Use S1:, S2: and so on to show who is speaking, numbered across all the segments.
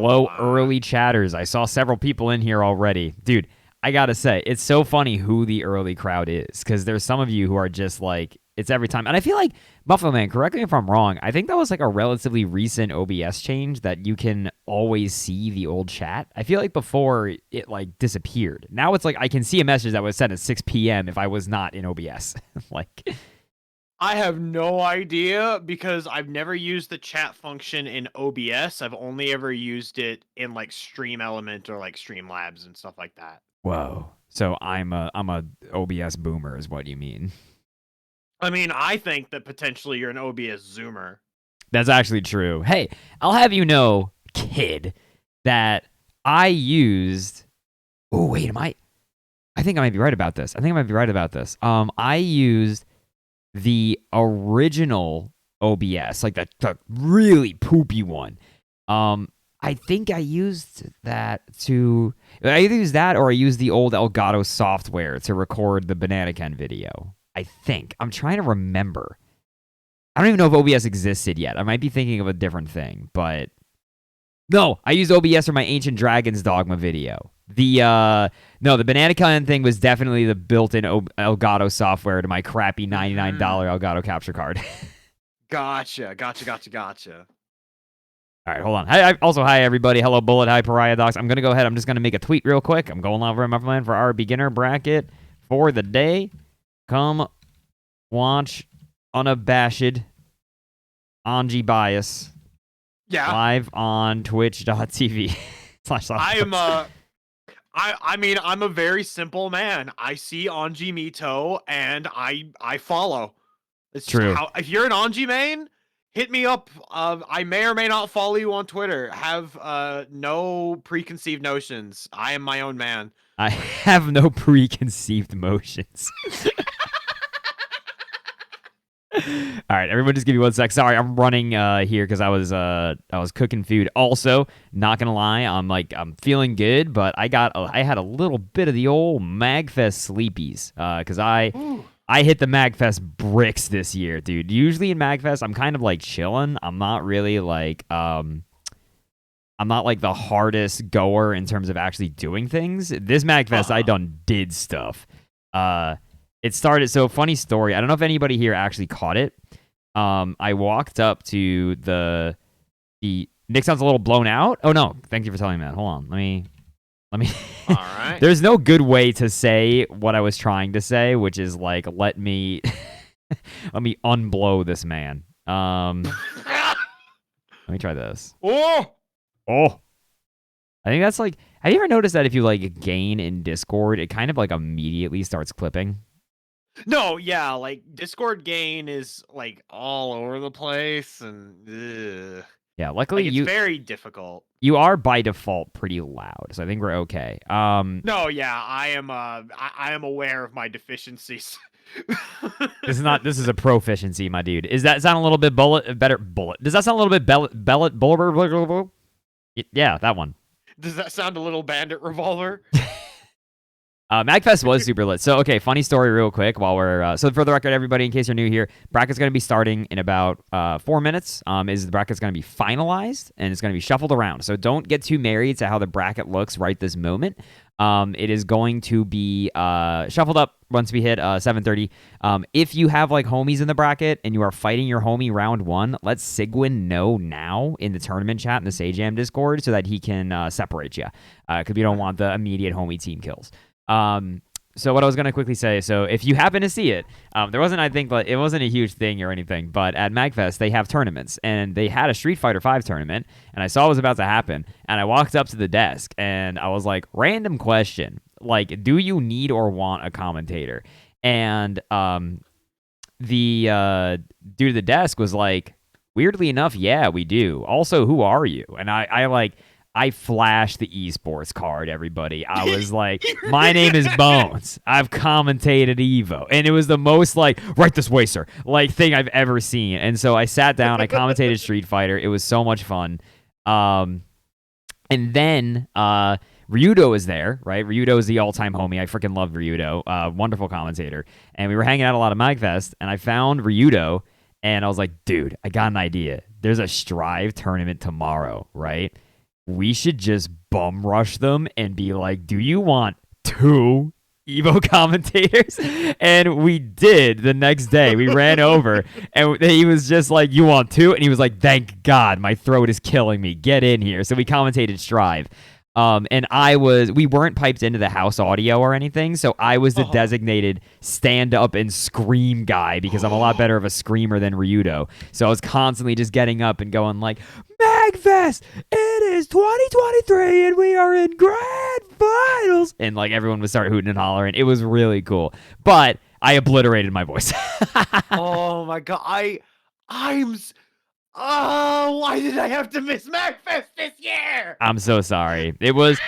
S1: Hello, early chatters. I saw several people in here already. Dude, I gotta say, it's so funny who the early crowd is, because there's some of you who are just like, it's every time. And I feel like, Mufflerman, correct me if I'm wrong, I think that was like a relatively recent OBS change that you can always see the old chat. I feel like before it like disappeared. Now it's like I can see a message that was sent at 6 p.m. if I was not in OBS. Like,
S2: I have no idea because I've never used the chat function in OBS. I've only ever used it in like Stream Element or like Streamlabs and stuff like that.
S1: whoa. So I'm a OBS boomer is what you mean.
S2: I mean, I think that potentially you're an OBS zoomer.
S1: That's actually true. Hey, I'll have you know, kid, that I used. Oh wait, I think I might be right about this. I used the original OBS, like the really poopy one. I think I used that to. I either used that or I used the old Elgato software to record the Banana Ken video. I think. I'm trying to remember. I don't even know if OBS existed yet. I might be thinking of a different thing, but no, I used OBS for my Ancient Dragons Dogma video. The Banana Ken thing was definitely the built-in Elgato software to my crappy $99 Elgato capture card.
S2: Gotcha.
S1: All right, hold on. Hi, everybody. Hello, Bullet. Hi, Pariah Docs. I'm going to go ahead. I'm just going to make a tweet real quick. I'm going over my plan for our beginner bracket for the day. Come watch Unabashed Anji Bias live on twitch.tv.
S2: I mean, I'm a very simple man. I see Anji Mito and I follow. It's
S1: true.
S2: If you're an Anji main, hit me up. I may or may not follow you on Twitter. Have no preconceived notions. I am my own man.
S1: I have no preconceived notions. All right, everyone, just give me 1 sec. Sorry, I'm running here because I was cooking food. Also, not gonna lie, I'm feeling good, but I had a little bit of the old Magfest sleepies because I hit the Magfest bricks this year, dude. Usually in Magfest, I'm kind of like chilling. I'm not really like I'm not like the hardest goer in terms of actually doing things. This Magfest, I did stuff. It started, so funny story. I don't know if anybody here actually caught it. I walked up to the Nick sounds a little blown out. Oh no, thank you for telling me that. Hold on, let me.
S2: All right.
S1: There's no good way to say what I was trying to say, which is like, let me unblow this man. Let me try this.
S2: Oh.
S1: I think that's like. Have you ever noticed that if you like gain in Discord, it kind of like immediately starts clipping?
S2: No, yeah, like Discord gain is like all over the place and
S1: yeah, luckily
S2: it's very difficult.
S1: You are by default pretty loud, so I think we're okay.
S2: No, yeah, I am aware of my deficiencies.
S1: This is a proficiency, my dude. Does that sound a little bit better? Does that sound a little bit bullet? Yeah, that one.
S2: Does that sound a little bandit revolver?
S1: Magfest was super lit. So, okay, funny story real quick while we're... so, for the record, everybody, in case you're new here, bracket's going to be starting in about 4 minutes. The bracket's going to be finalized, and it's going to be shuffled around. So, don't get too married to how the bracket looks right this moment. It is going to be shuffled up once we hit 7:30. If you have, like, homies in the bracket and you are fighting your homie round 1, let Sigwin know now in the tournament chat in the Sajam Discord so that he can separate you, because we don't want the immediate homie team kills. So what I was going to quickly say, so if you happen to see it, there wasn't, I think, it wasn't a huge thing or anything, but at Magfest, they have tournaments, and they had a Street Fighter V tournament, and I saw it was about to happen, and I walked up to the desk, and I was like, random question, like, do you need or want a commentator? And the dude at the desk was like, weirdly enough, yeah, we do. Also, who are you? And I flashed the esports card, everybody. I was like, my name is Bones. I've commentated Evo. And it was the most, like, right this way, sir, like, thing I've ever seen. And so I sat down. I commentated Street Fighter. It was so much fun. And then Ryudo was there, right? Ryudo is the all-time homie. I freaking love Ryudo. Wonderful commentator. And we were hanging out a lot at Magfest. And I found Ryudo. And I was like, dude, I got an idea. There's a Strive tournament tomorrow, right? we should just bum rush them and be like, do you want 2 Evo commentators? And we did the next day. We ran over and he was just like, you want 2? And he was like, thank God, my throat is killing me. Get in here. So we commentated Strive. And we weren't piped into the house audio or anything, so I was the designated stand up and scream guy because I'm a lot better of a screamer than Ryudo. So I was constantly just getting up and going like, Magfest, it is 2023 and we are in grand finals. And like everyone would start hooting and hollering. It was really cool. But I obliterated my voice.
S2: Oh my God. Oh, why did I have to miss MagFest this year?
S1: I'm so sorry. It was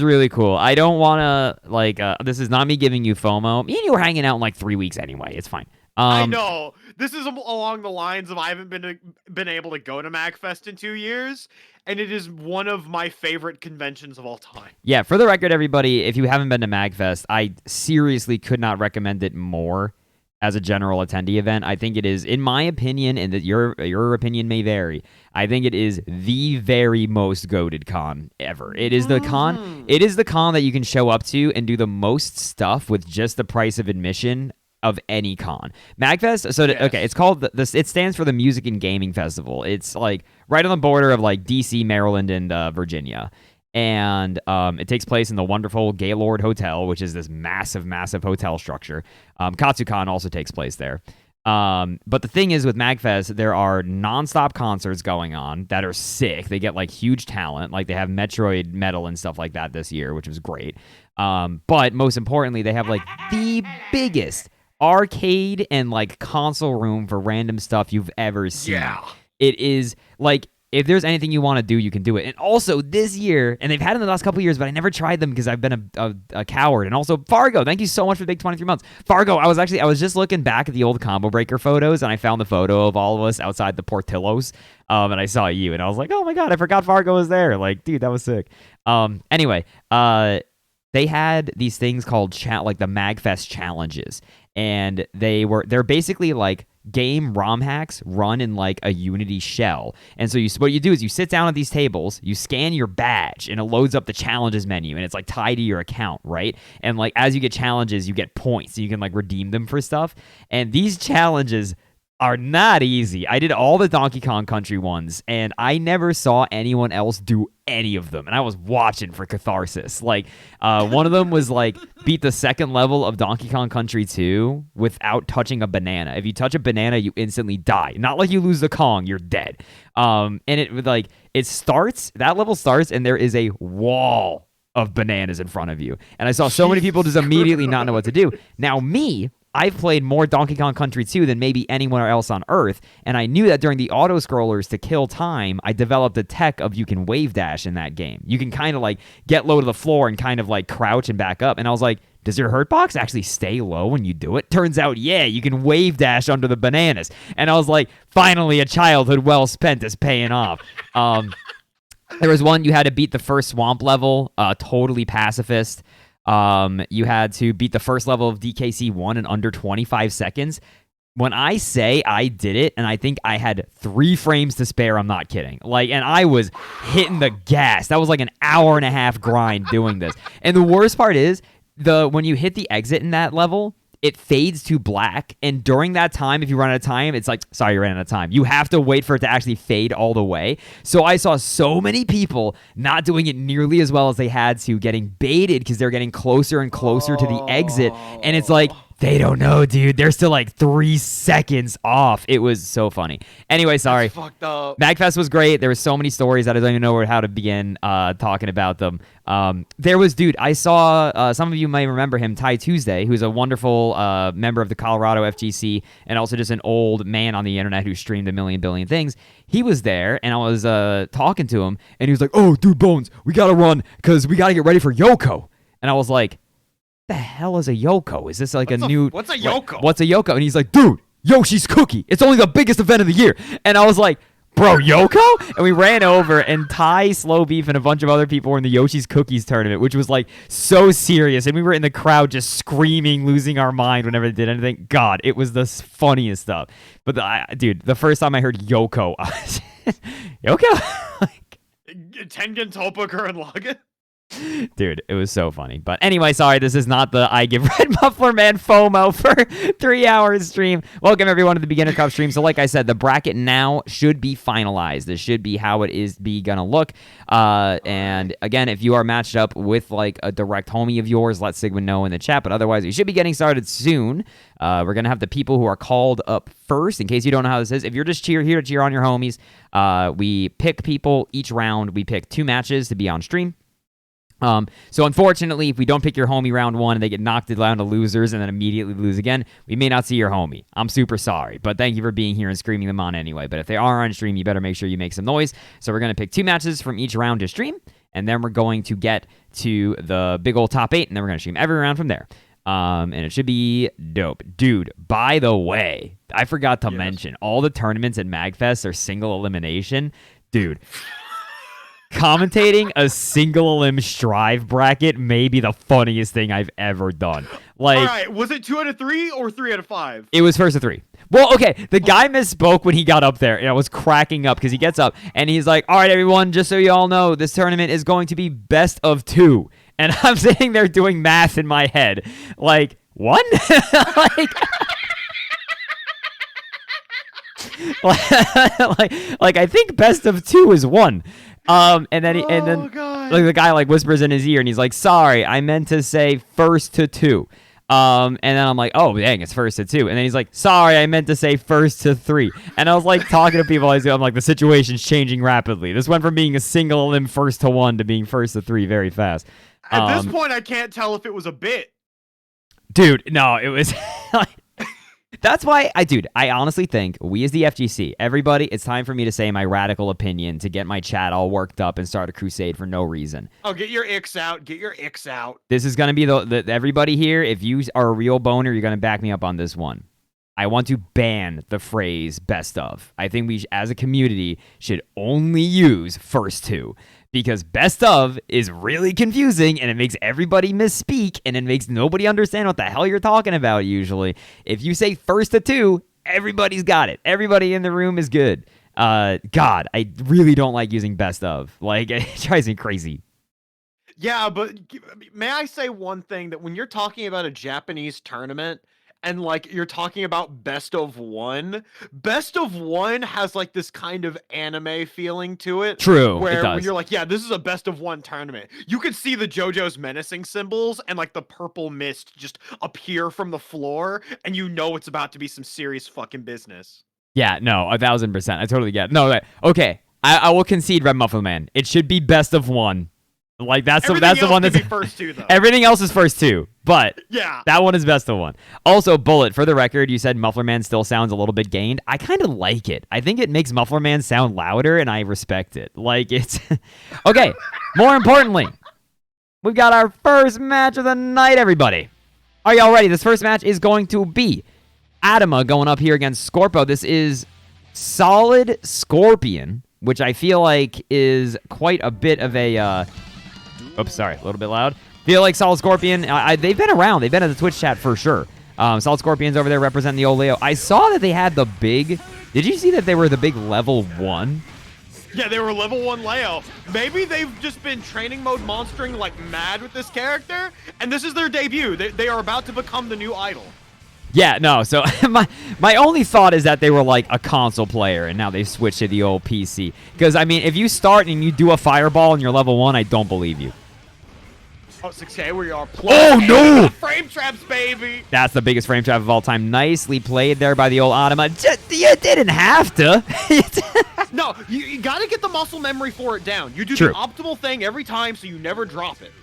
S1: really cool. I don't want to, this is not me giving you FOMO. Me and you were hanging out in like 3 weeks anyway. It's fine.
S2: I know. This is along the lines of I haven't been able to go to MagFest in 2 years, and it is one of my favorite conventions of all time.
S1: Yeah, for the record, everybody, if you haven't been to MagFest, I seriously could not recommend it more as a general attendee event. I think it is, in my opinion, and that your opinion may vary, I think it is the very most goated con ever. It is the con that you can show up to and do the most stuff with just the price of admission of any con. MagFest, so okay, it's called it stands for the Music and Gaming Festival. It's like right on the border of like DC, Maryland, and Virginia. And it takes place in the wonderful Gaylord Hotel, which is this massive, massive hotel structure. KatsuCon also takes place there. But the thing is with MagFest, there are nonstop concerts going on that are sick. They get like huge talent. Like they have Metroid Metal and stuff like that this year, which was great. But most importantly, they have like the biggest arcade and like console room for random stuff you've ever seen.
S2: Yeah.
S1: It is like, if there's anything you want to do, you can do it. And also this year, and they've had it in the last couple of years, but I never tried them because I've been a coward. And also Fargo, thank you so much for the big 23 months. Fargo, I was just looking back at the old Combo Breaker photos, and I found the photo of all of us outside the Portillo's, and I saw you, and I was like, oh my God, I forgot Fargo was there. Like, dude, that was sick. Anyway, they had these things called like the MagFest challenges, and they're basically like game ROM hacks run in like a Unity shell. And so what you do is you sit down at these tables, you scan your badge, and it loads up the challenges menu, and it's like tied to your account, right? And like as you get challenges, you get points, so you can like redeem them for stuff. And these challenges are not easy. I did all the Donkey Kong Country ones, and I never saw anyone else do any of them, and I was watching for catharsis. Like, one of them was like, beat the second level of Donkey Kong Country 2 without touching a banana. If you touch a banana, you instantly die. Not like you lose the Kong, you're dead. And that level starts, and there is a wall of bananas in front of you. And I saw so many people just immediately not know what to do. Now, I've played more Donkey Kong Country 2 than maybe anyone else on Earth, and I knew that during the auto-scrollers to kill time, I developed a tech of you can wave dash in that game. You can kind of like get low to the floor and kind of like crouch and back up, and I was like, does your hurt box actually stay low when you do it? Turns out, yeah, you can wave dash under the bananas. And I was like, finally, a childhood well spent is paying off. There was one, you had to beat the first swamp level, totally pacifist. You had to beat the first level of DKC 1 in under 25 seconds. When I say I did it, and I think I had 3 frames to spare, I'm not kidding. Like, and I was hitting the gas. That was like an hour and a half grind doing this. And the worst part is, when you hit the exit in that level, it fades to black, and during that time, if you run out of time, it's like, sorry, you ran out of time. You have to wait for it to actually fade all the way. So I saw so many people not doing it nearly as well as they had to, getting baited because they're getting closer and closer to the exit, and it's like, they don't know, dude. They're still like 3 seconds off. It was so funny. Anyway, sorry.
S2: That's fucked up.
S1: MagFest was great. There were so many stories that I don't even know how to begin talking about them. There was, dude, I saw, some of you may remember him, Ty Tuesday, who's a wonderful member of the Colorado FGC and also just an old man on the internet who streamed a million billion things. He was there, and I was talking to him, and he was like, oh, dude, Bones, we got to run because we got to get ready for Yoko. And I was like, the hell is a Yoko? Is this like what's a Yoko? What's a Yoko? And he's like, dude, Yoshi's Cookie. It's only the biggest event of the year. And I was like, bro, Yoko? And we ran over, and Ty, Slow Beef, and a bunch of other people were in the Yoshi's Cookies tournament, which was like so serious. And we were in the crowd just screaming, losing our mind whenever they did anything. God, it was the funniest stuff. But dude, the first time I heard Yoko, I was Yoko?
S2: Tengen, Toppoker, and Login.
S1: Dude, it was so funny. But anyway, sorry, this is not the I give Red Muffler Man FOMO for 3 hours stream. Welcome everyone to the Beginner Cup stream. So like I said, the bracket now should be finalized. This should be how it is gonna look. And again, if you are matched up with like a direct homie of yours, let Sigmund know in the chat. But otherwise, we should be getting started soon. We're gonna have the people who are called up first. In case you don't know how this is, if you're just here to cheer on your homies, we pick people each round. We pick 2 matches to be on stream. So unfortunately, if we don't pick your homie round 1 and they get knocked down to losers and then immediately lose again, we may not see your homie. I'm super sorry, but thank you for being here and screaming them on anyway. But if they are on stream, you better make sure you make some noise. So we're going to pick 2 matches from each round to stream, and then we're going to get to the big old top 8, and then we're going to stream every round from there. And it should be dope. Dude, by the way, I forgot to mention, all the tournaments at MagFest are single elimination. Dude. Commentating a single elim Strive bracket may be the funniest thing I've ever done. Like, all
S2: right, was it 2 out of 3 or 3 out of 5?
S1: It was first of 3. Well, okay, the guy misspoke when he got up there, and I was cracking up because he gets up and he's like, "All right, everyone, just so you all know, this tournament is going to be best of 2." And I'm sitting there doing math in my head, like, what? like I think best of 2 is 1. And then like the guy like whispers in his ear and he's like, "Sorry, I meant to say first to 2." And then I'm like, "Oh dang, it's first to 2." And then he's like, "Sorry, I meant to say first to 3." And I was like talking to people. I'm like, the situation's changing rapidly. This went from being a single elim first to 1 to being first to 3 very fast.
S2: At this point, I can't tell if it was a bit.
S1: Dude, no, it was like, that's why I honestly think we as the FGC, everybody, it's time for me to say my radical opinion to get my chat all worked up and start a crusade for no reason.
S2: Oh, get your icks out. Get your icks out.
S1: This is going to be the everybody here, if you are a real boner, you're going to back me up on this one. I want to ban the phrase best of. I think we, as a community, should only use first 2. Because best of is really confusing and it makes everybody misspeak and it makes nobody understand what the hell you're talking about usually. If you say first to 2, everybody's got it. Everybody in the room is good. God, I really don't like using best of. Like, it drives me crazy.
S2: Yeah, but may I say one thing, that when you're talking about a Japanese tournament, and like you're talking about best of 1 has like this kind of anime feeling to it.
S1: True.
S2: Where when you're like, yeah, this is a best of 1 tournament, you could see the JoJo's menacing symbols and like the purple mist just appear from the floor, and you know it's about to be some serious fucking business.
S1: Yeah, no, 1000%. I totally get it. No, okay. I will concede, Red Muffler Man. It should be best of 1. Like that's the one that's
S2: first 2 though.
S1: Everything else is first 2, but
S2: yeah,
S1: that one is best of 1. Also, Bullet, for the record, you said Muffler Man still sounds a little bit gained. I kind of like it. I think it makes Muffler Man sound louder, and I respect it. Like it's okay. More importantly, we've got our first match of the night. Everybody, are y'all ready? This first match is going to be Adama going up here against Scorpo. This is Solid Scorpion, which I feel like is quite a bit of a. Oops, sorry, a little bit loud. Feel like Solid Scorpion, they've been around. They've been in the Twitch chat for sure. Solid Scorpion's over there representing the old Leo. I saw that they had the big... Did you see that they were the big level 1?
S2: Yeah, they were level 1 Leo. Maybe they've just been training mode monstering like mad with this character, and this is their debut. They are about to become the new idol.
S1: Yeah, no, so my only thought is that they were like a console player and now they switched to the old PC. Because, I mean, if you start and you do a fireball and you're level 1, I don't believe you.
S2: Oh, 6K, we are
S1: Oh, no!
S2: Frame traps, baby!
S1: That's the biggest frame trap of all time. Nicely played there by the old Adama. You didn't have to.
S2: No, you gotta get the muscle memory for it down. You do
S1: True.
S2: the optimal thing every time so you never drop it.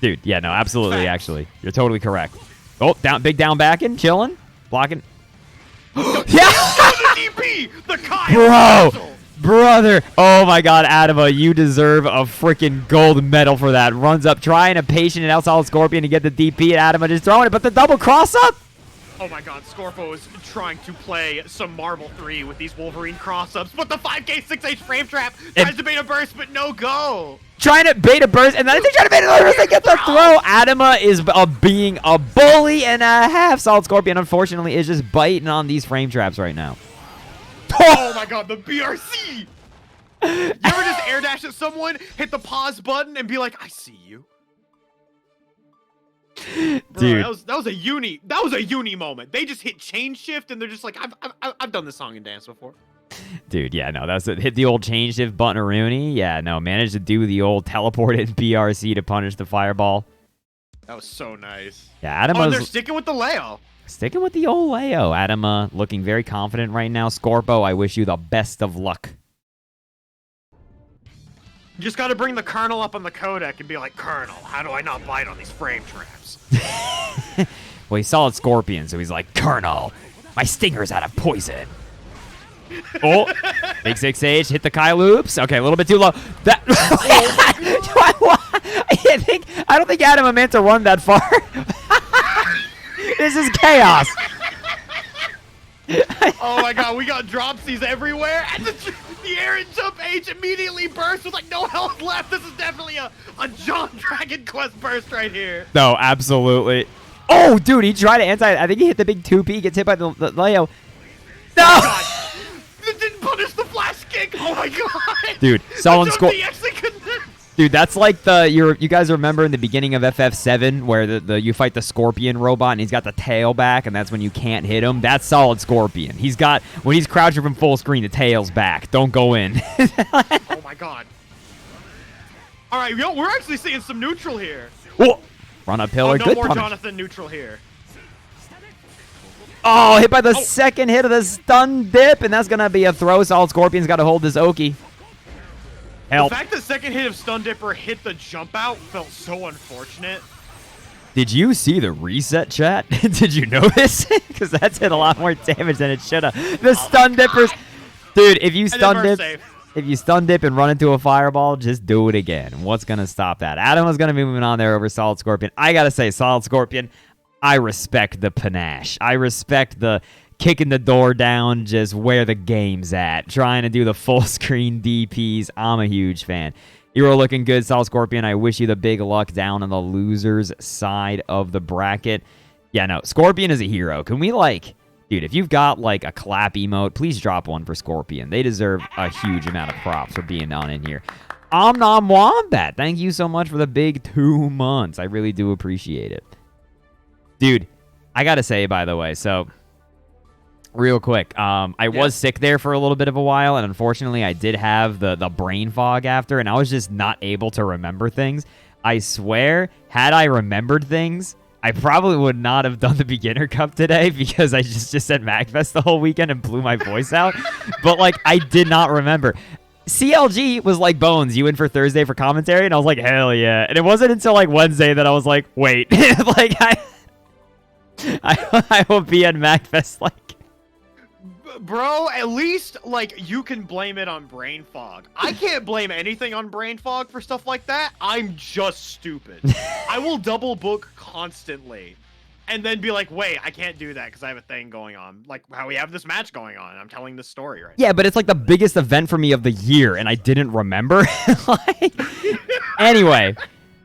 S1: Dude, yeah, no, absolutely,
S2: Facts.
S1: actually. You're totally correct. Oh, big down backing, chilling, blocking.
S2: Yeah! The DP! The
S1: Bro!
S2: Kyle!
S1: Brother! Oh my god, Adama, you deserve a freaking gold medal for that. Runs up, trying to patient and out Solid Scorpion to get the DP, and Adama just throwing it, but the double cross up!
S2: Oh my god, Scorpo is trying to play some Marvel 3 with these Wolverine cross-ups, but the 5K 6H frame trap tries to bait a burst, but no go!
S1: Trying to bait a burst, and then they try to bait another burst, they get the throw! Adama is being a bully and a half. Solid Scorpion, unfortunately, is just biting on these frame traps right now.
S2: Oh my god, the BRC! You ever just air dash at someone, hit the pause button, and be like, "I see you." Bro,
S1: Dude,
S2: that was a uni moment. They just hit chain shift and they're just like, I've done this song and dance before.
S1: dude, yeah, no, that's it. Hit the old change shift button Rooney. Yeah, no, managed to do the old teleported BRC to punish the fireball.
S2: That was so nice.
S1: Yeah, Adama.
S2: Oh, and they're sticking with the Leo.
S1: Sticking with the old Leo. Adama looking very confident right now. Scorpo, I wish you the best of luck.
S2: You just got to bring the Colonel up on the codec and be like, "Colonel, how do I not bite on these frame traps?"
S1: Well, he saw it Scorpion, so he's like, Colonel, my stinger's out of poison. Oh, big 6H, hit the Kai loops. Okay, a little bit too low. That I don't think Adama meant to run that far. This is chaos.
S2: Oh my god, we got dropsies everywhere, and the air and jump H immediately burst with like no health left. This is definitely a John Dragon Quest burst right here.
S1: No, absolutely. Oh, dude, he tried to I think he hit the big 2P, gets hit by the Leo. No!
S2: Oh, it didn't punish the flash kick. Oh my god.
S1: Dude, Solon score.
S2: Couldn't.
S1: Dude, that's like you guys remember in the beginning of FF7 where you fight the Scorpion robot and he's got the tail back and that's when you can't hit him. That's Solid Scorpion. When he's crouching from full screen, the tail's back. Don't go in.
S2: Oh my god. All right, we're actually seeing some neutral here.
S1: Whoa. Run up pillar.
S2: No
S1: Good
S2: more
S1: punish.
S2: Jonathan neutral here.
S1: Oh, hit by the second hit of the stun dip, and that's gonna be a throw. Solid Scorpion's got to hold this Oki. Help.
S2: The fact that second hit of Stun Dipper hit the jump out felt so unfortunate.
S1: Did you see the reset, chat? Did you notice? Because that's hit a lot more damage than it should have. The stun dippers, dude. If you stun dip and run into a fireball, just do it again. What's gonna stop that? Adama's gonna be moving on there over Solid Scorpion. I gotta say, Solid Scorpion, I respect the panache. I respect the kicking the door down, just where the game's at. Trying to do the full screen DPs. I'm a huge fan. You were looking good, Solid Scorpion. I wish you the big luck down on the losers side of the bracket. Yeah, no, Scorpion is a hero. Can we dude, if you've got a clap emote, please drop one for Scorpion. They deserve a huge amount of props for being on in here. Omnom Wombat, thank you so much for the big 2 months. I really do appreciate it. Dude, I gotta say, by the way, so real quick, I was sick there for a little bit of a while, and unfortunately I did have the brain fog after, and I was just not able to remember things. I swear, had I remembered things, I probably would not have done the beginner cup today because I just said Magfest the whole weekend and blew my voice out. But I did not remember. CLG was like, Bones, you in for Thursday for commentary? And I was like, hell yeah. And it wasn't until Wednesday that I was like, wait. I will be at Magfest
S2: Bro, at least you can blame it on brain fog. I can't blame anything on brain fog for stuff like that. I'm just stupid. I will double book constantly and then be like, wait, I can't do that because I have a thing going on. Like how we have this match going on. I'm telling this story right now.
S1: Yeah, but it's the biggest event for me of the year and I didn't remember. Anyway,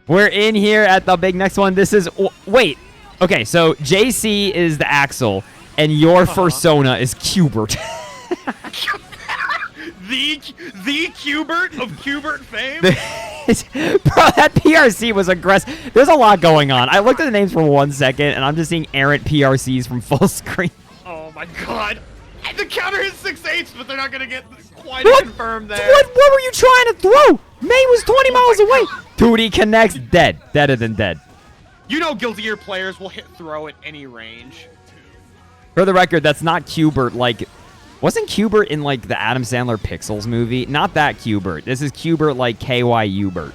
S1: we're in here at the big next one. This is wait. Okay, so JC is the Axel. And your fursona is Qbert.
S2: the Qbert of Qbert fame?
S1: Bro, that PRC was aggressive. There's a lot going on. I looked at the names for 1 second, and I'm just seeing errant PRCs from full screen.
S2: Oh my god. And the counter hit 6/8, but they're not going to get quite confirmed there.
S1: What were you trying to throw? May was 20 miles away. Dude, he connects dead. Deader than dead.
S2: You know Guilty Gear players will hit throw at any range.
S1: For the record, that's not Qbert. Wasn't Qbert in the Adam Sandler Pixels movie? Not that Qbert. This is Qbert KY Ubert.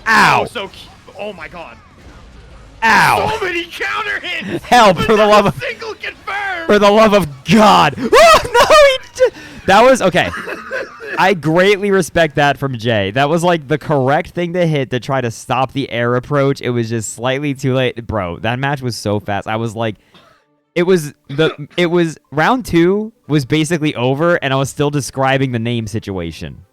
S1: Ow!
S2: Oh my god.
S1: Ow!
S2: So many counter hits.
S1: Help! For the love of
S2: single confirmed.
S1: For the love of God! Oh no! That was okay. I greatly respect that from Jay. That was the correct thing to hit to try to stop the air approach. It was just slightly too late, bro. That match was so fast. I was like. It was round 2 was basically over, and I was still describing the name situation.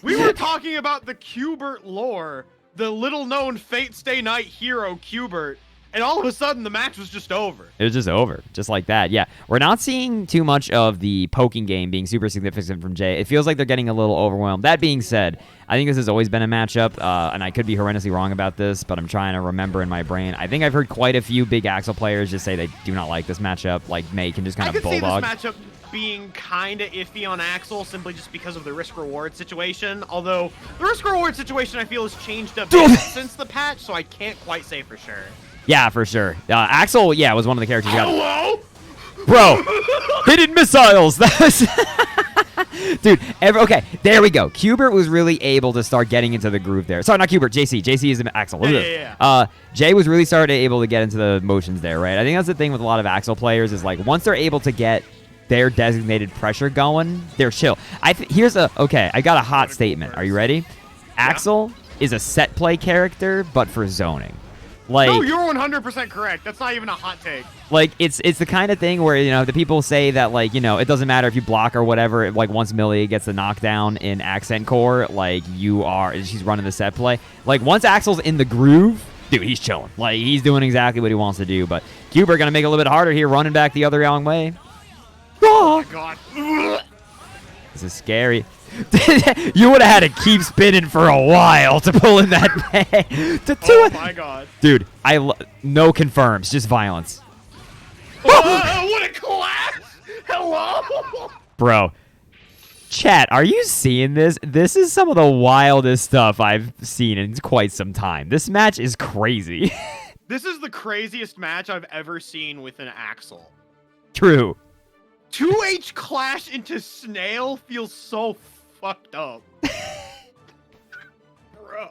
S2: We were talking about the Qbert lore, the little-known Fate Stay Night hero Qbert, And all of a sudden, the match was just over.
S1: It was just over, just like that. Yeah, we're not seeing too much of the poking game being super significant from Jay. It feels like they're getting a little overwhelmed. That being said, I think this has always been a matchup, and I could be horrendously wrong about this, but I'm trying to remember in my brain. I think I've heard quite a few big Axel players just say they do not like this matchup. Like, May can just kind of bulldog.
S2: I could see this matchup being kind of iffy on Axel simply just because of the risk-reward situation. Although, the risk-reward situation, I feel, has changed a bit since the patch, so I can't quite say for sure.
S1: Yeah, for sure. Axel, yeah, was one of the characters.
S2: Hello?
S1: Bro, hidden missiles. That was... Dude, okay, there we go. Qbert was really able to start getting into the groove there. Sorry, not Qbert, JC. JC is Axel.
S2: Yeah.
S1: Jay was really starting able to get into the motions there, right? I think that's the thing with a lot of Axel players is, like, once they're able to get their designated pressure going, they're chill. Okay, I got a hot statement. Are you ready? Axel is a set play character, but for zoning. Like,
S2: no, you're 100% correct. That's not even a hot take.
S1: Like, it's the kind of thing where, you know, the people say that, like, you know, it doesn't matter if you block or whatever. Like, once Millie gets the knockdown in Accent Core, like, she's running the set play. Like, once Axel's in the groove, dude, he's chilling. Like, he's doing exactly what he wants to do. But Qbert gonna make it a little bit harder here, running back the other wrong way.
S2: Oh, my God.
S1: This is scary. You would have had to keep spinning for a while to pull in that pay.
S2: Oh my God.
S1: Dude, no confirms, just violence.
S2: What a clash! Hello?
S1: Bro. Chat, are you seeing this? This is some of the wildest stuff I've seen in quite some time. This match is crazy.
S2: This is the craziest match I've ever seen with an Axel.
S1: True.
S2: 2H clash into Snail feels so fucked up. Bro.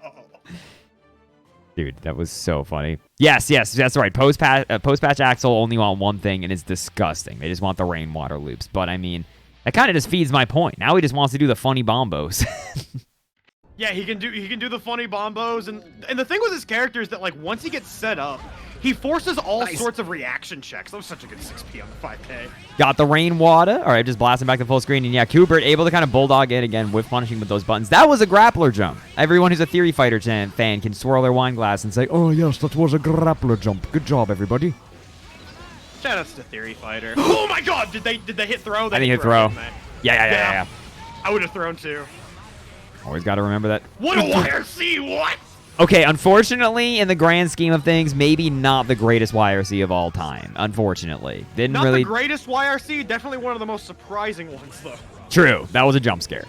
S1: Dude, that was so funny. Yes, that's right. Post-patch Axel only want one thing, and it's disgusting. They just want the rainwater loops. But, I mean, that kind of just feeds my point. Now he just wants to do the funny bombos.
S2: Yeah, he can do the funny bombos. And the thing with his character is that, like, once he gets set up, he forces all sorts of reaction checks. That was such a good 6P on the 5K.
S1: Got the rainwater. All right, just blasting back to full screen. And yeah, Qbert able to kind of bulldog in again with punishing with those buttons. That was a grappler jump. Everyone who's a Theory Fighter fan can swirl their wine glass and say, "Oh yes, that was a grappler jump. Good job, everybody."
S2: Shoutouts to Theory Fighter. Oh my God! Did they hit throw?
S1: I think hit throw. Yeah.
S2: I would have thrown too.
S1: Always got to remember that.
S2: What a YRC! What?
S1: Okay, unfortunately, in the grand scheme of things, maybe not the greatest YRC of all time. Unfortunately.
S2: Not the greatest YRC, definitely one of the most surprising ones, though.
S1: True. That was a jump scare.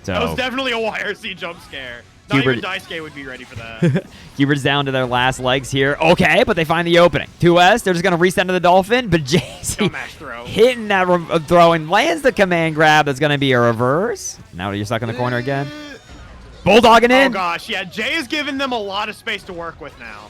S1: So,
S2: that was definitely a YRC jump scare. Not even Daisuke would be ready for that.
S1: Qbert's down to their last legs here. Okay, but they find the opening. 2S, they're just going to reset to the Dolphin, but JC hitting that throw and lands the command grab. That's going to be a reverse. Now you're stuck in the corner again. Bulldogging in.
S2: Oh, gosh. Yeah, Jay is giving them a lot of space to work with now.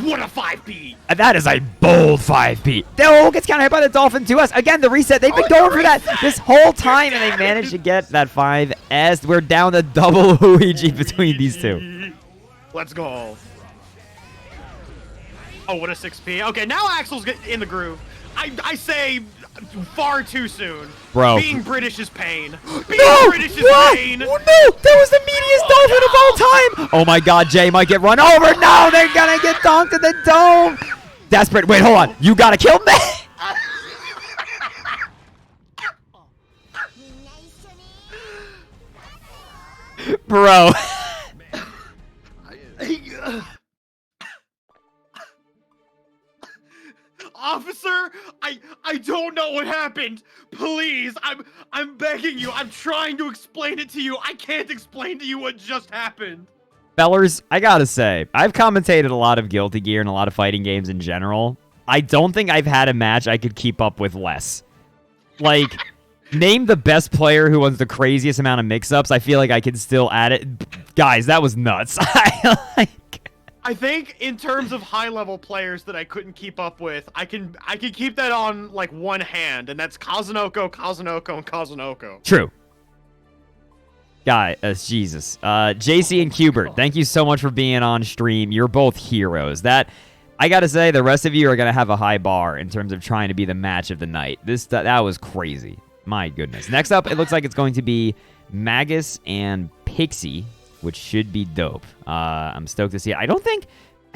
S2: What a 5P.
S1: That is a bold 5P. Oh, gets counter hit by the Dolphin 2S. Again, the reset. They've been going for that this whole time, and they managed to get that 5S. We're down to double Luigi between these two.
S2: Let's go. Oh, what a 6P. Okay, now Axel's in the groove. I say far too soon.
S1: Bro.
S2: Being British is pain.
S1: British is pain. Oh, no. That was the meatiest Dolphin of all time. Oh, my God. Jay might get run over. No, they're going to get donked to the dome. Desperate. Wait, hold on. You got to kill me. Bro.
S2: Officer, I don't know what happened. Please, I'm begging you. I'm trying to explain it to you. I can't explain to you what just happened.
S1: Fellers, I gotta say, I've commentated a lot of Guilty Gear and a lot of fighting games in general. I don't think I've had a match I could keep up with less. Like, name the best player who wants the craziest amount of mix-ups. I feel like I could still add it. Guys, that was nuts.
S2: I think in terms of high-level players that I couldn't keep up with, I can keep that on like one hand, and that's Kazunoko, and Kazunoko.
S1: True. Jesus. JC and Qbert, thank you so much for being on stream. You're both heroes. That, I gotta say, the rest of you are gonna have a high bar in terms of trying to be the match of the night. That was crazy. My goodness. Next up, it looks like it's going to be Magus and Pixie, which should be dope. I'm stoked to see it. I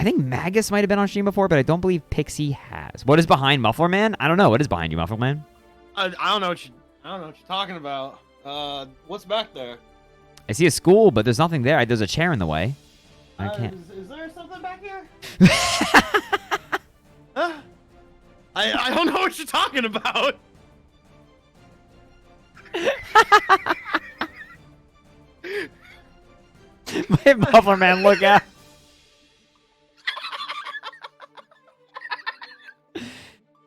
S1: I think Magus might have been on stream before, but I don't believe Pixie has. What is behind Mufflerman? I don't know. What is behind you, Mufflerman?
S2: I don't know what you're talking about. What's back there?
S1: I see a school, but there's nothing there. There's a chair in the way. I can't.
S2: Is there something back here? Huh? I don't know what you're talking about.
S1: Mufflerman, look out.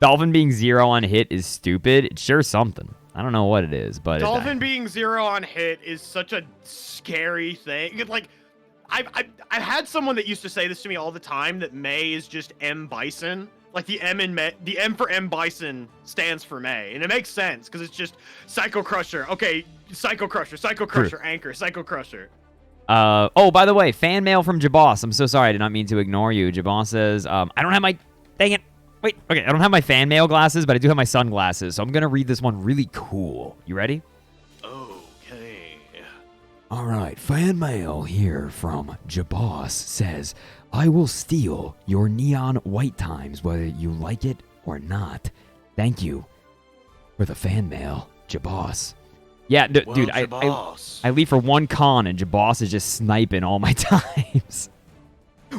S1: Dolphin being 0 on hit is stupid. It's sure something. I don't know what it is, but
S2: Dolphin being 0 on hit is such a scary thing. Like, I've had someone that used to say this to me all the time, that May is just M Bison. Like the M for M Bison stands for May, and it makes sense because it's just Psycho Crusher. Okay, Psycho Crusher, Anchor, Psycho Crusher.
S1: Oh, by the way, fan mail from Jabos. I'm so sorry. I did not mean to ignore you. Jabos says, I don't have my... Dang it. Wait, okay, I don't have my fan mail glasses, but I do have my sunglasses, so I'm going to read this one really cool. You ready?
S2: Okay.
S1: All right, fan mail here from Jabos says, I will steal your neon white times, whether you like it or not. Thank you for the fan mail, Jabos. Yeah, dude, I leave for one con, and Jabos is just sniping all my times.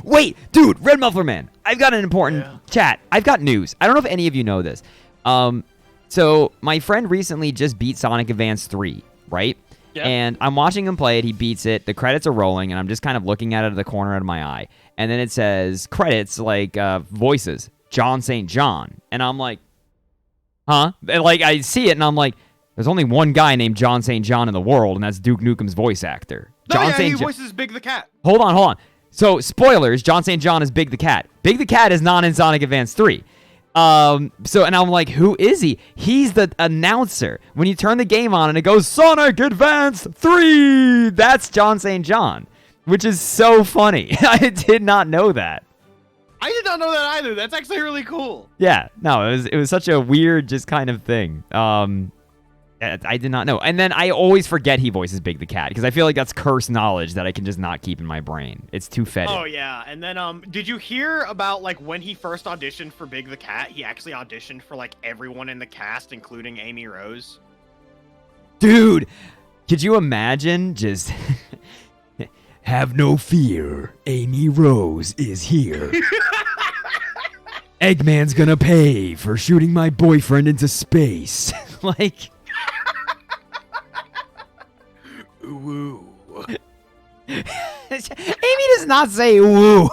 S1: Wait, dude, RedMufflerman, I've got an important chat. I've got news. I don't know if any of you know this. So my friend recently just beat Sonic Advance 3, right? Yeah. And I'm watching him play it. He beats it. The credits are rolling, and I'm just kind of looking at it at the corner of my eye. And then it says credits, like voices, John St. John. And I'm like, huh? And like, I see it, and I'm like, there's only one guy named John St. John in the world, and that's Duke Nukem's voice actor.
S2: He voices Big the Cat.
S1: Hold on. So, spoilers, John St. John is Big the Cat. Big the Cat is not in Sonic Advance 3. And I'm like, who is he? He's the announcer. When you turn the game on and it goes, Sonic Advance 3! That's John St. John, which is so funny. I did not know that.
S2: I did not know that either. That's actually really cool.
S1: Yeah, no, it was such a weird just kind of thing. I did not know. And then I always forget he voices Big the Cat, because I feel like that's cursed knowledge that I can just not keep in my brain. It's too fetid.
S2: Oh, yeah. And then, did you hear about, like, when he first auditioned for Big the Cat, he actually auditioned for, like, everyone in the cast, including Amy Rose?
S1: Dude, could you imagine just... Have no fear, Amy Rose is here. Eggman's gonna pay for shooting my boyfriend into space. Like...
S2: Woo.
S1: Amy does not say woo.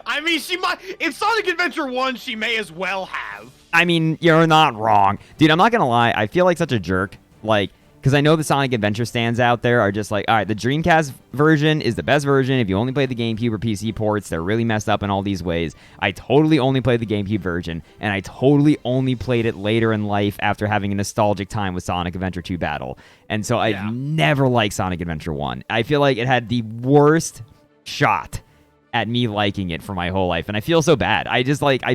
S2: I mean, she might. If Sonic Adventure 1, she may as well have.
S1: I mean, you're not wrong. Dude, I'm not gonna lie. I feel like such a jerk. Like, because I know the Sonic Adventure stands out there are just like, all right, the Dreamcast version is the best version. If you only play the GameCube or PC ports, they're really messed up in all these ways. I totally only played the GameCube version, and I totally only played it later in life after having a nostalgic time with Sonic Adventure 2 Battle. And so I've never liked Sonic Adventure 1. I feel like it had the worst shot at me liking it for my whole life, and I feel so bad. I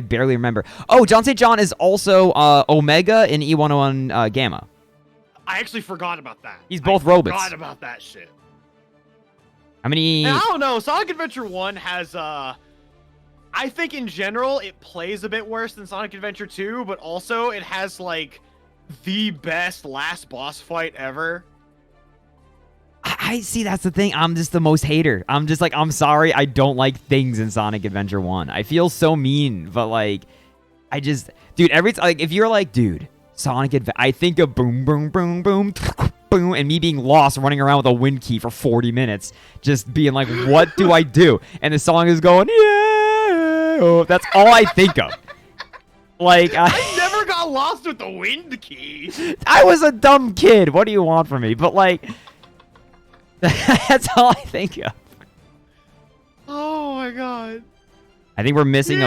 S1: barely remember. Oh, John St. John is also Omega in E101 Gamma.
S2: I actually forgot about that.
S1: He's both robots.
S2: I forgot about that shit.
S1: How many...
S2: And I don't know. Sonic Adventure 1 has, I think in general, it plays a bit worse than Sonic Adventure 2, but also it has, like, the best last boss fight ever.
S1: I see, that's the thing. I'm just the most hater. I'm just like, I'm sorry, I don't like things in Sonic Adventure 1. I feel so mean, but, like, I just... Dude, if you're like, dude... Sonic Adventure. I think of boom, boom, boom, boom, boom, and me being lost running around with a wind key for 40 minutes, just being like, what do I do? And the song is going, yeah. Oh, that's all I think of. Like,
S2: I never got lost with the wind key.
S1: I was a dumb kid. What do you want from me? But, like, that's all I think of.
S2: Oh, my God.
S1: I think we're missing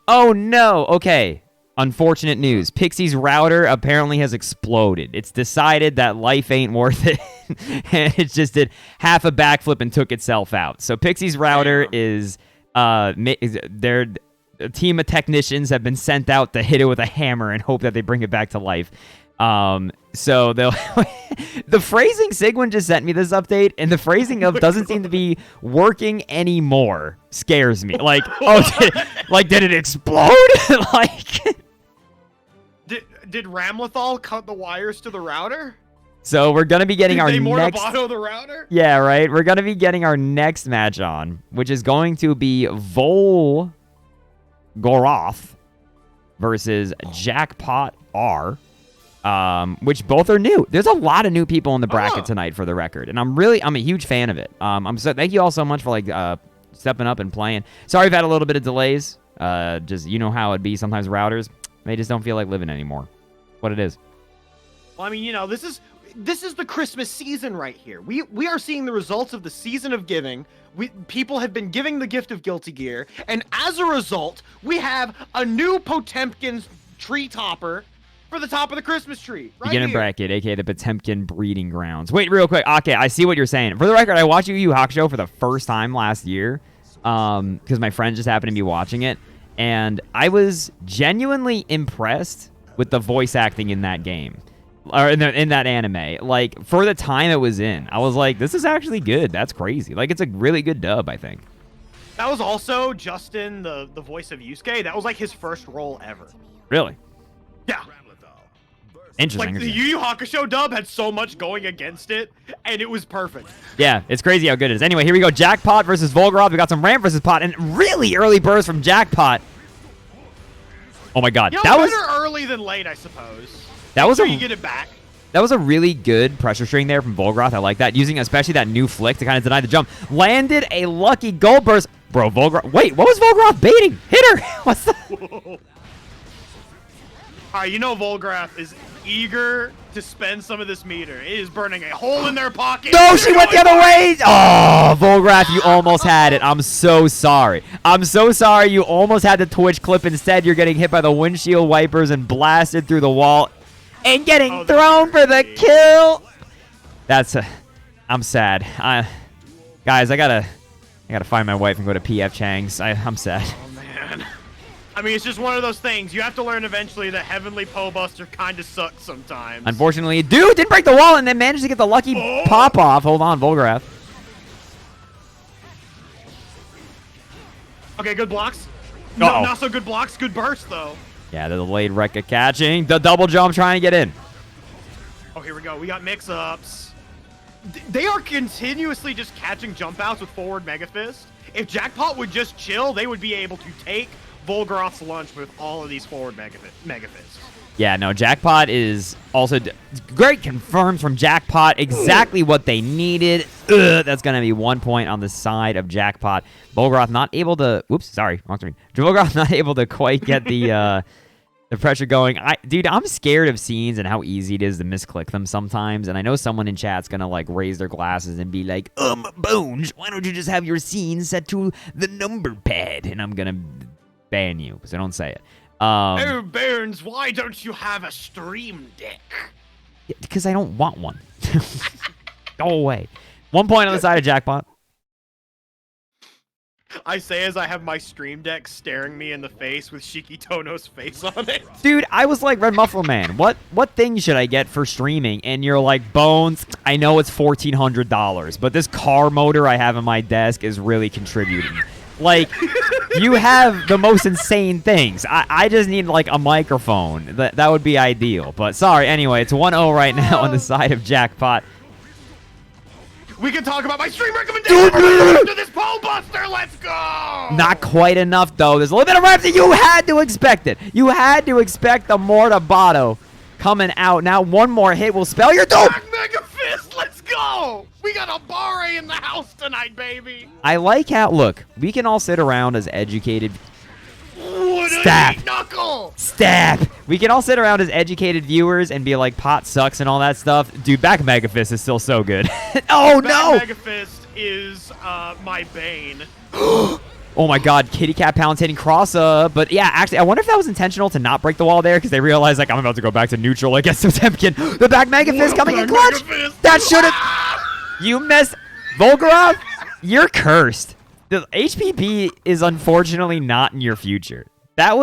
S1: Oh, no. Okay. Unfortunate news. Pixie's router apparently has exploded. It's decided that life ain't worth it. And it just did half a backflip and took itself out. So Pixie's router is... a team of technicians have been sent out to hit it with a hammer and hope that they bring it back to life. So the the phrasing Sigwin just sent me this update, and the phrasing of doesn't seem to be working anymore scares me. Like, did it explode? Like,
S2: did Ramlethal cut the wires to the router?
S1: So we're gonna be getting our next.
S2: The router?
S1: Yeah, right. We're gonna be getting our next match on, which is going to be volgroth versus Jackpot R. Which both are new. There's a lot of new people in the bracket tonight, for the record, and I'm a huge fan of it. Thank you all so much for stepping up and playing. Sorry, I've had a little bit of delays. Just you know how it'd be sometimes. Routers, they just don't feel like living anymore. What it is.
S2: Well, I mean, this is the Christmas season right here. We are seeing the results of the season of giving. People have been giving the gift of Guilty Gear, and as a result, we have a new Potemkin's tree topper for the top of the Christmas tree. Right
S1: Beginning
S2: here.
S1: bracket, aka the Potemkin breeding grounds. Wait, real quick. Okay, I see what you're saying. For the record, I watched Yu Yu Hakusho for the first time last year, because my friend just happened to be watching it, and I was genuinely impressed with the voice acting in that game. Or in that anime. Like, for the time it was in, I was like, this is actually good. That's crazy. Like, it's a really good dub, I think.
S2: That was also Justin, the voice of Yusuke. That was like his first role ever.
S1: Really?
S2: Yeah.
S1: Interesting.
S2: Like, the Yu Yu Hakusho dub had so much going against it, and it was perfect.
S1: Yeah, it's crazy how good it is. Anyway, here we go. Jackpot versus Volgroth. We got some ramp versus pot, and really early burst from Jackpot. Oh my god.
S2: That was better early than late, I suppose.
S1: That was
S2: you get it back.
S1: That was a really good pressure string there from Volgroth. I like that. Using especially that new flick to kind of deny the jump. Landed a lucky gold burst. Bro, Volgroth. Wait, what was Volgroth baiting? Hit her. What's that?
S2: All right, you know Volgroth is eager to spend some of this meter. It is burning a hole in their pocket.
S1: No, she went the other way. Oh, Volgroth, you almost had it. I'm so sorry. I'm so sorry. You almost had the Twitch clip. Instead, you're getting hit by the windshield wipers and blasted through the wall. And getting thrown for the kill. I'm sad. Guys, I gotta find my wife and go to PF Chang's. I'm sad.
S2: Oh man. I mean, it's just one of those things. You have to learn eventually that Heavenly Poe Buster kind of sucks sometimes.
S1: Unfortunately, dude didn't break the wall and then managed to get the lucky pop off. Hold on, Volgroth.
S2: Okay, good blocks. No, not so good blocks. Good burst though.
S1: Yeah, the delayed Rekka catching. The double jump trying to get in.
S2: Oh, here we go. We got mix-ups. They are continuously just catching jump outs with forward Mega Fist. If Jackpot would just chill, they would be able to take Volgroth's lunch with all of these forward Mega Fists.
S1: Yeah, no, Jackpot is also great. Confirmed from Jackpot exactly what they needed. That's going to be 1 point on the side of Jackpot. Volgroth not able to... Whoops, sorry, wrong screen. Volgroth not able to quite get the pressure going. Dude, I'm scared of scenes and how easy it is to misclick them sometimes. And I know someone in chat's going to like raise their glasses and be like, Bones, why don't you just have your scene set to the number pad? And I'm going to ban you because I don't say it.
S2: Oh, Bones, why don't you have a stream deck?
S1: Because I don't want one. Go away. 1 point on the side of Jackpot.
S2: I say as I have my stream deck staring me in the face with Shiki Tono's face on it.
S1: Dude, I was like, RedMufflerman, what thing should I get for streaming? And you're like, Bones, I know it's $1,400, but this car motor I have on my desk is really contributing. Like, you have the most insane things. I just need, like, a microphone. That would be ideal. But sorry, anyway, it's 1-0 right now on the side of Jackpot.
S2: We can talk about my stream recommendation after this pole buster. Let's go!
S1: Not quite enough, though. There's a little bit of reps that you had to expect it. You had to expect the Mortabato coming out. Now one more hit will spell your dope.
S2: Mega Fist, let's go! We got a Bare in the house tonight, baby.
S1: I like how, look, we can all sit around as educated... Stab! We can all sit around as educated viewers and be like, pot sucks and all that stuff. Dude, back Mega Fist is still so good. Oh, no!
S2: Mega Fist is my bane.
S1: Oh my god, Kitty Cat Pounds hitting cross up. But yeah, actually, I wonder if that was intentional to not break the wall there because they realized, like, I'm about to go back to neutral against Potemkin. The back Mega Fist coming in clutch! That should have... You missed... Volgroth, you're cursed. The HPP is unfortunately not in your future. That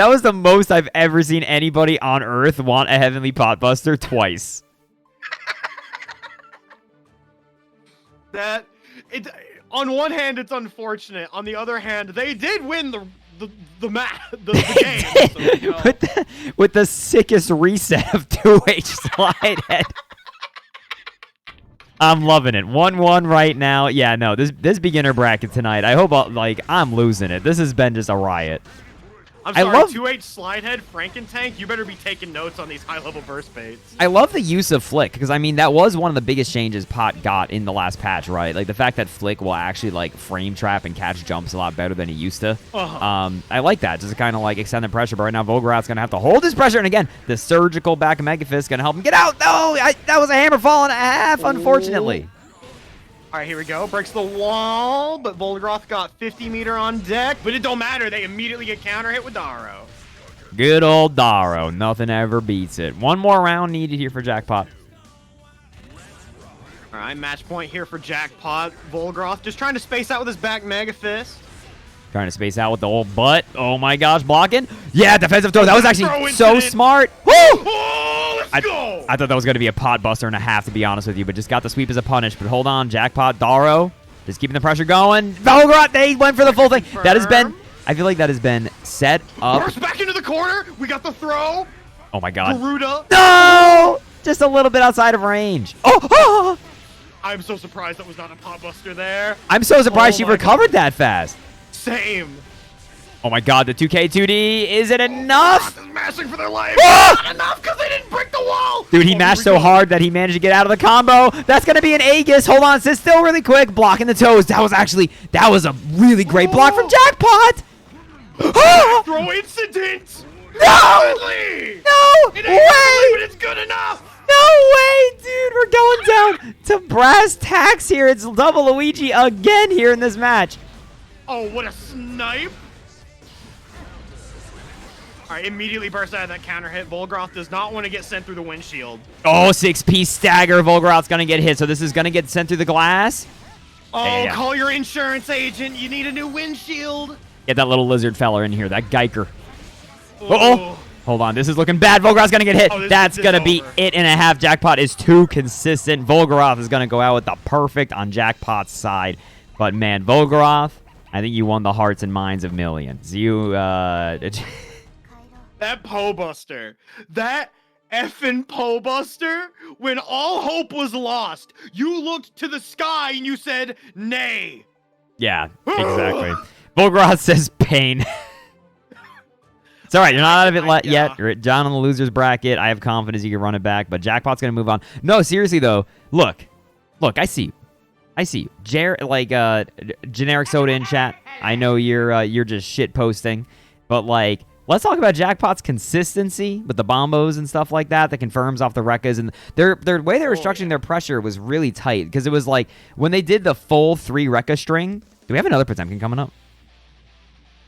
S1: That was the most I've ever seen anybody on Earth want a Heavenly Potbuster twice.
S2: On one hand, it's unfortunate. On the other hand, they did win the game. So, you know.
S1: with the sickest reset of 2H slide head. I'm loving it. 1-1 right now. Yeah, no, this beginner bracket tonight. I hope I'm losing it. This has been just a riot.
S2: I'm sorry, 2H slide head, Frankentank, you better be taking notes on these high-level burst baits.
S1: I love the use of Flick, because, I mean, that was one of the biggest changes Pot got in the last patch, right? Like, the fact that Flick will actually, like, frame trap and catch jumps a lot better than he used to. I like that, just to kind of, like, extend the pressure, but right now Volgroth's going to have to hold his pressure, and again, the surgical back of Megafist going to help him get out. No, that was a hammer fall and a half, unfortunately.
S2: All right, here we go. Breaks the wall, but Volgroth got 50 meter on deck. But it don't matter. They immediately get counter hit with Daro.
S1: Good old Daro. Nothing ever beats it. One more round needed here for Jackpot.
S2: All right, match point here for Jackpot. Volgroth just trying to space out with his back Mega Fist.
S1: Trying to space out with the old butt. Oh my gosh, blocking. Yeah, defensive throw. That was actually so smart. Woo!
S2: Oh, let's go!
S1: I thought that was going to be a pot buster and a half, to be honest with you, but just got the sweep as a punish. But hold on, Jackpot, Daro, just keeping the pressure going. Volgroth, they went for the full thing. That has been, I feel like that has been set up.
S2: Burst back into the corner. We got the throw.
S1: Oh my god.
S2: Garuda.
S1: No! Just a little bit outside of range. Oh!
S2: I'm so surprised that was not a pot buster there.
S1: I'm so surprised she recovered that fast.
S2: Same.
S1: Oh my god, the 2K2D, is it enough?
S2: Is mashing for their life. Not enough because they didn't break the wall.
S1: Dude, he mashed so hard that he managed to get out of the combo. That's going to be an Aegis. Hold on, sit still really quick. Blocking the toes. That was a really great block from Jackpot.
S2: Throw incident.
S1: No! No
S2: it ain't
S1: way!
S2: But it's good enough.
S1: No way, dude. We're going down to brass tacks here. It's double Luigi again here in this match.
S2: Oh, what a snipe. All right, immediately burst out of that counter hit. Volgroth does not want to get sent through the windshield.
S1: Oh, 6-piece stagger. Volgroth's going to get hit, so this is going to get sent through the glass.
S2: Oh, yeah. Call your insurance agent. You need a new windshield.
S1: Get that little lizard fella in here, that Geiker. Uh-oh. Hold on, this is looking bad. Volgroth's going to get hit. That's going to be it and a half. Jackpot is too consistent. Volgroth is going to go out with the perfect on Jackpot's side. But, man, Volgroth, I think you won the hearts and minds of millions. You,
S2: That Poe Buster. That effing Poe Buster. When all hope was lost, you looked to the sky and you said, nay.
S1: Yeah, exactly. Volgroth says pain. It's all right. You're not out of it yet. You're at John on the loser's bracket. I have confidence you can run it back, but Jackpot's going to move on. No, seriously, though. Look, I see you. Generic soda in chat. I know you're just shit posting, but like, let's talk about Jackpot's consistency with the bombos and stuff like that. That confirms off the Rekkas, and their way they were structuring their pressure was really tight because it was like when they did the full 3 Rekka string. Do we have another Potemkin coming up?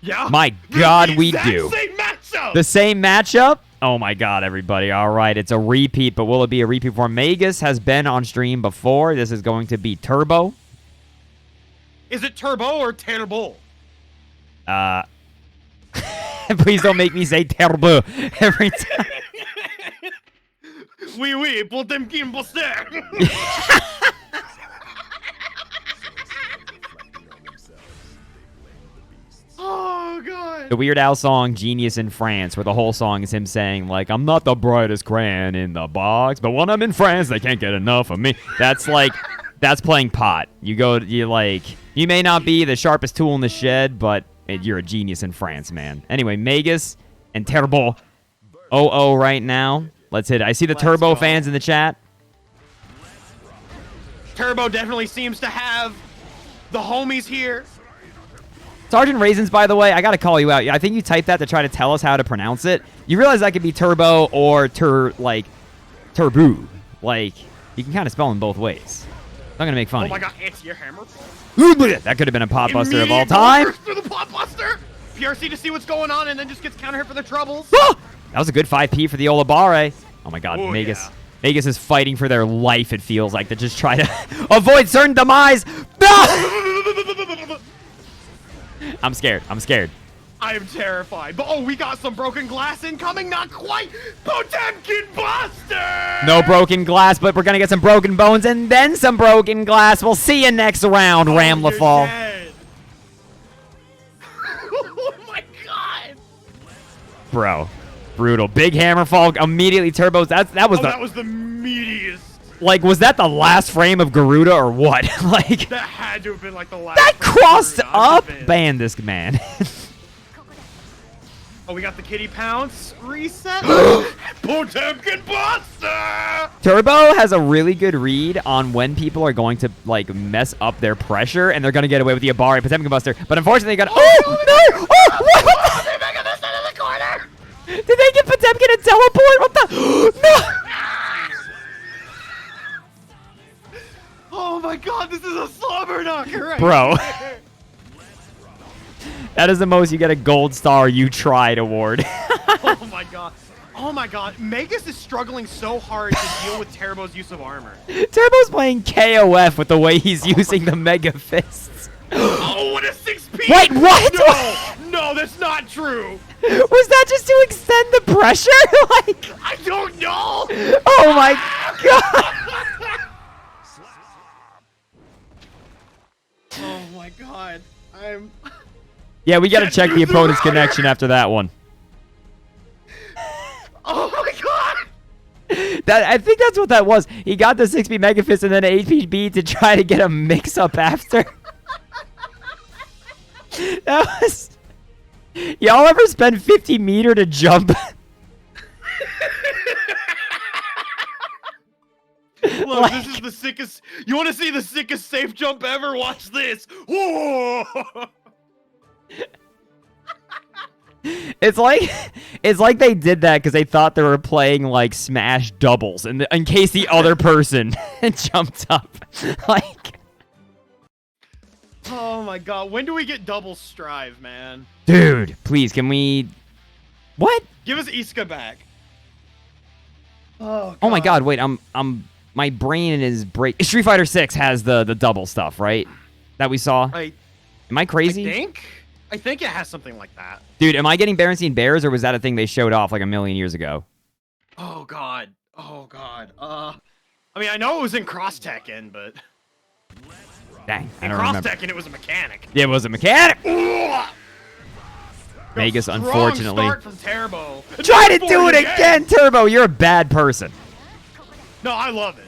S2: Yeah.
S1: My God, we do.
S2: Same matchup.
S1: The same matchup? Oh my God, everybody. All right, it's a repeat, but will it be a repeat for Magus? Has been on stream before. This is going to be Turbo.
S2: Is it Turbo or Turbo?
S1: Please don't make me say Turbo every time.
S2: Oui, Potemkin Buster. Oh, God.
S1: The Weird Al song, Genius in France, where the whole song is him saying, like, I'm not the brightest crayon in the box, but when I'm in France, they can't get enough of me. That's like, that's playing pot. You may not be the sharpest tool in the shed, but you're a genius in France, man. Anyway, Magus and Turbo 0-0 right now. Let's hit it. I see the Turbo fans in the chat.
S2: Turbo definitely seems to have the homies here.
S1: Sergeant Raisins, by the way, I got to call you out. I think you typed that to try to tell us how to pronounce it. You realize that could be Turbo or Turbo. Like, you can kind of spell them both ways. I'm not going to make fun of you.
S2: Oh, my God. It's your hammer.
S1: That could have been a pot buster of all time.
S2: Through the pot buster. PRC to see what's going on and then just gets counter hit for the troubles.
S1: That was a good 5P for the Olabare. Oh, my God.
S2: Ooh,
S1: Magus.
S2: Yeah.
S1: Vegas is fighting for their life, it feels like, to just try to avoid certain demise. I'm scared.
S2: I am terrified. But oh, we got some broken glass incoming. Not quite. Potemkin Buster.
S1: No broken glass, but we're gonna get some broken bones and then some broken glass. We'll see you next round, Ramlafall.
S2: Oh my god.
S1: Bro, brutal. Big hammer fall immediately. Turbos. That was
S2: that was the meatiest.
S1: Like, was that the last frame of Garuda or what? Like
S2: that had to have been like the last.
S1: That crossed up. Ban this man.
S2: Oh, we got the kitty pounce reset. Potemkin Buster.
S1: Turbo has a really good read on when people are going to like mess up their pressure, and they're gonna get away with the Abari Potemkin Buster. But unfortunately, they got. Oh no! Oh,
S2: they're making this into the corner.
S1: Did they get Potemkin and teleport? What the? No!
S2: Oh my god, this is a slobber knocker, right?
S1: Bro. That is the most you get a gold star you tried award.
S2: Oh my god. Oh my god. Magus is struggling so hard to deal with Turbo's use of armor.
S1: Turbo's playing KOF with the way he's using the Mega Fists.
S2: Oh, what a 6P!
S1: Wait, what?
S2: No, that's not true.
S1: Was that just to extend the pressure? Like,
S2: I don't know.
S1: Oh my god.
S2: Oh my god.
S1: Yeah, we gotta check the opponent's connection after that one.
S2: Oh my god!
S1: I think that's what that was. He got the 6B Mega Fist and then an HPB to try to get a mix-up after. That was... Y'all ever spend 50 meter to jump?
S2: Look, like... this is the sickest... You want to see the sickest safe jump ever? Watch this! Whoa!
S1: It's like they did that because they thought they were playing like Smash doubles, and in case the other person jumped up, like.
S2: Oh my god! When do we get double strive, man?
S1: Dude, please, can we? What?
S2: Give us Iska back. Oh. God.
S1: Oh my god! Wait, my brain is break. Street Fighter 6 has the double stuff, right? That we saw. Am I crazy?
S2: I think it has something like that.
S1: Dude, am I getting Berenstain Bears, or was that a thing they showed off like a million years ago?
S2: Oh god. Oh god. I mean, I know it was in Cross Tekken, but
S1: dang, I
S2: in
S1: don't
S2: Cross
S1: remember.
S2: Tekken, it was a mechanic.
S1: Yeah, it was a mechanic. Magus,
S2: strong
S1: unfortunately.
S2: Start from Turbo.
S1: Try to do it again, Turbo. You're a bad person.
S2: No, I love it.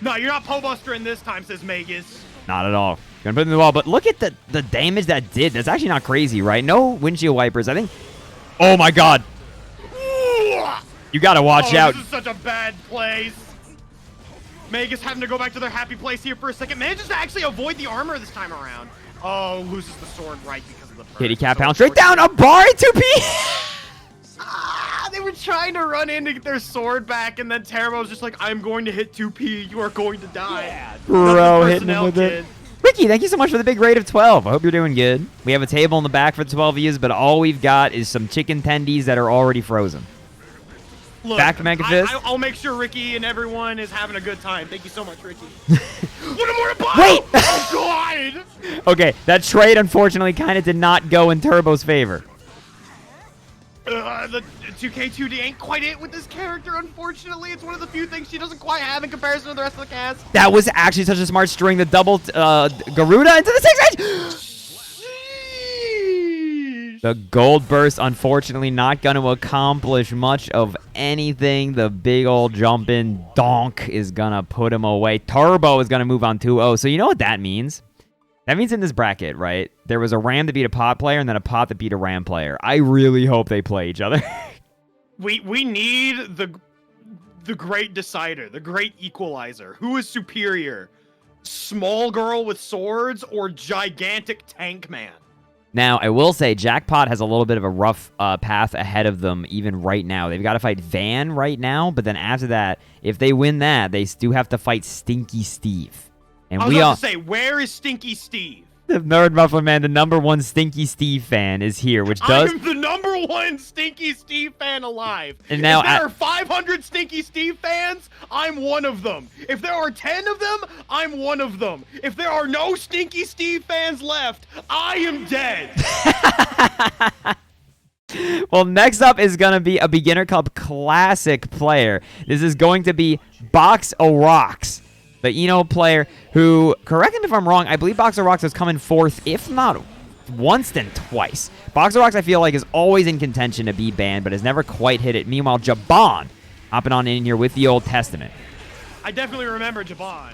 S2: No, you're not Po-bustering this time, says Magus.
S1: Not at all. Gonna put it in the wall, but look at the damage that did. That's actually not crazy, right? No windshield wipers. I think. Oh my god. You gotta watch out.
S2: This is such a bad place. Magus having to go back to their happy place here for a second. Manages to actually avoid the armor this time around. Oh, loses the sword right because of the burst.
S1: Kitty cat pound straight down. A bar 2P.
S2: They were trying to run in to get their sword back, and then Turbo's just like, I'm going to hit 2P. You are going to die.
S1: Yeah, bro, hitting him with it. Ricky, thank you so much for the big raid of 12. I hope you're doing good. We have a table in the back for the 12 views, but all we've got is some chicken tendies that are already frozen.
S2: Look,
S1: back to Mega Fist.
S2: I'll make sure Ricky and everyone is having a good time. Thank you so much, Ricky. What more to buy?
S1: Wait!
S2: Oh, God!
S1: Okay, that trade unfortunately kind of did not go in Turbo's favor.
S2: The 2K2D ain't quite it with this character, unfortunately. It's one of the few things she doesn't quite have in comparison to the rest of the cast.
S1: That was actually such a smart string. The double Garuda into the 6H! The gold burst, unfortunately, not going to accomplish much of anything. The big old jump in donk is going to put him away. Turbo is going to move on 2-0. So you know what that means? That means in this bracket, right, there was a Ram that beat a pot player and then a pot that beat a Ram player. I really hope they play each other.
S2: We need the great decider, the great equalizer. Who is superior? Small girl with swords or gigantic tank man?
S1: Now, I will say Jackpot has a little bit of a rough path ahead of them even right now. They've got to fight Van right now, but then after that, if they win that, they do have to fight Stinky Steve. And
S2: I was about to say, where is Stinky Steve?
S1: The Nerd Muffler Man, the #1 Stinky Steve fan, is here, which does.
S2: I'm the #1 Stinky Steve fan alive.
S1: And now
S2: if there are 500 Stinky Steve fans, I'm one of them. If there are 10 of them, I'm one of them. If there are no Stinky Steve fans left, I am dead.
S1: Well, next up is going to be a Beginner Cup Classic player. This is going to be Box O' Rocks, the player who, correct me if I'm wrong, I believe Box O' Rocks has come in 4th, if not once, then twice. Box O' Rocks, I feel like, is always in contention to be banned, but has never quite hit it. Meanwhile, Jabon hopping on in here with the Old Testament.
S2: I definitely remember Jabon.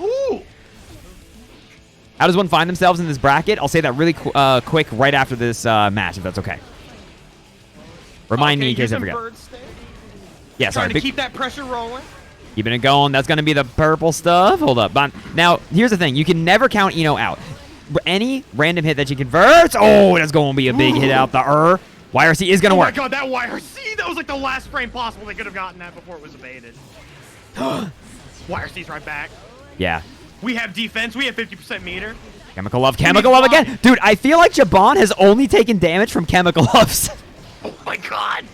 S2: Ooh!
S1: How does one find themselves in this bracket? I'll say that really quick right after this match, if that's okay. Remind me in case I forget. Yeah, sorry.
S2: Trying to keep that pressure rolling.
S1: Keeping it going. That's going to be the purple stuff. Hold up. Now, here's the thing. You can never count Eno out. Any random hit that she converts, that's going to be a big hit out the YRC is going to work.
S2: Oh my god, that YRC, that was like the last frame possible. They could have gotten that before it was evaded. YRC's right back.
S1: Yeah.
S2: We have defense. We have 50% meter.
S1: Chemical Love again. Dude, I feel like Jabon has only taken damage from Chemical Loves.
S2: Oh my god.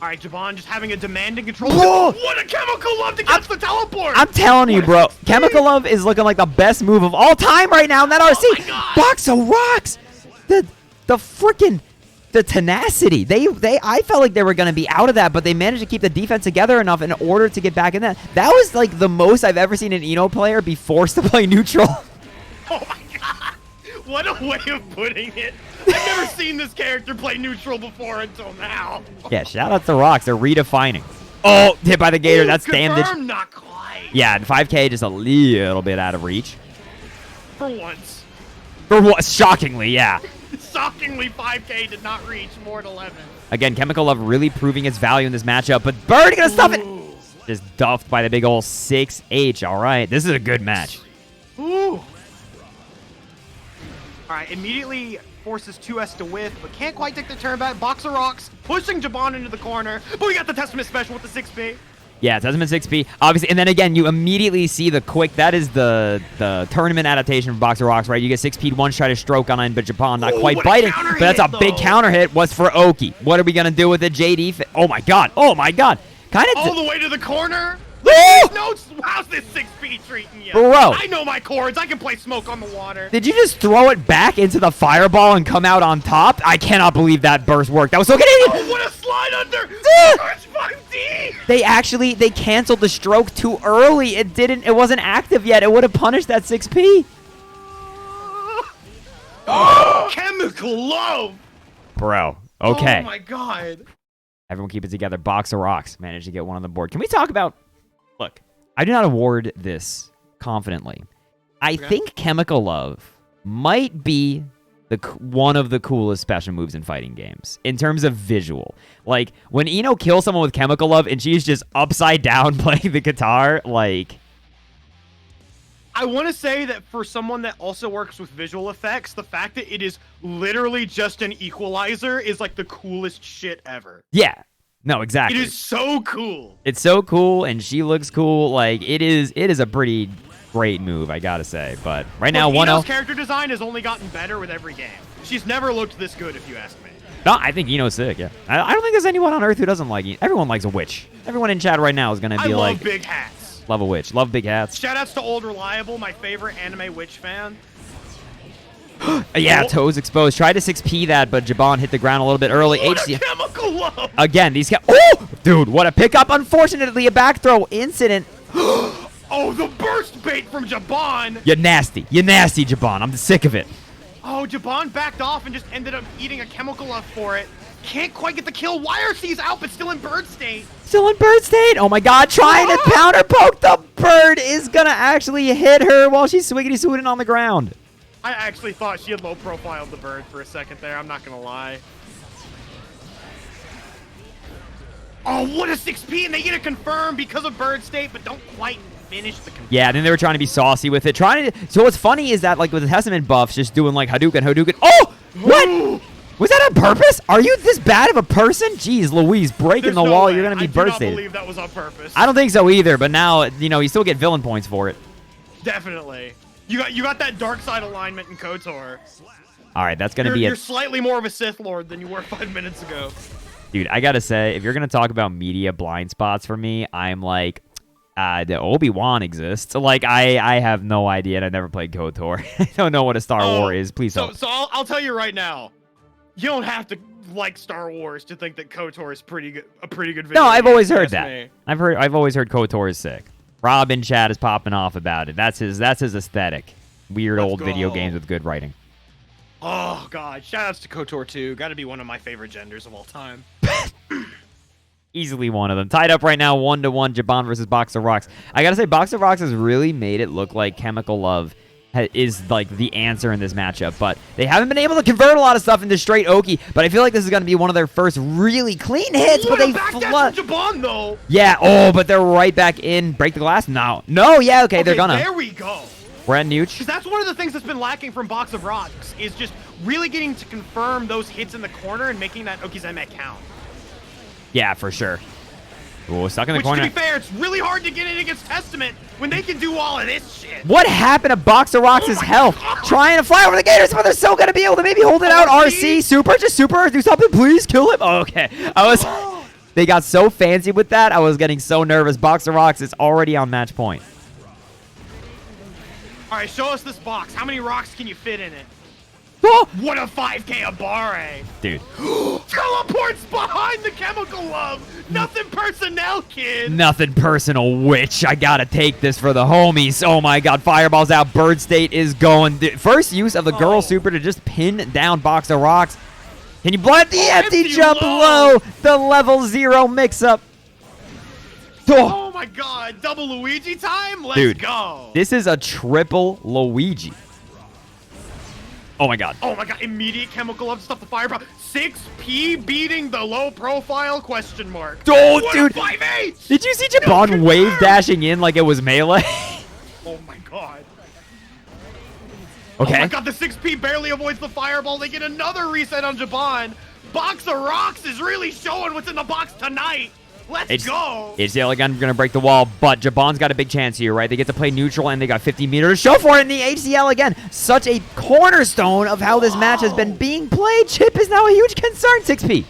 S2: All right, Jabon just having a demanding control.
S1: Whoa!
S2: What a Chemical Love to catch the teleport.
S1: I'm telling you, bro. Chemical Love is looking like the best move of all time right now in that RC.
S2: Oh my god.
S1: Box O' Rocks. The freaking... The tenacity. I felt like they were going to be out of that, but they managed to keep the defense together enough in order to get back in that. That was like the most I've ever seen an Eno player be forced to play neutral.
S2: Oh my god. What a way of putting it. I've never seen this character play neutral before until now.
S1: Yeah, shout out to Rocks. They're redefining. Oh, hit by the Gator. That's
S2: confirmed,
S1: damage.
S2: Not quite.
S1: Yeah, and 5K just a little bit out of reach.
S2: For once.
S1: For what? Shockingly, yeah.
S2: Shockingly, 5K did not reach Mort 11.
S1: Again, Chemical Love really proving its value in this matchup, but Bird gonna stop it. Just duffed by the big ol' 6H. All right, this is a good match.
S2: Ooh. All right, immediately forces 2S to whiff, but can't quite take the turn back. Box O' Rocks pushing Jabon into the corner, but we got the Testament special with the 6P.
S1: Yeah, Testament 6P, obviously, and then again, you immediately see the quick, that is the tournament adaptation for Box O' Rocks, right? You get 6P once, try to stroke on in, but Jabon not quite biting, but that's a big counter hit, was for Oki. What are we going to do with the JD? Oh my god, Kind of
S2: all the way to the corner? No, how's this 6P treating you?
S1: Bro.
S2: I know my chords. I can play Smoke on the Water.
S1: Did you just throw it back into the fireball and come out on top? I cannot believe that burst worked. That was so Canadian.
S2: Oh, what a slide under. 5D.
S1: They canceled the stroke too early. It wasn't active yet. It would have punished that 6P.
S2: Chemical Love.
S1: Bro, okay.
S2: Oh my god.
S1: Everyone keep it together. Box O' Rocks managed to get one on the board. Can we talk about... Look, I do not award this confidently. I think Chemical Love might be one of the coolest special moves in fighting games in terms of visual. Like, when Eno kills someone with Chemical Love and she's just upside down playing the guitar, like...
S2: I want to say that for someone that also works with visual effects, the fact that it is literally just an equalizer is like the coolest shit ever.
S1: Yeah. No, exactly.
S2: It is so cool.
S1: It's so cool, and she looks cool. Like, it is a pretty great move, I gotta say. But right now, 1-0.
S2: Eno's character design has only gotten better with every game. She's never looked this good, if you ask me.
S1: No, I think Eno's sick, yeah. I don't think there's anyone on Earth who doesn't like Eno. Everyone likes a witch. Everyone in chat right now is gonna be like...
S2: I love big hats.
S1: Love a witch. Love big hats.
S2: Shoutouts to Old Reliable, my favorite anime witch fan.
S1: Yeah, Toes exposed. Tried to 6P that, but Jabon hit the ground a little bit early.
S2: What a Chemical Love!
S1: Again, these guys... Oh! Dude, what a pickup. Unfortunately, a back throw incident.
S2: Oh, the burst bait from Jabon!
S1: You're nasty. You're nasty, Jabon. I'm sick of it.
S2: Oh, Jabon backed off and just ended up eating a Chemical Love for it. Can't quite get the kill. YRC's out, but still in bird state.
S1: Still in bird state. Oh my god, trying to counter poke. The bird is gonna actually hit her while she's swiggity swooting on the ground.
S2: I actually thought she had low profiled the bird for a second there. I'm not gonna lie. Oh, what a 6P, and they get a confirm because of bird state, but don't quite finish the confirm.
S1: Yeah, then they were trying to be saucy with it. So what's funny is that, like, with the Testament buffs, just doing, like, Hadouken. Oh! What?
S2: Ooh.
S1: Was that on purpose? Are you this bad of a person? Jeez, Louise, breaking the wall. You're going to be bird stated.
S2: I do not believe that was on purpose.
S1: I don't think so either, but now, you know, you still get villain points for it.
S2: Definitely. You got that dark side alignment in KOTOR.
S1: All right, that's gonna be
S2: You're slightly more of a Sith Lord than you were 5 minutes ago.
S1: Dude, I gotta say, if you're gonna talk about media blind spots for me, I'm like, the Obi-Wan exists. Like, I have no idea, and I never played KOTOR. I don't know what a Star War is. Please don't.
S2: So I'll tell you right now, you don't have to like Star Wars to think that KOTOR is a pretty good video.
S1: No, I've always heard
S2: Trust
S1: that.
S2: me.
S1: I've always heard KOTOR is sick. Rob in chat is popping off about it. That's his aesthetic. Weird
S2: Let's
S1: old
S2: go.
S1: video games with good writing.
S2: Oh god, shoutouts to KOTOR 2. Got to be one of my favorite genders of all time.
S1: Easily one of them. Tied up right now, 1-1, Jabon versus Box of Rocks. I gotta say, Box of Rocks has really made it look like Chemical Love is like the answer in this matchup, but they haven't been able to convert a lot of stuff into straight Oki. But I feel like this is gonna be one of their first really clean hits. But they flood.
S2: Jabon though.
S1: Yeah. Oh, but they're right back in. Break the glass. No. Yeah. Okay. They're gonna.
S2: There we go.
S1: We're at Nooch.
S2: Because that's one of the things that's been lacking from Box of Rocks is just really getting to confirm those hits in the corner and making that Okizeme count.
S1: Yeah, for sure. Oh, stuck in the corner.
S2: To be fair, it's really hard to get in against Testament when they can do all of this shit.
S1: What happened to Box of Rocks' health? Trying to fly over the gators, but they're still going to be able to maybe hold it out. RC, super, just super, do something, please, kill him. Oh, okay. They got so fancy with that, I was getting so nervous. Box of Rocks is already on match point.
S2: All right, show us this box. How many rocks can you fit in it?
S1: Oh!
S2: What a 5K Abare.
S1: Dude.
S2: Teleports behind the Chemical Love. Nothing personnel, kid.
S1: Nothing personal, witch. I gotta take this for the homies. Oh my god, Fireball's out. Bird State is going. First use of the girl super to just pin down Box of Rocks. Can you blow it? The empty jump low. The level 0 mix-up.
S2: Oh my god, double Luigi time? Let's go.
S1: This is a triple Luigi. Oh my god.
S2: Oh my god, immediate Chemical Love stuff the fireball. 6P beating the low profile question mark.
S1: Oh,
S2: what
S1: dude.
S2: 5H?
S1: Did you see Jabon wave dashing in like it was melee?
S2: Oh my god.
S1: Okay.
S2: Oh my god, the 6P barely avoids the fireball. They get another reset on Jabon. Box of Rocks is really showing what's in the box tonight. Let's go.
S1: HCL again going to break the wall, but Jabon's got a big chance here, right? They get to play neutral, and they got 50 meters to show for it in the HCL again. Such a cornerstone of how this match has been being played. Chip is now a huge concern, 6P.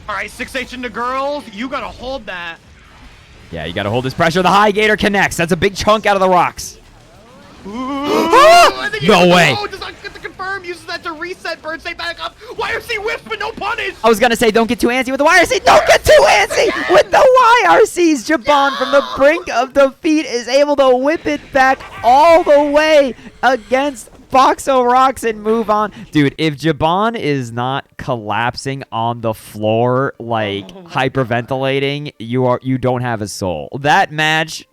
S2: All right, 6H into girls. You got to hold that.
S1: Yeah, you got to hold this pressure. The high gator connects. That's a big chunk out of the rocks. No way.
S2: Does not get the confirm. Uses that to reset. Bird stay back up. YRC whips, but no punish.
S1: I was going to say, don't get too antsy with the YRC. Don't get too antsy with the YRCs. Jabon from the brink of defeat is able to whip it back all the way against Box of Rocks and move on. Dude, if Jabon is not collapsing on the floor, like hyperventilating, you don't have a soul. That match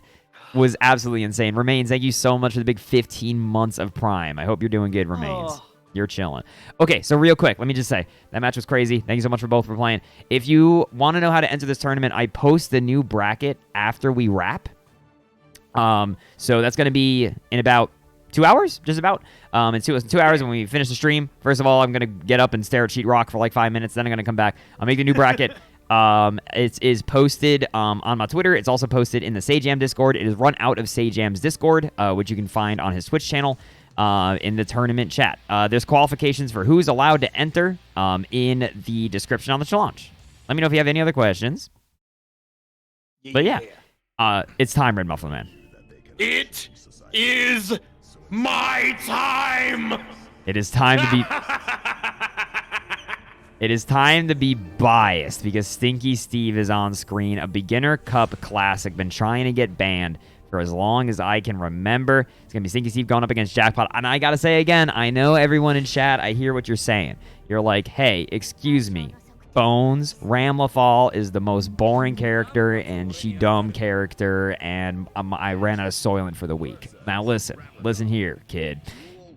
S1: was absolutely insane. Remains, thank you so much for the big 15 months of Prime. I hope you're doing good, Remains. You're chilling. Okay, so real quick, let me just say, that match was crazy. Thank you so much for both for playing. If you want to know how to enter this tournament, I post the new bracket after we wrap. So that's going to be in about 2 hours, just about. In 2 hours when we finish the stream. First of all, I'm going to get up and stare at Sheetrock for like 5 minutes. Then I'm going to come back. I'll make the new bracket. It is posted on my Twitter. It's also posted in the Sajam Discord. It is run out of Sajam's Discord, which you can find on his Twitch channel in the tournament chat. There's qualifications for who's allowed to enter in the description on the challenge. Let me know if you have any other questions. But yeah, it's time, RedMufflerman.
S2: It is my time.
S1: It is time to be... It is time to be biased because Stinky Steve is on screen. A Beginner Cup Classic. Been trying to get banned for as long as I can remember. It's going to be Stinky Steve going up against Jackpot. And I got to say again, I know everyone in chat, I hear what you're saying. You're like, hey, excuse me. Bones, Ramlafall is the most boring character and she dumb character, and I ran out of Soylent for the week. Now listen here, kid.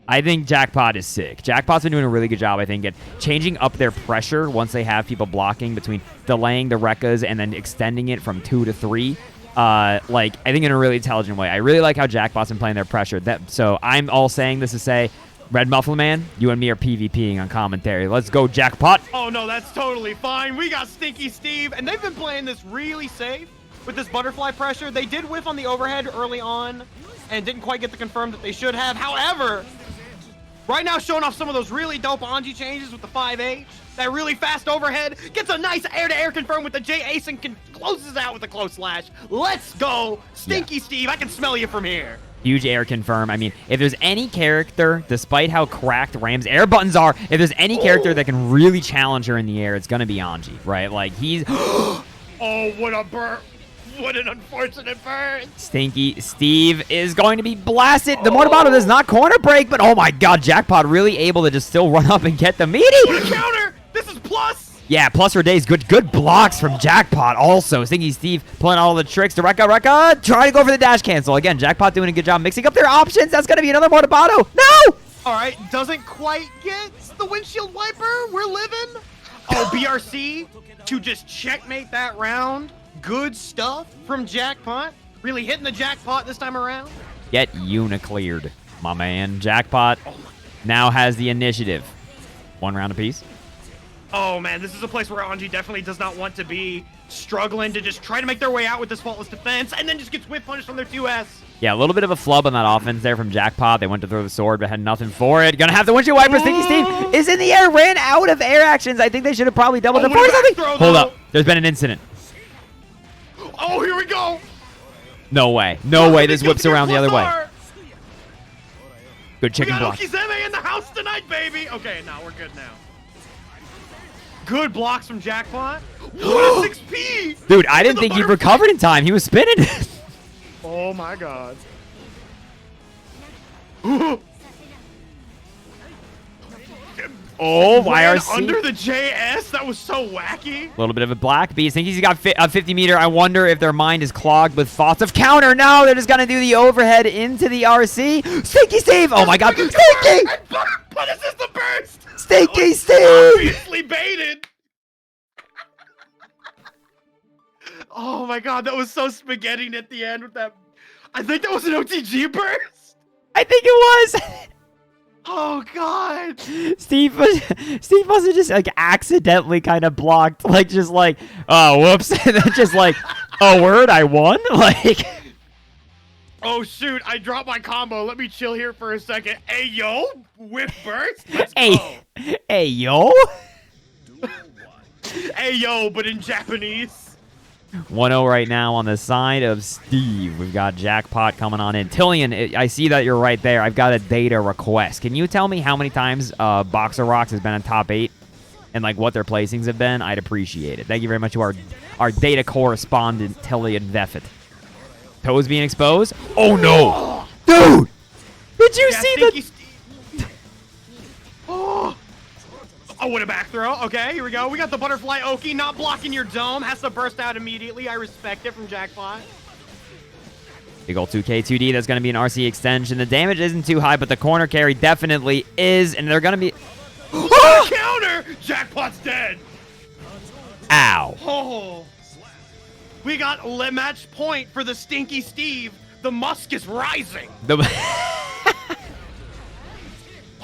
S1: I think Jackpot is sick. Jackpot's been doing a really good job, I think, at changing up their pressure once they have people blocking between delaying the Rekkas and then extending it from 2 to 3. I think in a really intelligent way. I really like how Jackpot's been playing their pressure. So I'm all saying this to say, RedMufflerman, you and me are PvPing on commentary. Let's go, Jackpot.
S2: Oh, no, that's totally fine. We got Stinky Steve, and they've been playing this really safe. with this butterfly pressure. They did whiff on the overhead early on and didn't quite get the confirm that they should have. However, right now showing off some of those really dope Anji changes with the 5H. That really fast overhead. Gets a nice air-to-air confirm with the J-Ace and closes out with a close slash. Let's go. Stinky Steve, I can smell you from here.
S1: Huge air confirm. I mean, if there's any character, despite how cracked Ram's air buttons are, if there's any character that can really challenge her in the air, it's going to be Anji, right? Like, he's...
S2: Oh, what a burn. What an unfortunate burn.
S1: Stinky Steve is going to be blasted. The Mortabotto does not corner break, but oh my god, Jackpot really able to just still run up and get the meaty.
S2: What a counter. This is plus.
S1: Yeah, plus for days. Good blocks from Jackpot also. Stinky Steve pulling all the tricks to Rekka. Trying to go for the dash cancel. Again, Jackpot doing a good job mixing up their options. That's going to be another Mortabotto. No!
S2: All right, doesn't quite get the windshield wiper. We're living. Oh, BRC to just checkmate that round. Good stuff from Jackpot. Really hitting the jackpot this time around.
S1: Get unicleared, my man. Jackpot now has the initiative. 1 round apiece.
S2: Oh, man, this is a place where Anji definitely does not want to be, struggling to just try to make their way out with this faultless defense, and then just gets whip punished on their 2S.
S1: Yeah, a little bit of a flub on that offense there from Jackpot. They went to throw the sword, but had nothing for it. Gonna have the windshield wiper. Stinky Steve is in the air, ran out of air actions. I think they should have probably doubled it for something. Hold up. There's been an incident.
S2: Oh, here we go.
S1: No way. No way this whips around the other way. Good chicken block.
S2: We got Okizeme in the house tonight, baby. Okay, now we're good now. Good blocks from Jackpot. What a 6P!
S1: Dude, I didn't think he recovered in time. He was spinning.
S2: Oh my god.
S1: Oh, YRC.
S2: Under the JS? That was so wacky.
S1: A little bit of a black beast. Think he's got a 50 meter. I wonder if their mind is clogged with thoughts of counter. No, they're just going to do the overhead into the RC. Stinky Steve. Oh my god. Stinky!
S2: What is this, the burst?
S1: Stinky Steve!
S2: Obviously baited. Oh my god, that was so spaghetti at the end with that. I think that was an OTG burst.
S1: I think it was.
S2: Oh god.
S1: Steve must have just like accidentally kind of blocked, like just like, oh whoops, and then just like, oh word, I won, like.
S2: Oh shoot, I dropped my combo. Let me chill here for a second. Hey yo, whip burst. Let's
S1: go. Hey yo.
S2: Hey yo, but in Japanese.
S1: 1-0 right now on the side of Steve. We've got Jackpot coming on in. Tillian, I see that you're right there. I've got a data request. Can you tell me how many times Boxer Rocks has been in top 8 and like what their placings have been? I'd appreciate it. Thank you very much to our data correspondent, Tillian Veffet. Toes being exposed. Oh no! Dude! Did you see the...
S2: Oh, what a back throw. Okay, here we go. We got the butterfly Oki not blocking your dome. Has to burst out immediately. I respect it from Jackpot.
S1: Big ol' 2K 2D. That's going to be an RC extension. The damage isn't too high, but the corner carry definitely is. And they're going to be...
S2: Counter! Jackpot's dead.
S1: Ow.
S2: Oh. We got match point for the Stinky Steve. The musk is rising.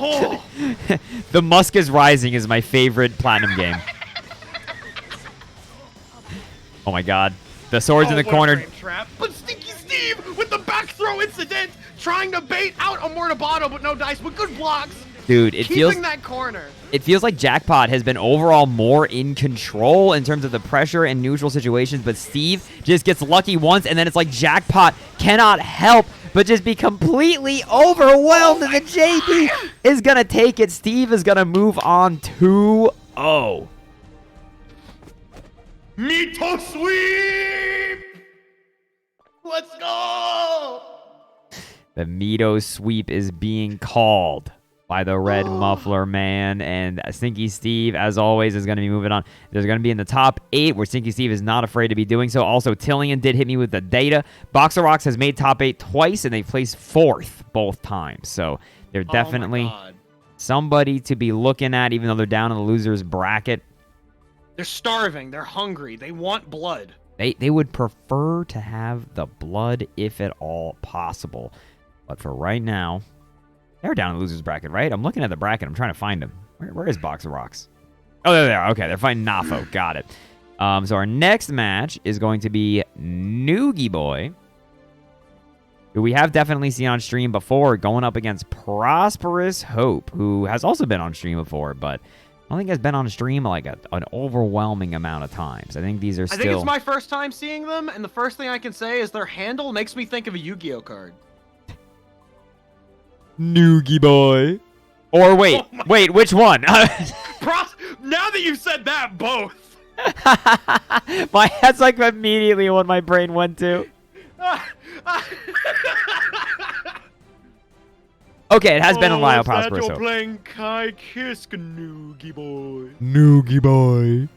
S2: Oh.
S1: The Musk is Rising is my favorite Platinum game. Oh my god. The sword's in the corner.
S2: Trap. But Stinky Steve with the back throw incident, trying to bait out a Mortabotto, but no dice, but good blocks.
S1: Dude, it feels
S2: that corner.
S1: It feels like Jackpot has been overall more in control in terms of the pressure and neutral situations, but Steve just gets lucky once, and then it's like Jackpot cannot help but just be completely overwhelmed, and the JD is going to take it. Steve is going to move on 2-0.
S2: Mito sweep! Let's go!
S1: The Mito sweep is being called by the Red Muffler Man, and Stinky Steve, as always, is going to be moving on. There's going to be in the top 8, where Stinky Steve is not afraid to be doing so. Also, Tillian did hit me with the data. Boxer Rocks has made top 8 twice, and they placed 4th both times. So they're definitely somebody to be looking at, even though they're down in the loser's bracket.
S2: They're starving. They're hungry. They want blood.
S1: They would prefer to have the blood, if at all possible. But for right now... They're down in the loser's bracket, right? I'm looking at the bracket. I'm trying to find them. Where is Boxer Rocks? Oh, there they are. Okay, they're fighting Nafo. Got it. So our next match is going to be Noogie Boy, who we have definitely seen on stream before, going up against Prosperous Hope, who has also been on stream before, but I don't think has been on stream like an overwhelming amount of times. I think these are still...
S2: I think it's my first time seeing them, and the first thing I can say is their handle makes me think of a Yu-Gi-Oh card.
S1: Noogie Boy. Or wait, wait, which one?
S2: Now that you've said that, both.
S1: That's like immediately what my brain went to. Okay, it has been a while, Prosperous.
S2: You're playing Kai Kisk, Noogie Boy.
S1: Noogie Boy.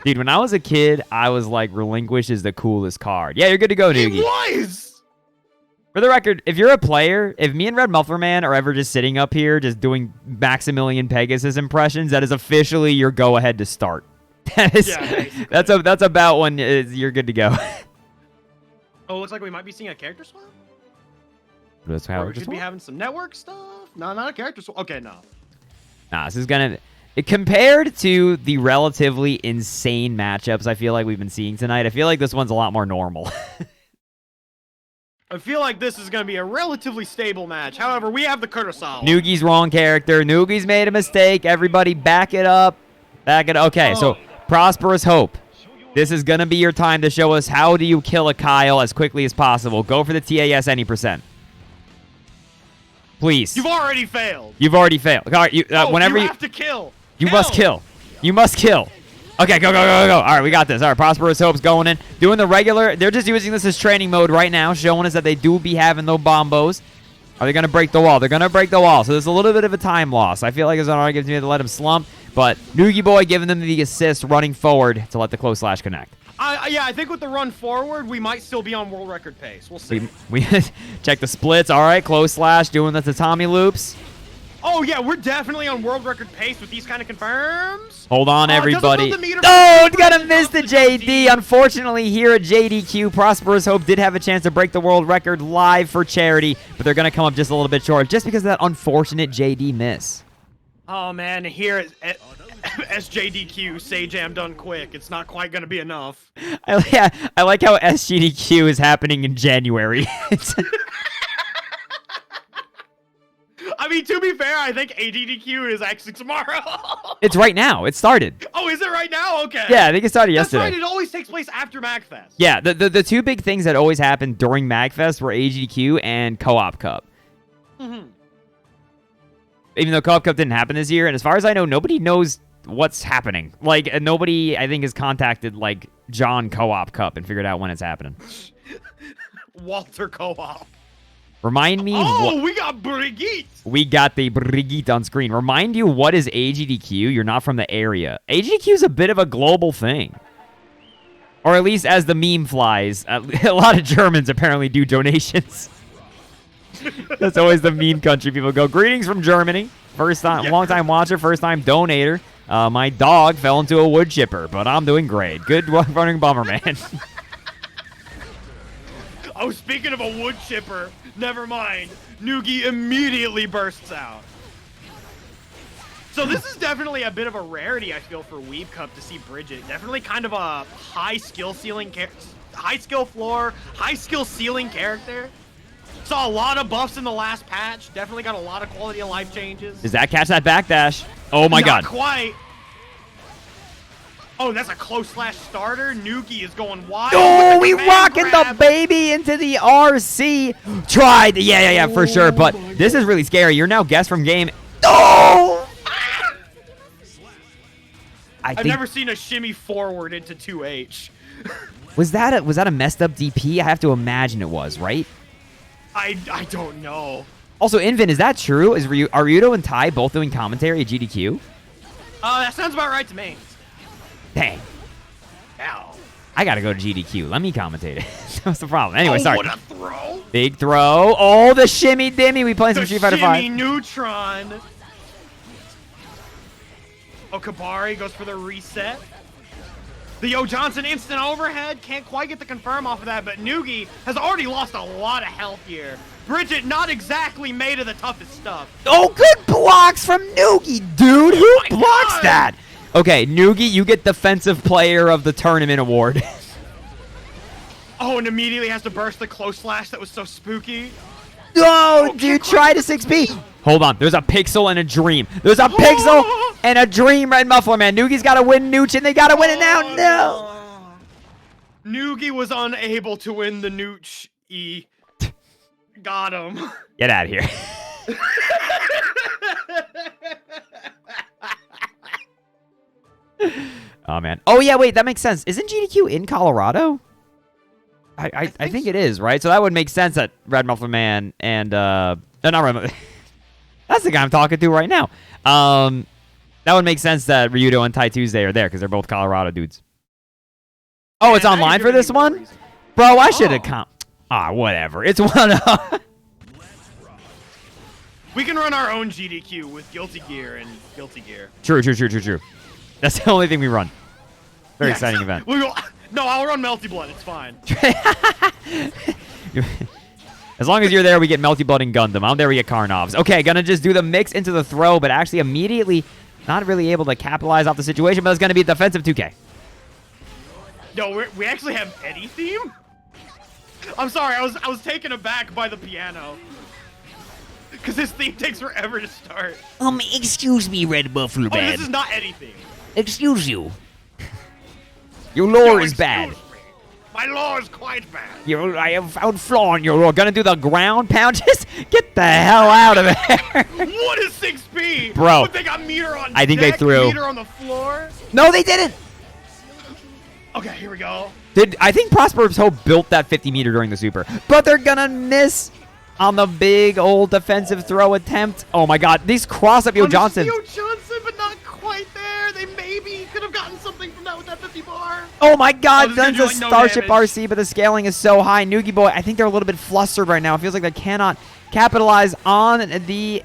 S1: Dude, when I was a kid, I was like, Relinquish is the coolest card. Yeah, you're good to go, Noogie.
S2: It was!
S1: For the record, if you're a player, if me and RedMufflerman are ever just sitting up here just doing Maximilian Pegasus impressions, that is officially your go-ahead to start. That is,
S2: yeah,
S1: that's about when you're good to go.
S2: Oh, looks like we might be seeing a character swap?
S1: That's how
S2: we should be having some network stuff? No, not a character swap. Okay, no.
S1: Nah, this is gonna... Compared to the relatively insane matchups I feel like we've been seeing tonight, I feel like this one's a lot more normal.
S2: I feel like this is going to be a relatively stable match. However, we have the Kurosawa.
S1: Noogie's wrong character. Noogie's made a mistake. Everybody back it up. Back it up. Okay, so Prosperous Hope. This is going to be your time to show us how do you kill a Kyle as quickly as possible. Go for the TAS any %. Please.
S2: You've already failed.
S1: You've already failed. All right, whenever
S2: you have to kill.
S1: You must kill. You must kill. Okay, go, go, go, go. All right, we got this. All right, Prosperous Hope's going in. Doing the regular. They're just using this as training mode right now, showing us that they do be having those bombos. Are they going to break the wall? They're going to break the wall. So there's a little bit of a time loss. I feel like it's an argument to let him slump, but Noogie Boy giving them the assist, running forward to let the close slash connect.
S2: Yeah, I think with the run forward, we might still be on world record pace. We'll see.
S1: We check the splits. All right, close slash, doing the tatami loops.
S2: Oh, yeah, we're definitely on world record pace with these kind of confirms.
S1: Hold on, everybody. Oh, gotta miss the JD. Unfortunately, here at JDQ, Prosperous Hope did have a chance to break the world record live for charity, but they're going to come up just a little bit short just because of that unfortunate JD miss.
S2: Oh, man, here at SJDQ, say jam done quick. It's not quite going to be enough.
S1: I like how SGDQ is happening in January.
S2: I mean, to be fair, I think ADDQ is actually tomorrow.
S1: It's right now. It started.
S2: Oh, is it right now? Okay.
S1: Yeah, I think it started yesterday.
S2: That's right. It always takes place after MagFest.
S1: Yeah, the two big things that always happened during MagFest were AGDQ and Co-op Cup.
S2: Mm-hmm.
S1: Even though Co-op Cup didn't happen this year, and as far as I know, nobody knows what's happening. Like, nobody, I think, has contacted, like, John Co-op Cup and figured out when it's happening.
S2: Walter Co-op.
S1: Remind me...
S2: Oh, we got Brigitte!
S1: We got the Brigitte on screen. Remind you, what is AGDQ? You're not from the area. AGDQ is a bit of a global thing. Or at least as the meme flies. A lot of Germans apparently do donations. That's always the meme country. People go, greetings from Germany. First time, long-time watcher, first-time donator. My dog fell into a wood chipper, but I'm doing great. Good running Bomberman.
S2: Oh, speaking of a wood chipper, never mind. Noogie immediately bursts out. So this is definitely a bit of a rarity, I feel, for Weebcup to see Bridget. Definitely kind of a high skill ceiling, high skill floor, high skill ceiling character. Saw a lot of buffs in the last patch. Definitely got a lot of quality of life changes.
S1: Does that catch that backdash? Oh my god.
S2: Not quite. Oh, that's a close slash starter. Noogie is going wide.
S1: Oh, we rocking the baby into the RC. Tried. Yeah, for sure. But this is really scary. You're now guessed from game. Oh!
S2: I've never seen a shimmy forward into 2H.
S1: Was that a messed up DP? I have to imagine it was, right?
S2: I don't know.
S1: Also, Invin, is that true? Are Ryudo and Ty both doing commentary at GDQ?
S2: That sounds about right to me.
S1: Dang.
S2: Ow.
S1: I gotta go to GDQ. Let me commentate it. That's the problem. Anyway, sorry.
S2: What a throw.
S1: Big throw. Oh, the shimmy dimmy. We playing some Street Fighter 5.
S2: Shimmy neutron. Oh, Kabari goes for the reset. The Yo Johnson instant overhead. Can't quite get the confirm off of that, but Noogie has already lost a lot of health here. Bridget not exactly made of the toughest stuff.
S1: Oh, good blocks from Noogie, dude. Who blocks that? Okay, Noogie, you get Defensive Player of the Tournament award.
S2: Oh, and immediately has to burst the close slash. That was so spooky.
S1: No, dude, try to 6P. Hold on. There's a pixel and a dream. There's a pixel and a dream, RedMufflerman. Noogie's got to win Nooch, and they got to win it now. No.
S2: Noogie was unable to win the Nooch E. Got him.
S1: Get out of here. Oh, man. Oh, yeah, wait. That makes sense. Isn't GDQ in Colorado? I think it is, right? So that would make sense that RedMufflerman and not Red. That's the guy I'm talking to right now. That would make sense that Ryudo and Tai Tuesday are there because they're both Colorado dudes. Oh,
S2: Man,
S1: it's online for this one, bro. I should have whatever. It's one.
S2: We can run our own GDQ with Guilty Gear and Guilty Gear.
S1: True. That's the only thing we run. Very exciting event.
S2: We will. No, I'll run Melty Blood. It's fine.
S1: As long as you're there, we get Melty Blood and Gundam. I'm there, we get Karnovs. Okay, gonna just do the mix into the throw, but actually immediately not really able to capitalize off the situation, but it's gonna be a defensive 2K.
S2: No, we actually have Eddie theme? I'm sorry, I was taken aback by the piano. Because his theme takes forever to start.
S3: Excuse me, RedMufflerman.
S2: Oh, this is not Eddie theme.
S3: Excuse you.
S1: Your lore is bad.
S2: Me. My lore is quite bad.
S1: I have found flaw in your lore. Gonna do the ground pound? Just get the hell out of there.
S2: What is 6P?
S1: Bro.
S2: What, they got meter on
S1: I think
S2: deck,
S1: they threw.
S2: Meter on the floor?
S1: No, they didn't.
S2: Okay, here we go.
S1: I think Prosperous Hope built that 50 meter during the super, but they're gonna miss on the big old defensive throw attempt. Oh my god, these cross up Yo Johnson.
S2: Yo Johnson, but not quite there. They maybe could have gotten something from that with that 50 bar.
S1: Oh my god,
S2: Oh,
S1: Guns a
S2: like no
S1: Starship
S2: damage.
S1: RC, but the scaling is so high. Noogie Boy, I think they're a little bit flustered right now. It feels like they cannot capitalize on the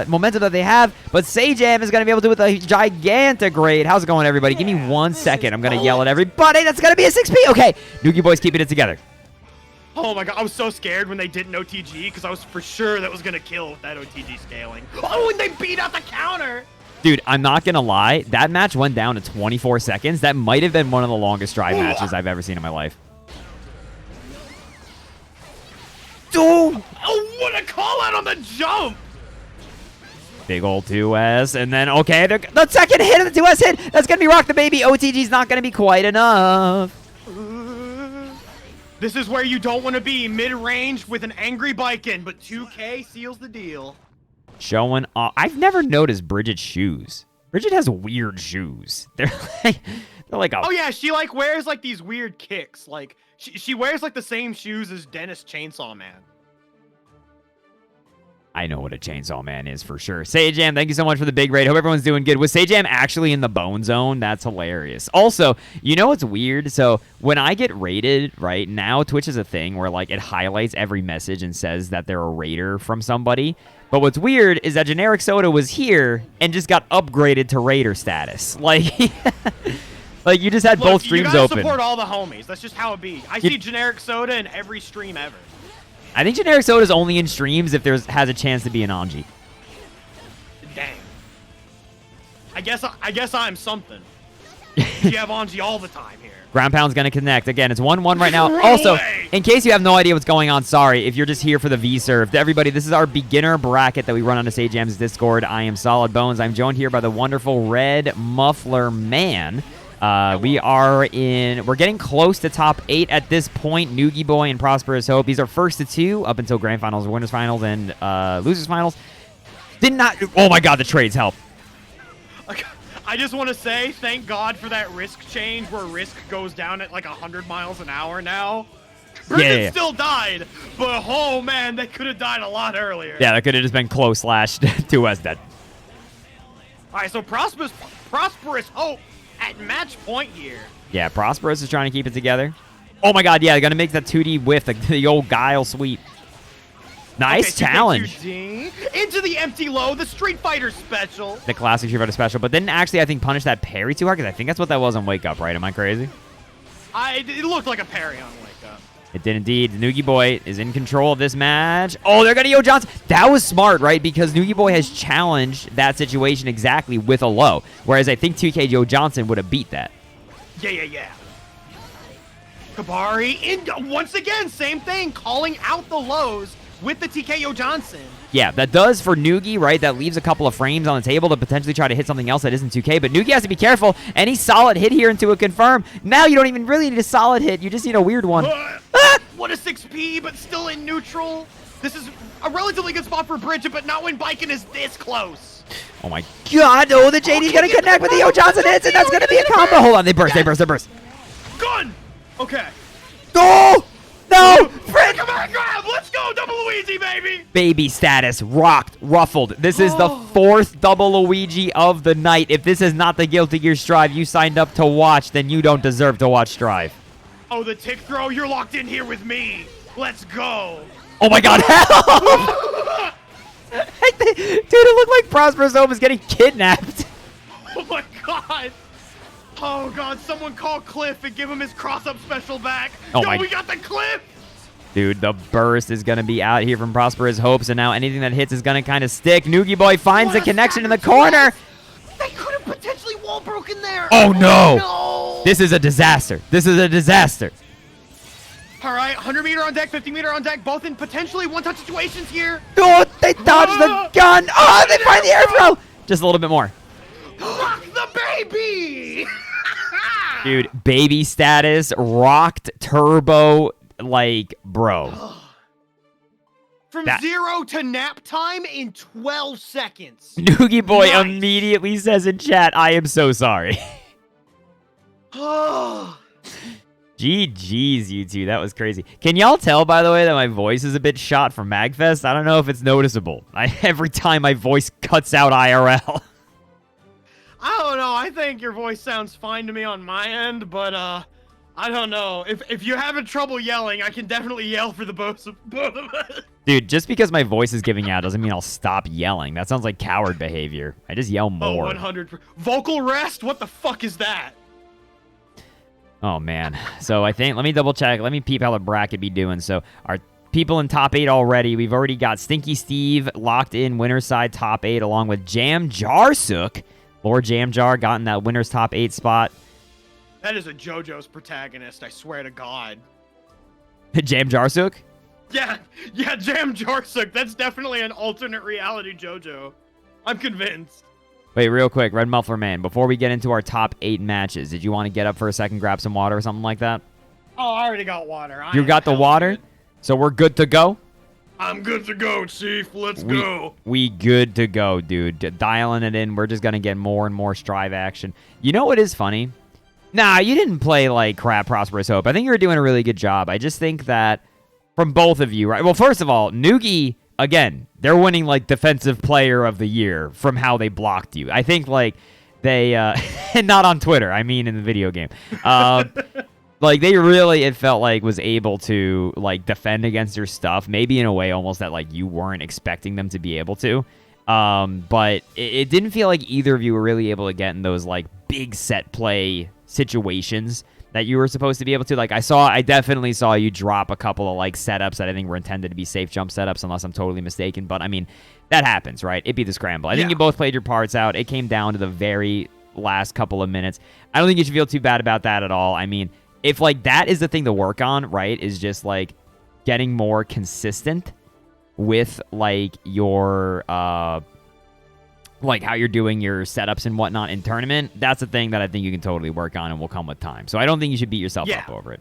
S1: momentum that they have, but Sajam is going to be able to do it with a gigantic grade. How's it going, everybody? Give me 1 second. I'm going to yell at everybody. That's going to be a 6P. Okay, Noogie Boy's keeping it together.
S2: Oh my god, I was so scared when they didn't OTG because I was for sure that was going to kill with that OTG scaling. Oh, and they beat out the counter.
S1: Dude, I'm not going to lie. That match went down to 24 seconds. That might have been one of the longest drive matches I've ever seen in my life. Dude!
S2: Oh, what a call out on the jump!
S1: Big old 2S, and then, okay, the second hit of the 2S hit, that's going to be Rock the Baby. OTG's not going to be quite enough.
S2: This is where you don't want to be, mid-range with an angry Bikin, but 2K seals the deal.
S1: Showing off. I've never noticed Bridget's shoes. Bridget has weird shoes. They're like a...
S2: Oh yeah, she like wears like these weird kicks. Like she wears like the same shoes as Dennis Chainsaw Man.
S1: I know what a Chainsaw Man is for sure. Sajam, thank you so much for the big raid. Hope everyone's doing good. Was Sajam actually in the bone zone? That's hilarious. Also, you know what's weird? So when I get raided, right, now Twitch is a thing where like it highlights every message and says that they're a raider from somebody. But what's weird is that Generic Soda was here and just got upgraded to raider status. Like, like you just had both streams
S2: you gotta
S1: open.
S2: Support all the homies. That's just how it be. I see Generic Soda in every stream ever.
S1: I think Generic Soda is only in streams if has a chance to be an Anji.
S2: Dang. I guess I'm something. You have Anji all the time here.
S1: Ground Pound's going to connect. Again, it's 1-1 right now.
S2: Throw
S1: Also,
S2: away.
S1: in case you have no idea what's going on, sorry. If you're just here for the V-Serve. Everybody, this is our beginner bracket that we run on the Sajam's Discord. I am Solid Bones. I'm joined here by the wonderful RedMufflerman. We're getting close to top 8 at this point. Noogie Boy and Prosperous Hope. These are first to 2 up until Grand Finals, Winners Finals, and Losers Finals. Oh my god, the trades help.
S2: I just want to say thank God for that risk change where risk goes down at like 100 miles an hour now. Bridget still died, but oh man, they could have died a lot earlier.
S1: Yeah, that could have just been close / 2S dead.
S2: All right, so Prosperous Hope at match point here.
S1: Yeah, Prosperous is trying to keep it together. Oh my god, yeah, they're going to make that 2D whiff, the old Guile sweep. Nice challenge.
S2: Into the empty low, the Street Fighter special.
S1: The classic Street Fighter special, but didn't actually, I think, punish that parry too hard, because I think that's what that was on Wake Up, right? Am I crazy?
S2: It looked like a parry on Wake Up.
S1: It did indeed. Noogie Boy is in control of this match. Oh, they're going to Yo Johnson. That was smart, right? Because Noogie Boy has challenged that situation exactly with a low. Whereas I think 2K Yo Johnson would have beat that.
S2: Yeah. Kabari, once again, same thing, calling out the lows with the TKO Johnson.
S1: Yeah, that does for Noogie, right? That leaves a couple of frames on the table to potentially try to hit something else that isn't 2K. But Noogie has to be careful. Any solid hit here into a confirm. Now you don't even really need a solid hit. You just need a weird one.
S2: What a 6P, but still in neutral. This is a relatively good spot for Bridget, but not when Biken is this close.
S1: Oh my god, oh, the JD's going to connect with the Yo Johnson hits, and that's going to be a combo. Hold on, they burst.
S2: Gun! Okay.
S1: Oh! No! Fred!
S2: Come on, grab! Let's go, double Luigi, baby!
S1: Baby status, rocked, ruffled. This is the fourth double Luigi of the night. If this is not the Guilty Gear Strive you signed up to watch, then you don't deserve to watch Strive.
S2: Oh, the tick throw, you're locked in here with me. Let's go.
S1: Oh my god, help! Dude, it looked like Prosperous was getting kidnapped.
S2: Oh my god. Oh god, someone call Cliff and give him his cross-up special back.
S1: Oh
S2: we got the Cliff!
S1: Dude, the burst is going to be out here from Prosperous Hopes, and now anything that hits is going to kind of stick. Noogie Boy finds the connection in the corner.
S2: They could have potentially wall broken there.
S1: Oh no!
S2: No!
S1: This is a disaster.
S2: All right, 100 meter on deck, 50 meter on deck, both in potentially one-touch situations here.
S1: Oh, they dodged the gun. Oh, they find the air throw. Just a little bit more.
S2: Rock the baby!
S1: Dude, baby status, rocked, turbo, like, bro.
S2: From 0 to nap time in 12 seconds.
S1: Noogie Boy immediately says in chat, I am so sorry. GG's, you two. That was crazy. Can y'all tell, by the way, that my voice is a bit shot from Magfest? I don't know if it's noticeable. Every time my voice cuts out IRL.
S2: I don't know. I think your voice sounds fine to me on my end, but I don't know. If you're having trouble yelling, I can definitely yell for the both of us.
S1: Dude, just because my voice is giving out doesn't mean I'll stop yelling. That sounds like coward behavior. I just yell more.
S2: Oh, 100%. Vocal rest? What the fuck is that?
S1: Oh, man. So I think, let me double check. Let me peep how the bracket be doing. So our people in top 8 already. We've already got Stinky Steve locked in winner's side top 8 along with Jarsuk. Lord Jamjar got in that winner's top 8 spot.
S2: That is a JoJo's protagonist, I swear to God.
S1: Jarsuk?
S2: Yeah, Jarsuk. That's definitely an alternate reality JoJo. I'm convinced.
S1: Wait, real quick, RedMufflerman, before we get into our top 8 matches, did you want to get up for a second, grab some water or something like that?
S2: Oh, I already got water.
S1: You got the water?
S2: Good.
S1: So we're good to go?
S2: I'm good to go, Chief. Let's go.
S1: We good to go, dude. Dialing it in. We're just going to get more and more Strive action. You know what is funny? Nah, you didn't play like crap, Prosperous Hope. I think you were doing a really good job. I just think that from both of you, right? Well, first of all, Noogie, again, they're winning like Defensive Player of the Year from how they blocked you. I think like they, and not on Twitter, I mean in the video game. Like they really, it felt like was able to like defend against your stuff, maybe in a way almost that like you weren't expecting them to be able to. But it didn't feel like either of you were really able to get in those like big set play situations that you were supposed to be able to. Like I definitely saw you drop a couple of like setups that I think were intended to be safe jump setups, unless I'm totally mistaken. But I mean, that happens, right? It be the scramble. I think you both played your parts out. It came down to the very last couple of minutes. I don't think you should feel too bad about that at all. I mean, if like that is the thing to work on, right, is just like getting more consistent with like your like how you're doing your setups and whatnot in tournament. That's a thing that I think you can totally work on and will come with time. So I don't think you should beat yourself up over it.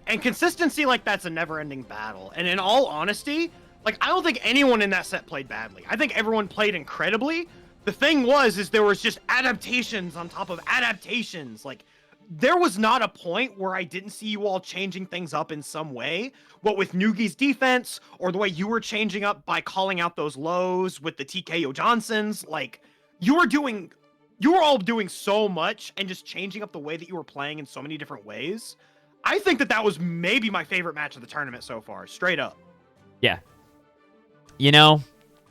S2: And consistency, like, that's a never-ending battle. And in all honesty, like, I don't think anyone in that set played badly. I think everyone played incredibly. The thing is there was just adaptations on top of adaptations. Like, there was not a point where I didn't see you all changing things up in some way. What with Noogie's defense, or the way you were changing up by calling out those lows with the TKO Johnsons. Like, you were all doing so much and just changing up the way that you were playing in so many different ways. I think that was maybe my favorite match of the tournament so far, straight up.
S1: Yeah. You know,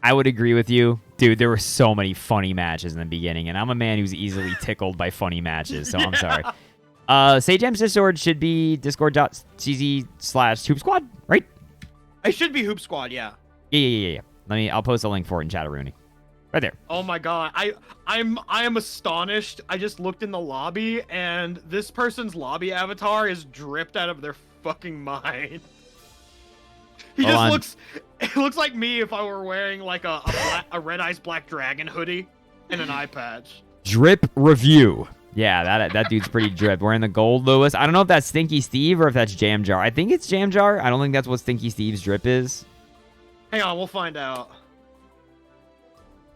S1: I would agree with you. Dude, there were so many funny matches in the beginning, and I'm a man who's easily tickled by funny matches, so I'm sorry. Sajam's Discord should be discord.cz/Hoop Squad, right?
S2: It should be Hoop Squad, yeah.
S1: Yeah. I'll post a link for it in Chatteroony. Right there.
S2: Oh my god, I am astonished. I just looked in the lobby and this person's lobby avatar is dripped out of their fucking mind. He
S1: Hold
S2: just
S1: on.
S2: it looks like me if I were wearing like a Red Eyes Black Dragon hoodie and an eye patch.
S1: Drip review. Yeah, that dude's pretty drip. Wearing the gold Lewis. I don't know if that's Stinky Steve or if that's Jam Jar. I think it's Jam Jar. I don't think that's what Stinky Steve's drip is.
S2: Hang on, we'll find out.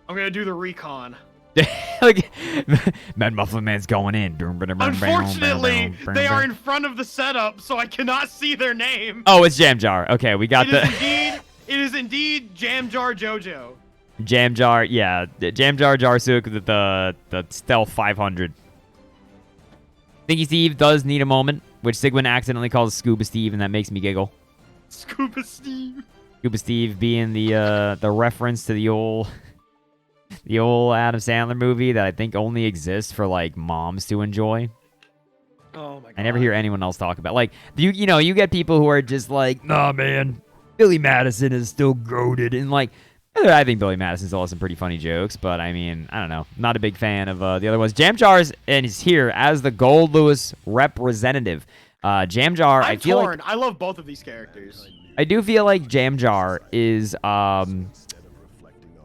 S2: I'm gonna do the recon.
S1: Like, MagFestMan's going in.
S2: Unfortunately, they are in front of the setup, so I cannot see their name.
S1: Oh, it's Jam Jar. Okay, we got
S2: It is indeed Jam Jar Jojo.
S1: Jam Jar, yeah. Jam Jar Jarsuk, the Stealth 500. Stinky Steve does need a moment, which Sigwin accidentally calls Scuba Steve, and that makes me giggle.
S2: Scuba Steve.
S1: Scuba Steve being the reference to the old Adam Sandler movie that I think only exists for like moms to enjoy.
S2: Oh my god.
S1: I never hear anyone else talk about like you get people who are just like, nah man, Billy Madison is still goated, and like I think Billy Madison still has some pretty funny jokes, but I mean, I don't know. I'm not a big fan of the other ones. Jam Jar's and he's here as the Gold Lewis representative. Jam Jar, I feel
S2: torn. I love both of these characters.
S1: I do feel like Jam Jar is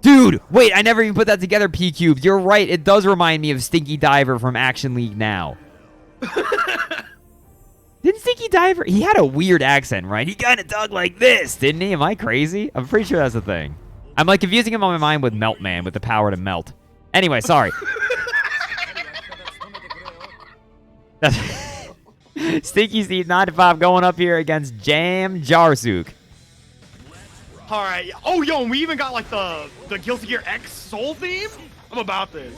S1: dude, wait, I never even put that together, P-Cubed. You're right, it does remind me of Stinky Diver from Action League Now. Didn't Stinky Diver, he had a weird accent, right? He kind of talked like this, didn't he? Am I crazy? I'm pretty sure that's the thing. I'm like confusing him on my mind with Melt Man with the power to melt. Anyway, sorry. Stinky Steve 9-5 going up here against Jam Jarsuk.
S2: All right. Oh, yo, and we even got like the Guilty Gear X Soul theme. I'm about this.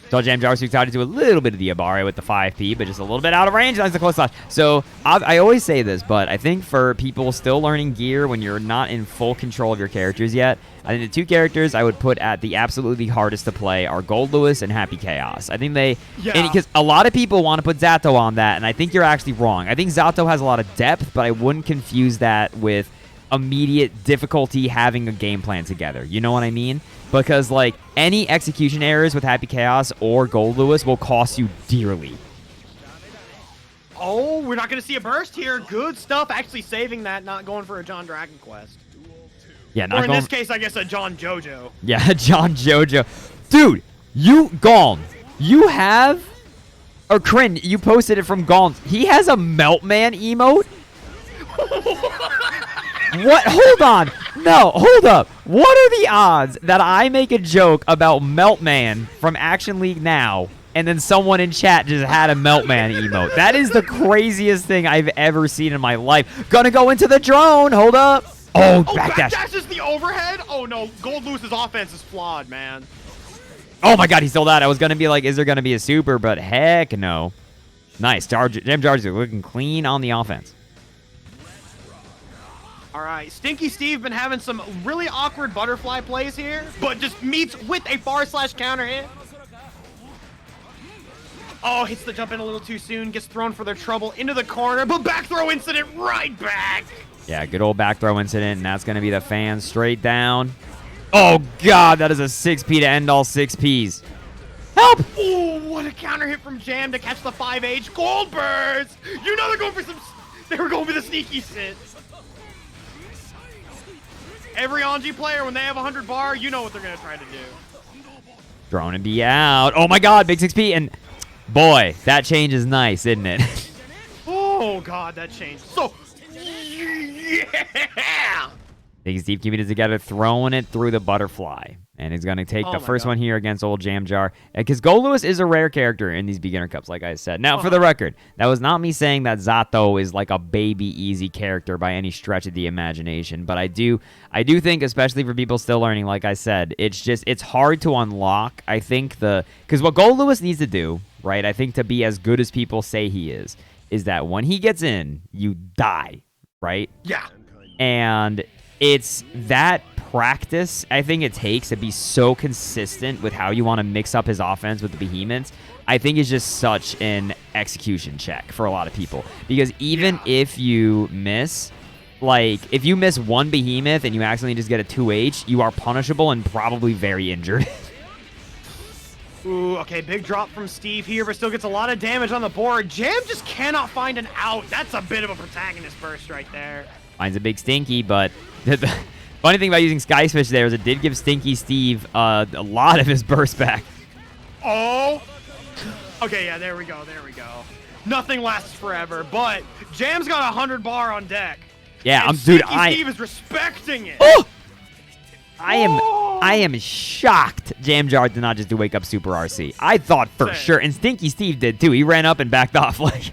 S1: So Jam Jarsuk tried to do a little bit of the Abare with the 5P, but just a little bit out of range. That's the close slash. So I always say this, but I think for people still learning gear when you're not in full control of your characters yet, I think the two characters I would put at the absolutely hardest to play are Gold Lewis and Happy Chaos. I think they, because a lot of people want to put Zato on that, and I think you're actually wrong. I think Zato has a lot of depth, but I wouldn't confuse that with immediate difficulty having a game plan together. You know what I mean? Because, like, any execution errors with Happy Chaos or Gold Lewis will cost you dearly.
S2: Oh, we're not going to see a burst here. Good stuff. Actually saving that, not going for a John Dragon Quest.
S1: Yeah, not
S2: or in
S1: going...
S2: this case, I guess a John Jojo.
S1: Yeah, John Jojo. Dude, Gone. You have... Or Kryn, you posted it from Gone. He has a Meltman emote? What? Hold on. No, hold up. What are the odds that I make a joke about Meltman from Action League Now, and then someone in chat just had a Meltman emote? That is the craziest thing I've ever seen in my life. Gonna go into the drone. Hold up. Oh, backdash.
S2: Backdash is the overhead? Oh, no. Gold Lewis's offense is flawed, man.
S1: Oh, my God. He stole that. I was going to be like, is there going to be a super? But heck no. Nice. Jam Jarsuk looking clean on the offense.
S2: All right, Stinky Steve been having some really awkward butterfly plays here, but just meets with a / counter hit. Oh, hits the jump in a little too soon, gets thrown for their trouble into the corner, but back throw incident right back.
S1: Yeah, good old back throw incident, and that's going to be the fan straight down. Oh, God, that is a 6P to end all 6Ps. Help!
S2: Oh, what a counter hit from Jam to catch the 5H Goldbirds. You know they were going for the sneaky sit. Every Anji player, when they have 100 bar, you know what they're going to try to do.
S1: Drone and be out. Oh, my God, big 6P. And, boy, that change is nice, isn't it?
S2: Oh, God, that changed. So, yeah!
S1: Stinky Steve keeping it together, throwing it through the butterfly. And he's going to take the first one here against old Jam Jar. Because Gold Lewis is a rare character in these beginner cups, like I said. Now, for the record, that was not me saying that Zato is like a baby easy character by any stretch of the imagination. But I do think, especially for people still learning, like I said, it's hard to unlock. I think because what Gold Lewis needs to do, right, I think to be as good as people say he is that when he gets in, you die, right?
S2: Yeah.
S1: And it's that practice I think it takes to be so consistent with how you want to mix up his offense with the behemoths. I think is just such an execution check for a lot of people. Because even if you miss, like, if you miss one behemoth and you accidentally just get a 2H, you are punishable and probably very injured.
S2: Ooh, okay, big drop from Steve here, but still gets a lot of damage on the board. Jam just cannot find an out. That's a bit of a protagonist burst right there.
S1: Finds a big Stinky, but the funny thing about using Skyfish there is it did give Stinky Steve a lot of his burst back.
S2: Oh! Okay, yeah, there we go, there we go. Nothing lasts forever, but Jam's got 100 bar on deck.
S1: Yeah,
S2: and
S1: dude,
S2: Stinky Steve is respecting it.
S1: Oh! I am shocked Jamjar did not just do Wake Up Super RC. I thought for
S2: Same.
S1: sure, and Stinky Steve did too. He ran up and backed off like.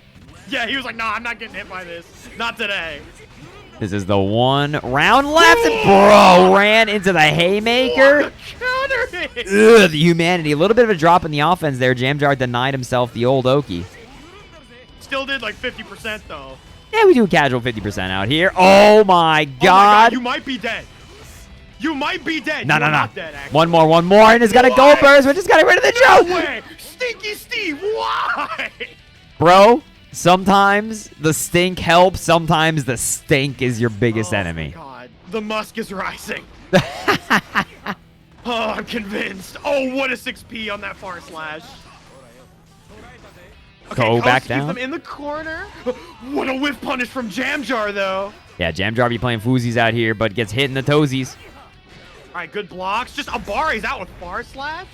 S2: Yeah, he was like, nah, I'm not getting hit by this. Not today.
S1: This is the one round left, and bro ran into the haymaker.
S2: What a counter hit.
S1: Ugh, the humanity. A little bit of a drop in the offense there. Jamjar denied himself the old Oki.
S2: Still did like 50% though.
S1: Yeah, we do a casual 50% out here. Oh my
S2: Oh my God,
S1: God.
S2: you might be dead. You might be dead.
S1: No,
S2: You
S1: no,
S2: are
S1: no.
S2: not dead, actually.
S1: One more, and it's got a gold burst. We just got rid of the
S2: No
S1: joke.
S2: way. Stinky Steve, why?
S1: Bro, sometimes the stink helps. Sometimes the stink is your biggest enemy.
S2: Oh my God, the musk is rising. Oh, I'm convinced. Oh, what a 6P on that far slash. Okay,
S1: Go
S2: Coast
S1: back
S2: keeps
S1: down.
S2: them in the corner. What a whiff punish from Jamjar, though.
S1: Yeah, Jamjar be playing Foozies out here, but gets hit in the toesies.
S2: All right, good blocks. Just Abari's out with far slash.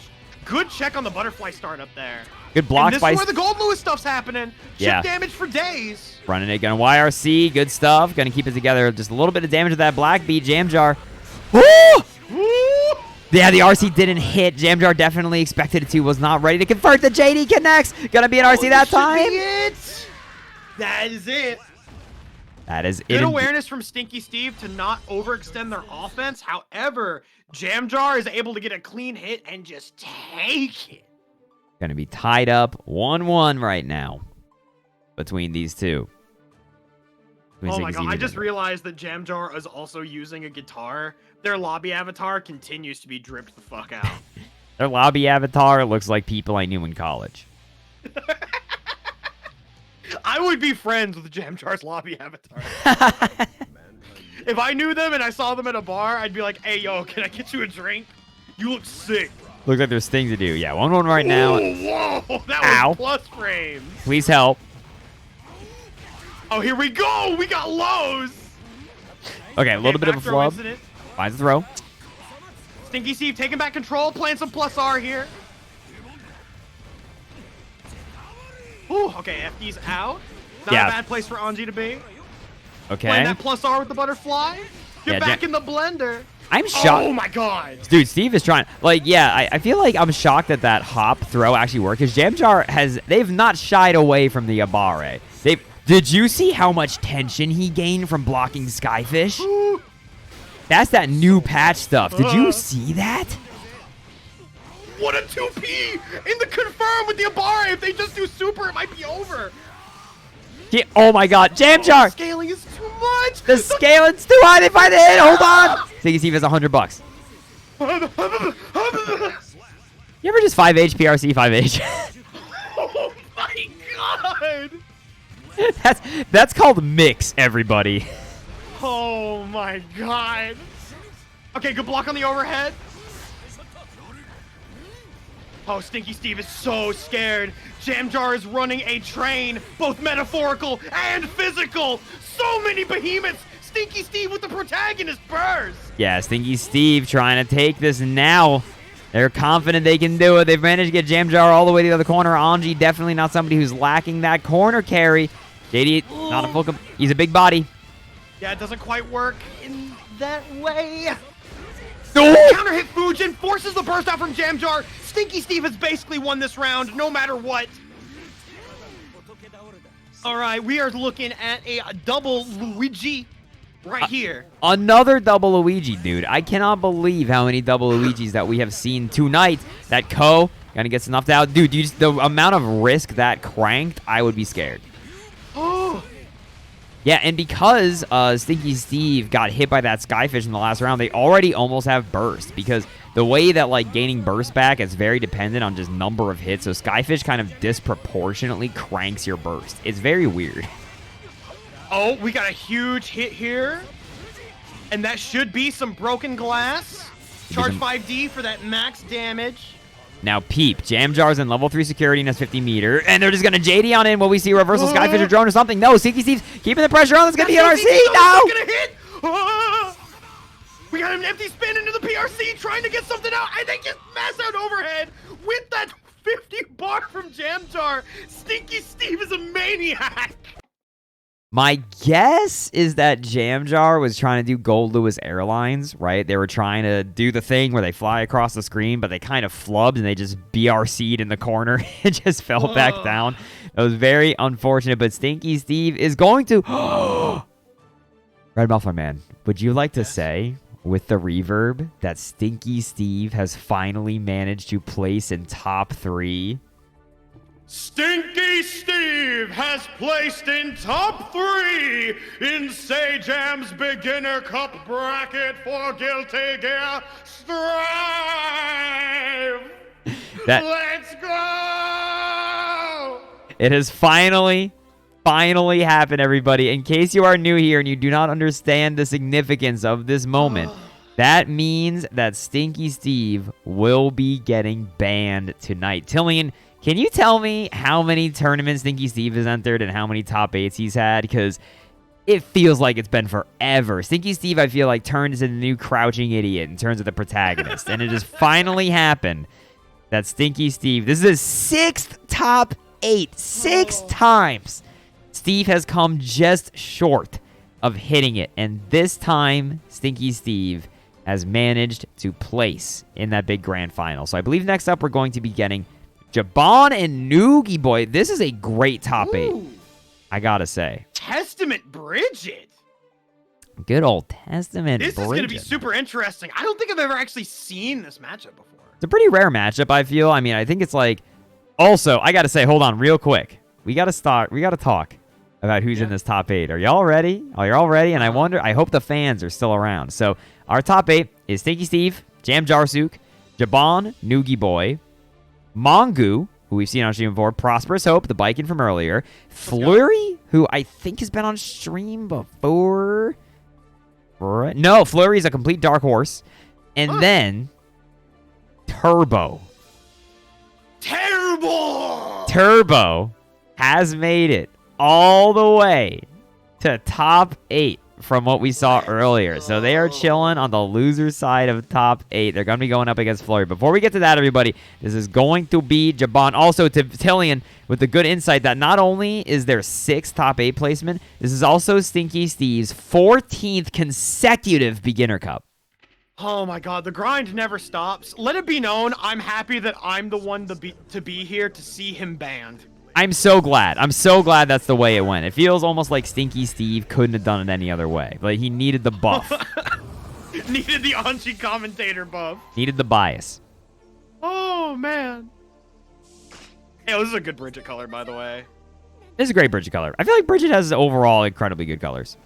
S2: Good check on the butterfly start up there.
S1: Good blocks
S2: and this
S1: by
S2: is where the Gold Lewis stuff's happening. Chip
S1: Yeah.
S2: damage for days.
S1: running it. Gonna YRC. Good stuff. Gonna keep it together. Just a little bit of damage with that black beat. Jamjar. Woo!
S2: Woo!
S1: Yeah, the RC didn't hit. Jamjar definitely expected it to. Was not ready to convert. The JD connects. Gonna be an RC that
S2: This should
S1: time.
S2: be it. That is it.
S1: That is it.
S2: Good awareness from Stinky Steve to not overextend their offense. However, Jamjar is able to get a clean hit and just take it.
S1: Gonna be tied up 1-1 right now between these two. Between
S2: Oh my
S1: Stinky
S2: God,
S1: Steve
S2: I
S1: and
S2: just
S1: Jamjar.
S2: realized that Jamjar is also using a guitar. Their lobby avatar continues to be dripped the fuck out.
S1: Their lobby avatar looks like people I knew in college.
S2: I would be friends with Jamjar's lobby avatar. If I knew them and I saw them at a bar, I'd be like, hey, yo, can I get you a drink? You look sick.
S1: Looks like there's things to do. Yeah, 1-1 right now.
S2: Whoa, that
S1: Ow.
S2: was plus frames.
S1: Please help.
S2: Oh, here we go. We got lows.
S1: Okay, a little bit of a
S2: back throw
S1: flub.
S2: incident.
S1: Finds the throw.
S2: Stinky Steve taking back control, playing some plus R here. Ooh, okay, FD's out. Not
S1: Yeah.
S2: a bad place for Anji to be.
S1: Okay.
S2: Playing that plus R with the butterfly. Get
S1: Yeah,
S2: back in the blender.
S1: I'm shocked.
S2: Oh my God.
S1: Dude, Steve is trying. Like, yeah, I feel like I'm shocked that that hop throw actually worked. Because Jamjar they've not shied away from the Abare. Did you see how much tension he gained from blocking Skyfish?
S2: Ooh.
S1: That's that new patch stuff. Did you see that?
S2: What a 2P in the confirm with the Abare. If they just do super, it might be over.
S1: Oh my God, Jamjar!
S2: Scaling is too much.
S1: The scaling's too high. They find the hit. Hold on. Stinky Steve has $100. You ever just 5H PRC 5H?
S2: Oh my God.
S1: That's called mix, everybody.
S2: Oh my God. Okay, good block on the overhead. Oh, Stinky Steve is so scared. Jamjar is running a train, both metaphorical and physical. So many behemoths. Stinky Steve with the protagonist burst.
S1: Yeah, Stinky Steve trying to take this now. They're confident they can do it. They've managed to get Jamjar all the way to the other corner. Anji definitely not somebody who's lacking that corner carry. JD, not a full... He's a big body.
S2: Yeah, it doesn't quite work in that way.
S1: Oh!
S2: Counter hit Fujin forces the burst out from Jamjar. Stinky Steve has basically won this round no matter what. All right, we are looking at a double Luigi right here.
S1: Another double Luigi, dude. I cannot believe how many double Luigis that we have seen tonight. That Ko gonna get snuffed out. Dude, the amount of risk that cranked, I would be scared.
S2: Oh,
S1: Yeah, and because Stinky Steve got hit by that Skyfish in the last round, they already almost have burst because the way that like gaining burst back is very dependent on just number of hits. So Skyfish kind of disproportionately cranks your burst. It's very weird.
S2: Oh, we got a huge hit here. And that should be some broken glass. Charge 5D for that max damage.
S1: Now Peep, Jam Jar's in level 3 security and has 50 meter. And they're just going to JD on in. Will we see a reversal Skyfish or drone or something? No, Stinky Steve's keeping the pressure on. It's going to be an RC. No!
S2: Gonna hit. We got an empty spin into the PRC trying to get something out. And they just mass out overhead with that 50 bar from Jam Jar. Stinky Steve is a maniac.
S1: My guess is that Jam Jar was trying to do Gold Lewis Airlines, right? They were trying to do the thing where they fly across the screen, but they kind of flubbed and they just BRC'd in the corner and just fell back down. It was very unfortunate, but Stinky Steve is going to... RedMufflerman, would you like to say, with the reverb, that Stinky Steve has finally managed to place in top 3?
S2: Stinky Steve has placed in top 3 in Sajam's Beginner Cup bracket for Guilty Gear Strive! Let's go!
S1: It has finally happened, everybody. In case you are new here and you do not understand the significance of this moment, that means that Stinky Steve will be getting banned tonight. Tillian, can you tell me how many tournaments Stinky Steve has entered and how many top 8s he's had? Because it feels like it's been forever. Stinky Steve, I feel like, turned into the new crouching idiot in terms of the protagonist. And it has finally happened that Stinky Steve, this is his 6th top 8. 6 times Steve has come just short of hitting it. And this time, Stinky Steve has managed to place in that big grand final. So I believe next up we're going to be getting Jabon and Noogie Boy. This is a great top 8. I gotta say.
S2: Testament Bridget.
S1: Good old Testament
S2: This
S1: Bridget.
S2: is going to be super interesting. I don't think I've ever actually seen this matchup before.
S1: It's a pretty rare matchup, I feel. I mean, I think it's like... Also, I gotta say, hold on real quick. We gotta talk about who's in this top 8. Are y'all ready? Are y'all ready? And I hope the fans are still around. So, our top 8 is Stinky Steve, Jam Jarsuk, Jabon, Noogie Boy, Mangu, who we've seen on stream before, Prosperous Hope, the biking from earlier, Flurry, who I think has been on stream before. No, Flurry is a complete dark horse. And then Turbo. Turbo has made it all the way to top 8 from what we saw earlier. So they are chilling on the loser side of top 8. They're going to be going up against Flurry. Before we get to that, everybody, this is going to be Jabon. Also to Tillian with the good insight that not only is their 6th top 8 placement, this is also Stinky Steve's 14th consecutive Beginner Cup.
S2: Oh my god, the grind never stops. Let it be known, I'm happy that I'm the one to be here to see him banned.
S1: I'm so glad. I'm so glad that's the way it went. It feels almost like Stinky Steve couldn't have done it any other way. Like, he needed the buff.
S2: Needed the Anchi commentator buff.
S1: Needed the bias.
S2: Oh, man. Hey, this is a good Bridget color, by the way.
S1: This is a great Bridget color. I feel like Bridget has overall incredibly good colors.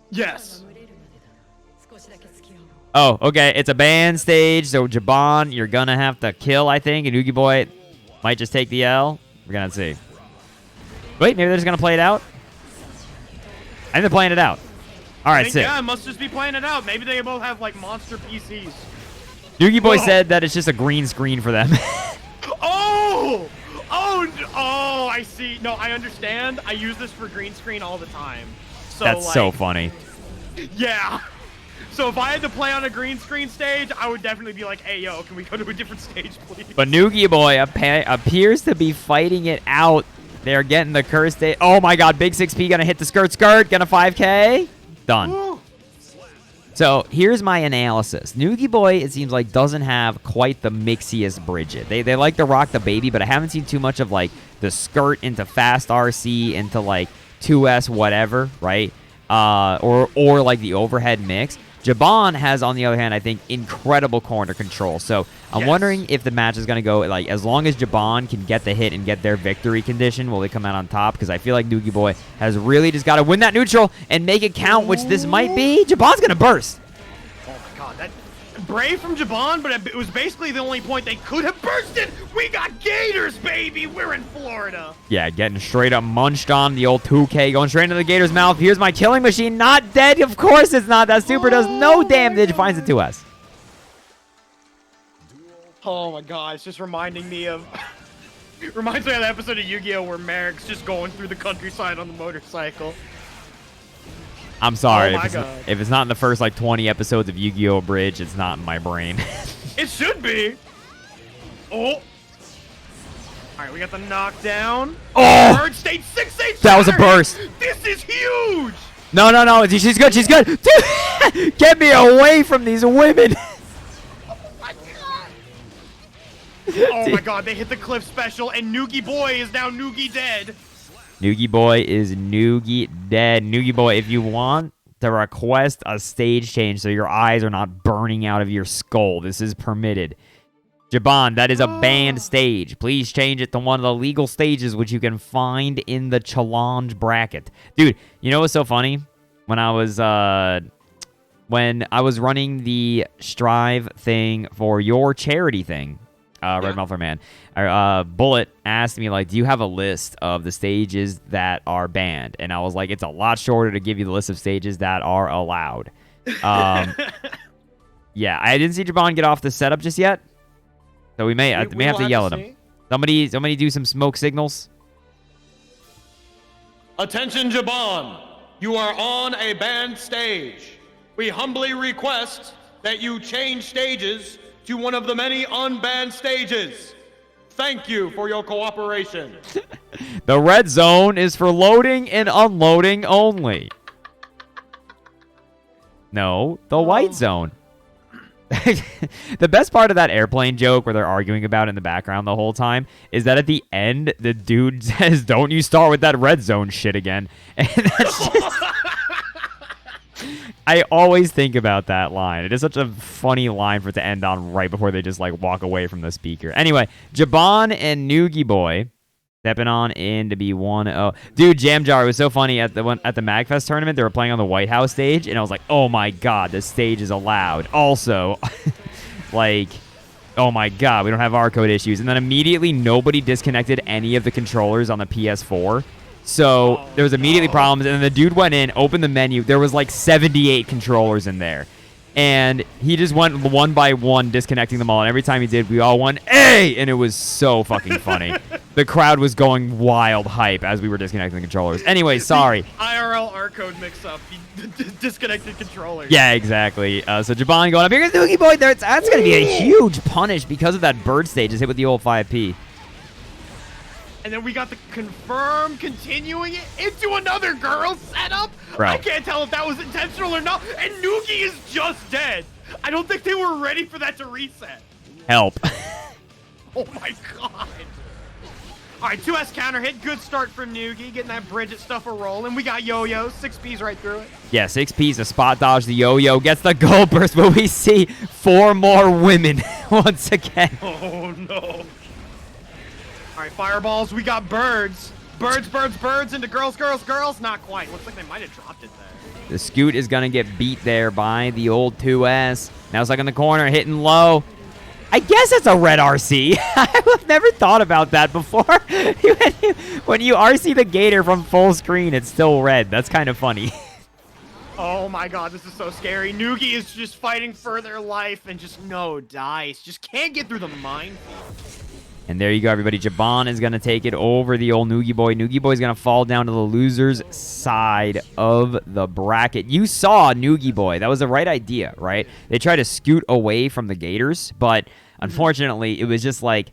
S2: Yes.
S1: Oh, okay. It's a band stage, so Jabon, you're going to have to kill, I think. And Noogie Boy might just take the L. We're going to see. Wait, maybe they're just going to play it out? I think they're playing it out. All right, sick.
S2: Yeah, it must just be playing it out. Maybe they both have, like, monster PCs.
S1: Noogie Boy said that it's just a green screen for them.
S2: Oh, I see. No, I understand. I use this for green screen all the time. So,
S1: That's
S2: like,
S1: so funny.
S2: Yeah. So if I had to play on a green screen stage, I would definitely be like, hey, yo, can we go to a different stage, please?
S1: But Noogie Boy appears to be fighting it out. They're getting the curse stage. Oh, my God. Big 6P going to hit the skirt. Gonna 5K. Done.
S2: Ooh.
S1: So here's my analysis. Noogie Boy, it seems like, doesn't have quite the mixiest Bridget. They like to rock the baby, but I haven't seen too much of, like, the skirt into fast RC into, like, 2S whatever, right? Or like, the overhead mix. Jabon has, on the other hand, I think, incredible corner control. So I'm wondering if the match is going to go, like, as long as Jabon can get the hit and get their victory condition, will they come out on top? Because I feel like Noogie Boy has really just got to win that neutral and make it count, which this might be. Jabon's going to burst.
S2: Oh, my God. brave from Jabon, but it was basically the only point they could have bursted. We got gators, baby. We're in Florida.
S1: Yeah, getting straight up munched on. The old 2K going straight into the gator's mouth. Here's my killing machine. Not dead. Of course it's not. That super does no damage. Finds it 2S.
S2: Oh my god, it's just reminding me of... reminds me of the episode of Yu-Gi-Oh! Where Merrick's just going through the countryside on the motorcycle.
S1: I'm sorry.
S2: Oh my
S1: if it's not in the first, like, 20 episodes of Yu-Gi-Oh! Bridge, it's not in my brain.
S2: It should be. Oh. All right, we got the knockdown.
S1: Oh!
S2: Bird stage 6-8.
S1: That was a burst.
S2: This is huge.
S1: No. She's good. She's good. Dude, get me away from these women.
S2: Oh my god, they hit the cliff special, and Noogie Boy is now Noogie dead.
S1: Noogie Boy is Noogie dead. Noogie Boy, if you want to request a stage change so your eyes are not burning out of your skull, this is permitted. Jabon, that is a banned stage. Please change it to one of the legal stages, which you can find in the challenge bracket. Dude, you know what's so funny? When I was running the Strive thing for your charity thing, RedMufflerman, Bullet asked me, like, do you have a list of the stages that are banned? And I was like, it's a lot shorter to give you the list of stages that are allowed. Yeah, I didn't see Jabon get off the setup just yet, so we may have to yell at him. Somebody do some smoke signals.
S2: Attention, Jabon. You are on a banned stage. We humbly request that you change stages to one of the many unbanned stages. Thank you for your cooperation.
S1: The red zone is for loading and unloading only. No, the white zone. The best part of that airplane joke where they're arguing about it in the background the whole time is that at the end, the dude says, don't you start with that red zone shit again. And that's just... I always think about that line. It is such a funny line for it to end on right before they just, like, walk away from the speaker. Anyway, Jabon and Noogie Boy stepping on in to be 1-0. Dude, Jam Jar was so funny at the Magfest tournament. They were playing on the White House stage, and I was like, oh, my God, this stage is allowed. Also, like, oh, my God, we don't have R code issues. And then immediately nobody disconnected any of the controllers on the PS4. So there was immediately problems, and then the dude went in, opened the menu. There was like 78 controllers in there, and he just went one by one disconnecting them all. And every time he did, we all went "Hey!" and it was so fucking funny. The crowd was going wild hype as we were disconnecting the controllers. Anyway, sorry.
S2: IRL R code mix-up. Disconnected controllers.
S1: Yeah, exactly. So Jabon going up here, Noogie Boy. That's gonna be a huge punish because of that bird stage. Just hit with the old 5P.
S2: And then we got the confirm, continuing it into another girl setup.
S1: Bro.
S2: I can't tell if that was intentional or not. And Noogie is just dead. I don't think they were ready for that to reset.
S1: Help.
S2: Oh my god. All right, 2S counter hit. Good start from Noogie, getting that Bridget stuff a rolling. We got yo-yos, 6Ps right through it.
S1: Yeah, 6Ps, a spot dodge, the yo-yo, gets the gold burst, but we see 4 more women once again.
S2: Oh no. All right, fireballs. We got birds. Birds into girls. Not quite. Looks like they might have dropped it there.
S1: The Scoot is going to get beat there by the old 2S. Now it's like in the corner, hitting low. I guess it's a red RC. I've never thought about that before. When you RC the Gator from full screen, it's still red. That's kind of funny.
S2: Oh my god, this is so scary. Noogie is just fighting for their life and just no dice. Just can't get through the minefield.
S1: And there you go, everybody. Jabon is going to take it over the old Noogie Boy. Noogie Boy is going to fall down to the loser's side of the bracket. You saw Noogie Boy. That was the right idea, right? They tried to scoot away from the Gators, but unfortunately, it was just like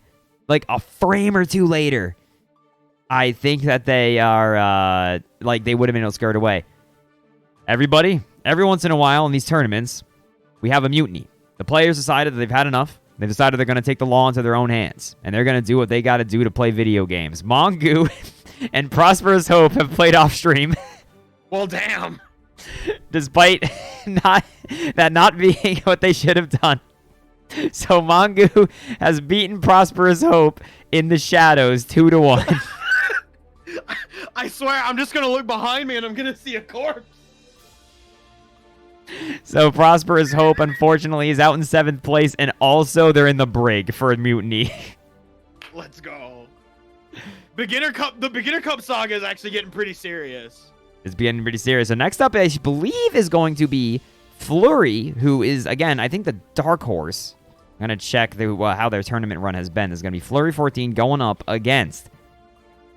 S1: a frame or two later. I think that they are, they would have been able to scare it away. Everybody, every once in a while in these tournaments, we have a mutiny. The players decided that they've had enough. They decided they're going to take the law into their own hands, and they're going to do what they got to do to play video games. Mangu and Prosperous Hope have played off stream.
S2: Well, damn.
S1: Despite not being what they should have done. So Mangu has beaten Prosperous Hope in the shadows 2-1.
S2: I swear, I'm just going to look behind me and I'm going to see a corpse.
S1: So Prosperous Hope, unfortunately, is out in 7th place, and also they're in the brig for a mutiny.
S2: Let's go. Beginner Cup. The Beginner Cup saga is actually getting pretty serious.
S1: It's getting pretty serious. So next up, I believe, is going to be Flurry, who is, again, I think the dark horse. I'm going to check how their tournament run has been. This is going to be Flurry 14 going up against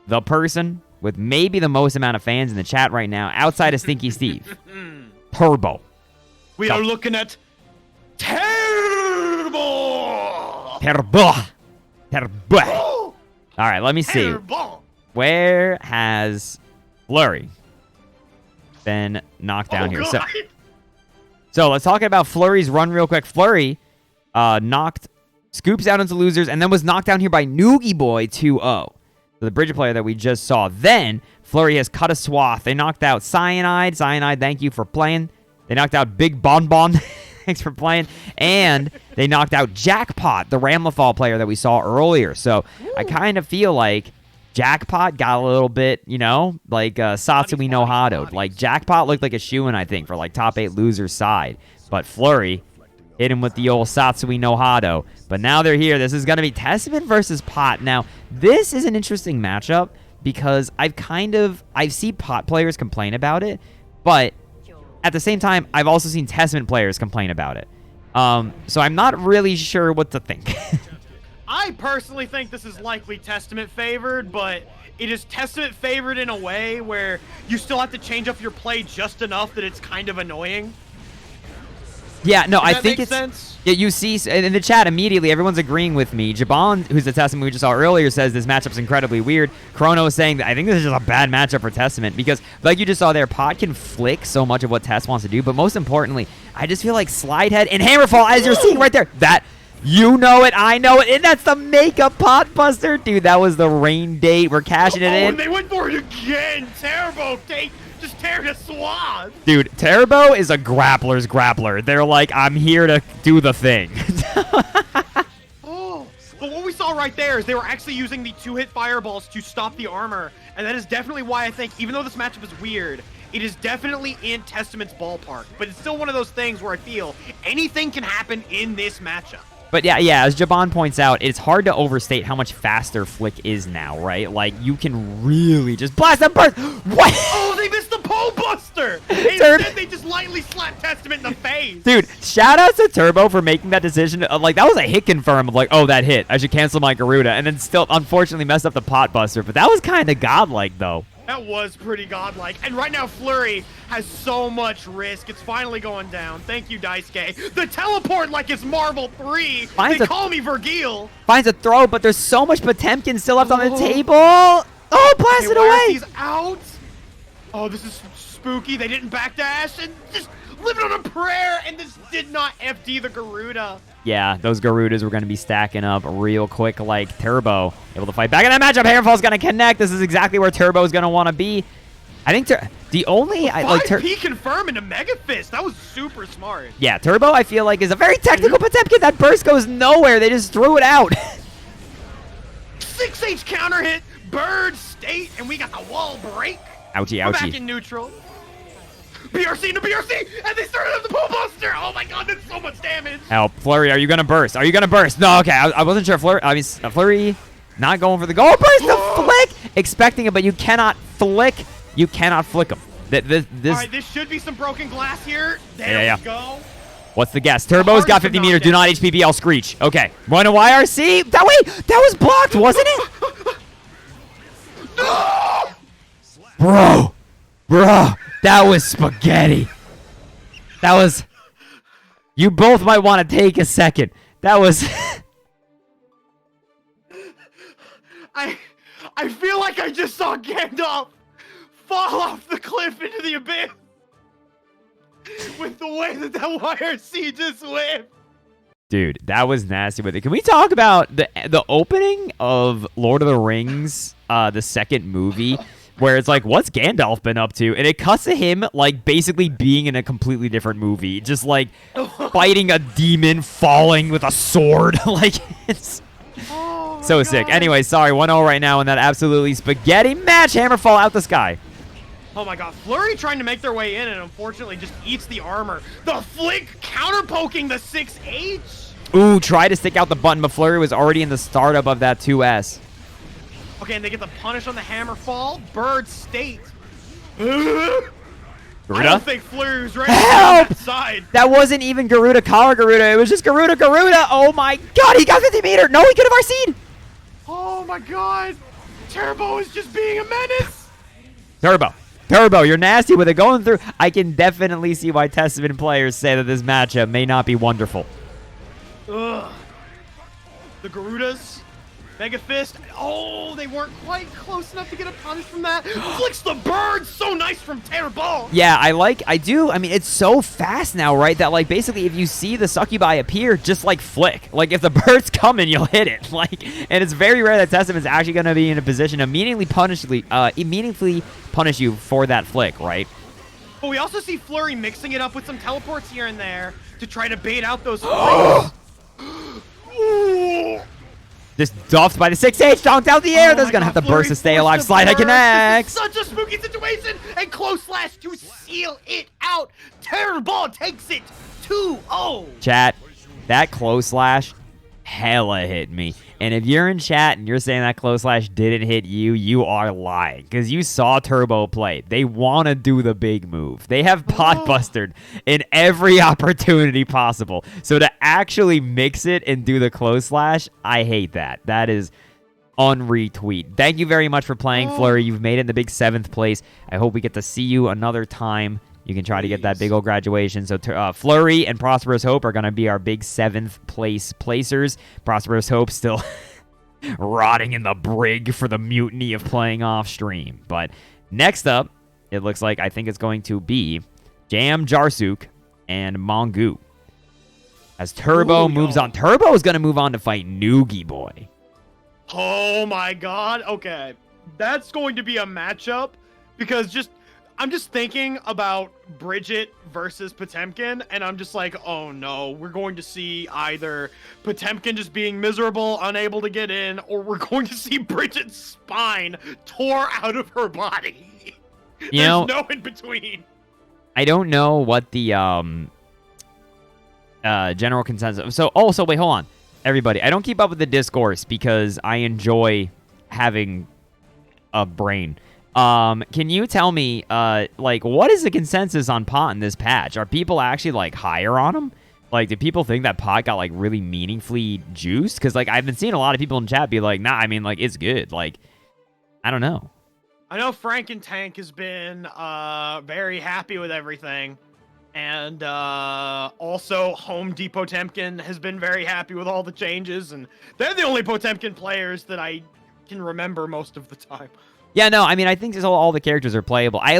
S1: the person with maybe the most amount of fans in the chat right now, outside of Stinky Steve. Turbo.
S2: We are looking at Turbo.
S1: Turbo. Turbo. All right, let me see.
S2: Turbo.
S1: Where has Flurry been knocked down here?
S2: God.
S1: So let's talk about Flurry's run real quick. Flurry scoops out into losers and then was knocked down here by Noogie Boy 2-0. The Bridget player that we just saw. Then Flurry has cut a swath. They knocked out Cyanide. Cyanide, thank you for playing. They knocked out Big Bon Bon. Thanks for playing. And they knocked out Jackpot, the Ramlethal player that we saw earlier. So I kind of feel like Jackpot got a little bit, like Satsui no Hado. Like Jackpot looked like a shoo-in, I think, for like top 8 losers side. But Flurry hit him with the old Satsui no Hado. But now they're here. This is going to be Testament versus Pot. Now, this is an interesting matchup because I've seen Pot players complain about it, but at the same time, I've also seen Testament players complain about it. So I'm not really sure what to think.
S2: I personally think this is likely Testament favored, but it is Testament favored in a way where you still have to change up your play just enough that it's kind of annoying.
S1: Yeah, no, I think
S2: make
S1: it's
S2: sense?
S1: Yeah, you see in the chat immediately, everyone's agreeing with me. Jabon, who's the Testament we just saw earlier, says this matchup's incredibly weird. Chrono is saying that I think this is just a bad matchup for Testament because, like you just saw there, Pod can flick so much of what Test wants to do, but most importantly, I just feel like Slidehead and Hammerfall, as you're seeing right there, that you know it, I know it, and that's the makeup pot buster, dude. That was the rain date. We're cashing it in.
S2: And they went for it again. Terrible. Just tear the swath.
S1: Dude, Turbo is a grappler's grappler. They're like, I'm here to do the thing.
S2: But what we saw right there is they were actually using the 2-hit fireballs to stop the armor, and that is definitely why I think, even though this matchup is weird, it is definitely in Testament's ballpark. But it's still one of those things where I feel anything can happen in this matchup.
S1: But yeah, as Jabon points out, it's hard to overstate how much faster Flick is now, right? Like, you can really just blast and burst. What?
S2: Oh, they missed the pole buster. Instead, they just lightly slapped Testament in the face.
S1: Dude, shout out to Turbo for making that decision. Like, that was a hit confirm of like, oh, that hit. I should cancel my Garuda. And then still, unfortunately, messed up the pot buster. But that was kind of godlike, though.
S2: That was pretty godlike. And right now, Flurry has so much risk. It's finally going down. Thank you, Daisuke. The teleport like it's Marvel 3. They call me Vergil.
S1: Finds a throw, but there's so much Potemkin still left on the table. Oh, blast it away.
S2: He's out. Oh, this is spooky. They didn't backdash and just living on a prayer, and this did not FD the Garuda.
S1: Yeah, those Garudas were going to be stacking up real quick like Turbo. Able to fight back in that matchup. Hammerfall's going to connect. This is exactly where Turbo is going to want to be. I think the only...
S2: 5P confirm into Megafist. That was super smart.
S1: Yeah, Turbo, I feel like, is a very technical Potemkin. That burst goes nowhere. They just threw it out.
S2: 6H counter hit, Bird, State, and we got the wall break.
S1: Ouchie, ouchie.
S2: We're back in neutral. BRC into BRC, and they started up the pole buster. Oh my god, that's so much damage.
S1: Help, Flurry, are you gonna burst? Are you gonna burst? No, okay, I wasn't sure. Flurry not going for the goal. Burst the flick, expecting it, but you cannot flick. You cannot flick him. All
S2: right, this should be some broken glass here. There we go.
S1: What's the guess? Turbo's got 50 meters. Do not HPBL Screech. Okay, run a YRC. Wait, that was blocked, wasn't it?
S2: No!
S1: Bro, that was spaghetti. That was... You both might want to take a second. That was...
S2: I feel like I just saw Gandalf fall off the cliff into the abyss with the way that YRC just went.
S1: Dude, that was nasty with it. Can we talk about the opening of Lord of the Rings, the second movie, where it's like, what's Gandalf been up to? And it cuts to him, like, basically being in a completely different movie. Just, like, fighting a demon, falling with a sword. Like, it's so sick. Anyway, sorry, 1-0 right now in that absolutely spaghetti match. Hammerfall out the sky.
S2: Oh my god, Flurry trying to make their way in and unfortunately just eats the armor. The flick counter poking the 6H.
S1: Ooh, try to stick out the button, but Flurry was already in the startup of that 2S.
S2: Okay, and they get the punish on the hammer fall. Bird state. I don't think Flurry was ready
S1: Help!
S2: to that side.
S1: That wasn't even Garuda Kara Garuda. It was just Garuda Garuda. Oh my god, he got 50 meter. No, he could have RC'd.
S2: Oh my god. Turbo is just being a menace.
S1: Turbo, you're nasty with it going through. I can definitely see why Testament players say that this matchup may not be wonderful.
S2: Ugh. The Garudas. Mega Fist. Oh, they weren't quite close enough to get a punish from that. Flicks the bird. So nice from Terrible.
S1: Yeah, I do. I mean, it's so fast now, right? That, like, basically, if you see the succubi appear, just, like, flick. Like, if the bird's coming, you'll hit it. Like, and it's very rare that Testament's actually going to be in a position to meaningfully punish you for that flick, right?
S2: But we also see Flurry mixing it up with some teleports here and there to try to bait out those flicks. Ooh.
S1: Just duffed by the 6H, donked out the air. That's going to have to burst to stay alive. Slide connects.
S2: Such a spooky situation. And close slash to seal it out. Terrible takes it 2-0.
S1: Chat, that close slash hella hit me. And if you're in chat and you're saying that close slash didn't hit you, you are lying. Because you saw Turbo play. They want to do the big move. They have pot busted in every opportunity possible. So to actually mix it and do the close slash, I hate that. That is unretweet. Thank you very much for playing, Flurry. You've made it in the big 7th place. I hope we get to see you another time. You can try to get that big old graduation. So Flurry and Prosperous Hope are going to be our big 7th place placers. Prosperous Hope still rotting in the brig for the mutiny of playing off stream. But next up, it looks like I think it's going to be Jarsuk and Mangu. As Turbo moves on. Turbo is going to move on to fight Noogie Boy.
S2: Oh my god. Okay. That's going to be a matchup because I'm just thinking about Bridget versus Potemkin, and I'm just like, oh no, we're going to see either Potemkin just being miserable, unable to get in, or we're going to see Bridget's spine tore out of her body. There's no in between.
S1: I don't know what the general consensus. So wait, hold on, everybody. I don't keep up with the discourse because I enjoy having a brain. Can you tell me, like, what is the consensus on Pot in this patch? Are people actually, like, higher on him? Like, do people think that Pot got, like, really meaningfully juiced? Because, like, I've been seeing a lot of people in chat be like, nah, I mean, like, it's good. Like, I don't know.
S2: I know Frank and Tank has been, very happy with everything. And, also Home Depot Potemkin has been very happy with all the changes. And they're the only Potemkin players that I can remember most of the time.
S1: Yeah, no, I mean, I think all the characters are playable. I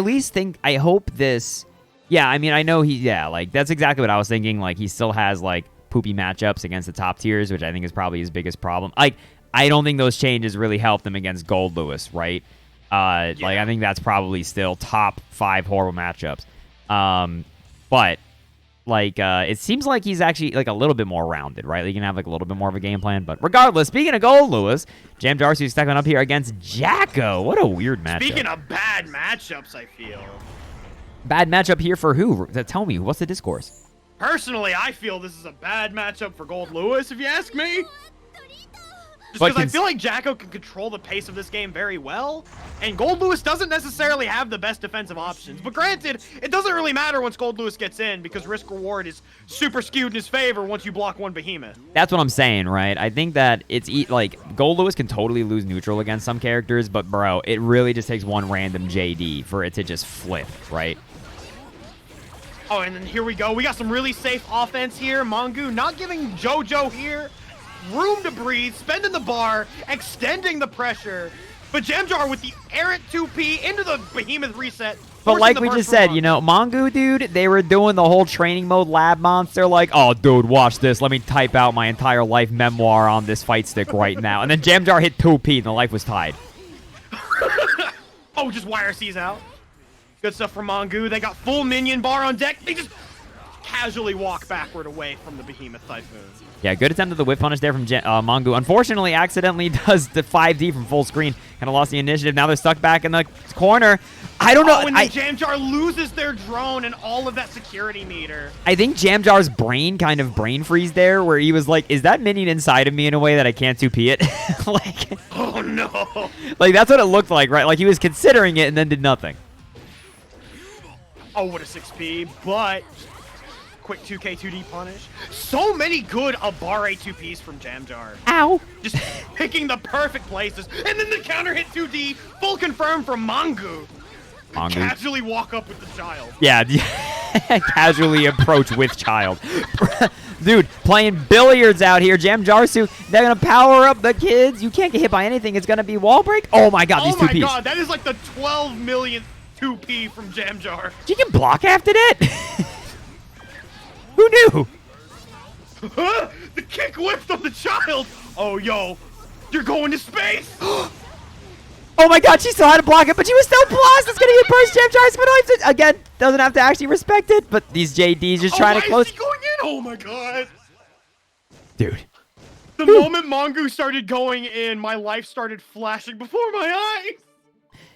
S1: hope this... Yeah, I mean, I know like, that's exactly what I was thinking. Like, he still has, like, poopy matchups against the top tiers, which I think is probably his biggest problem. Like, I don't think those changes really helped him against Gold Lewis, right? Yeah. Like, I think that's probably still top 5 horrible matchups. But... Like, it seems like he's actually, like, a little bit more rounded, right? Like, you can have, like, a little bit more of a game plan. But regardless, speaking of Gold Lewis, Jarsuk is stepping up here against Jacko. What a weird matchup.
S2: Speaking of bad matchups, I feel.
S1: Bad matchup here for who? Tell me, what's the discourse?
S2: Personally, I feel this is a bad matchup for Gold Lewis, if you ask me. Just because I feel like Jacko can control the pace of this game very well, and Gold Lewis doesn't necessarily have the best defensive options. But granted, it doesn't really matter once Gold Lewis gets in, because risk-reward is super skewed in his favor once you block one behemoth.
S1: That's what I'm saying, right? I think that it's, like, Gold Lewis can totally lose neutral against some characters, but, bro, it really just takes one random JD for it to just flip, right?
S2: Oh, and then here we go. We got some really safe offense here. Mangu not giving JoJo here room to breathe, spending the bar, extending the pressure. But Jamjar with the errant 2P into the behemoth reset.
S1: But like we just said, you know, Mangu, dude, they were doing the whole training mode lab monster, like, oh, dude, watch this. Let me type out my entire life memoir on this fight stick right now. And then Jamjar hit 2P and the life was tied.
S2: Oh, just YRC's out. Good stuff from Mangu. They got full minion bar on deck. They just casually walk backward away from the Behemoth Typhoon.
S1: Yeah, good attempt at the whip punish there from Mangu. Unfortunately, accidentally does the 5D from full screen. Kind of lost the initiative. Now they're stuck back in the corner. I don't know.
S2: Oh, and then Jamjar loses their drone and all of that security meter.
S1: I think Jamjar's brain kind of brain freeze there, where he was like, is that minion inside of me in a way that I can't 2P it? Like,
S2: oh, no.
S1: Like, that's what it looked like, right? Like, he was considering it and then did nothing.
S2: Oh, what a 6P, but quick 2K 2D punish. So many good Abare 2Ps from Jamjar.
S1: Ow.
S2: Just picking the perfect places. And then the counter hit 2D, full confirm from Mangu. Casually walk up with the child.
S1: Yeah, casually approach with child. Dude, playing billiards out here. Jarsuk, they're going to power up the kids. You can't get hit by anything. It's going to be wall break. Oh, my God, these 2Ps.
S2: Oh, my God, that is like the 12 millionth 2P from Jamjar.
S1: You can block after that? Who knew?
S2: The kick whipped on the child. Oh, yo, you're going to space.
S1: Oh my God, she still had to block it, but she was still plus. It's gonna get burst. Jamjar's gonna again doesn't have to actually respect it, but these JDs just trying to close.
S2: Is he going in? Oh my God,
S1: dude.
S2: The moment Mangu started going in, my life started flashing before my eyes.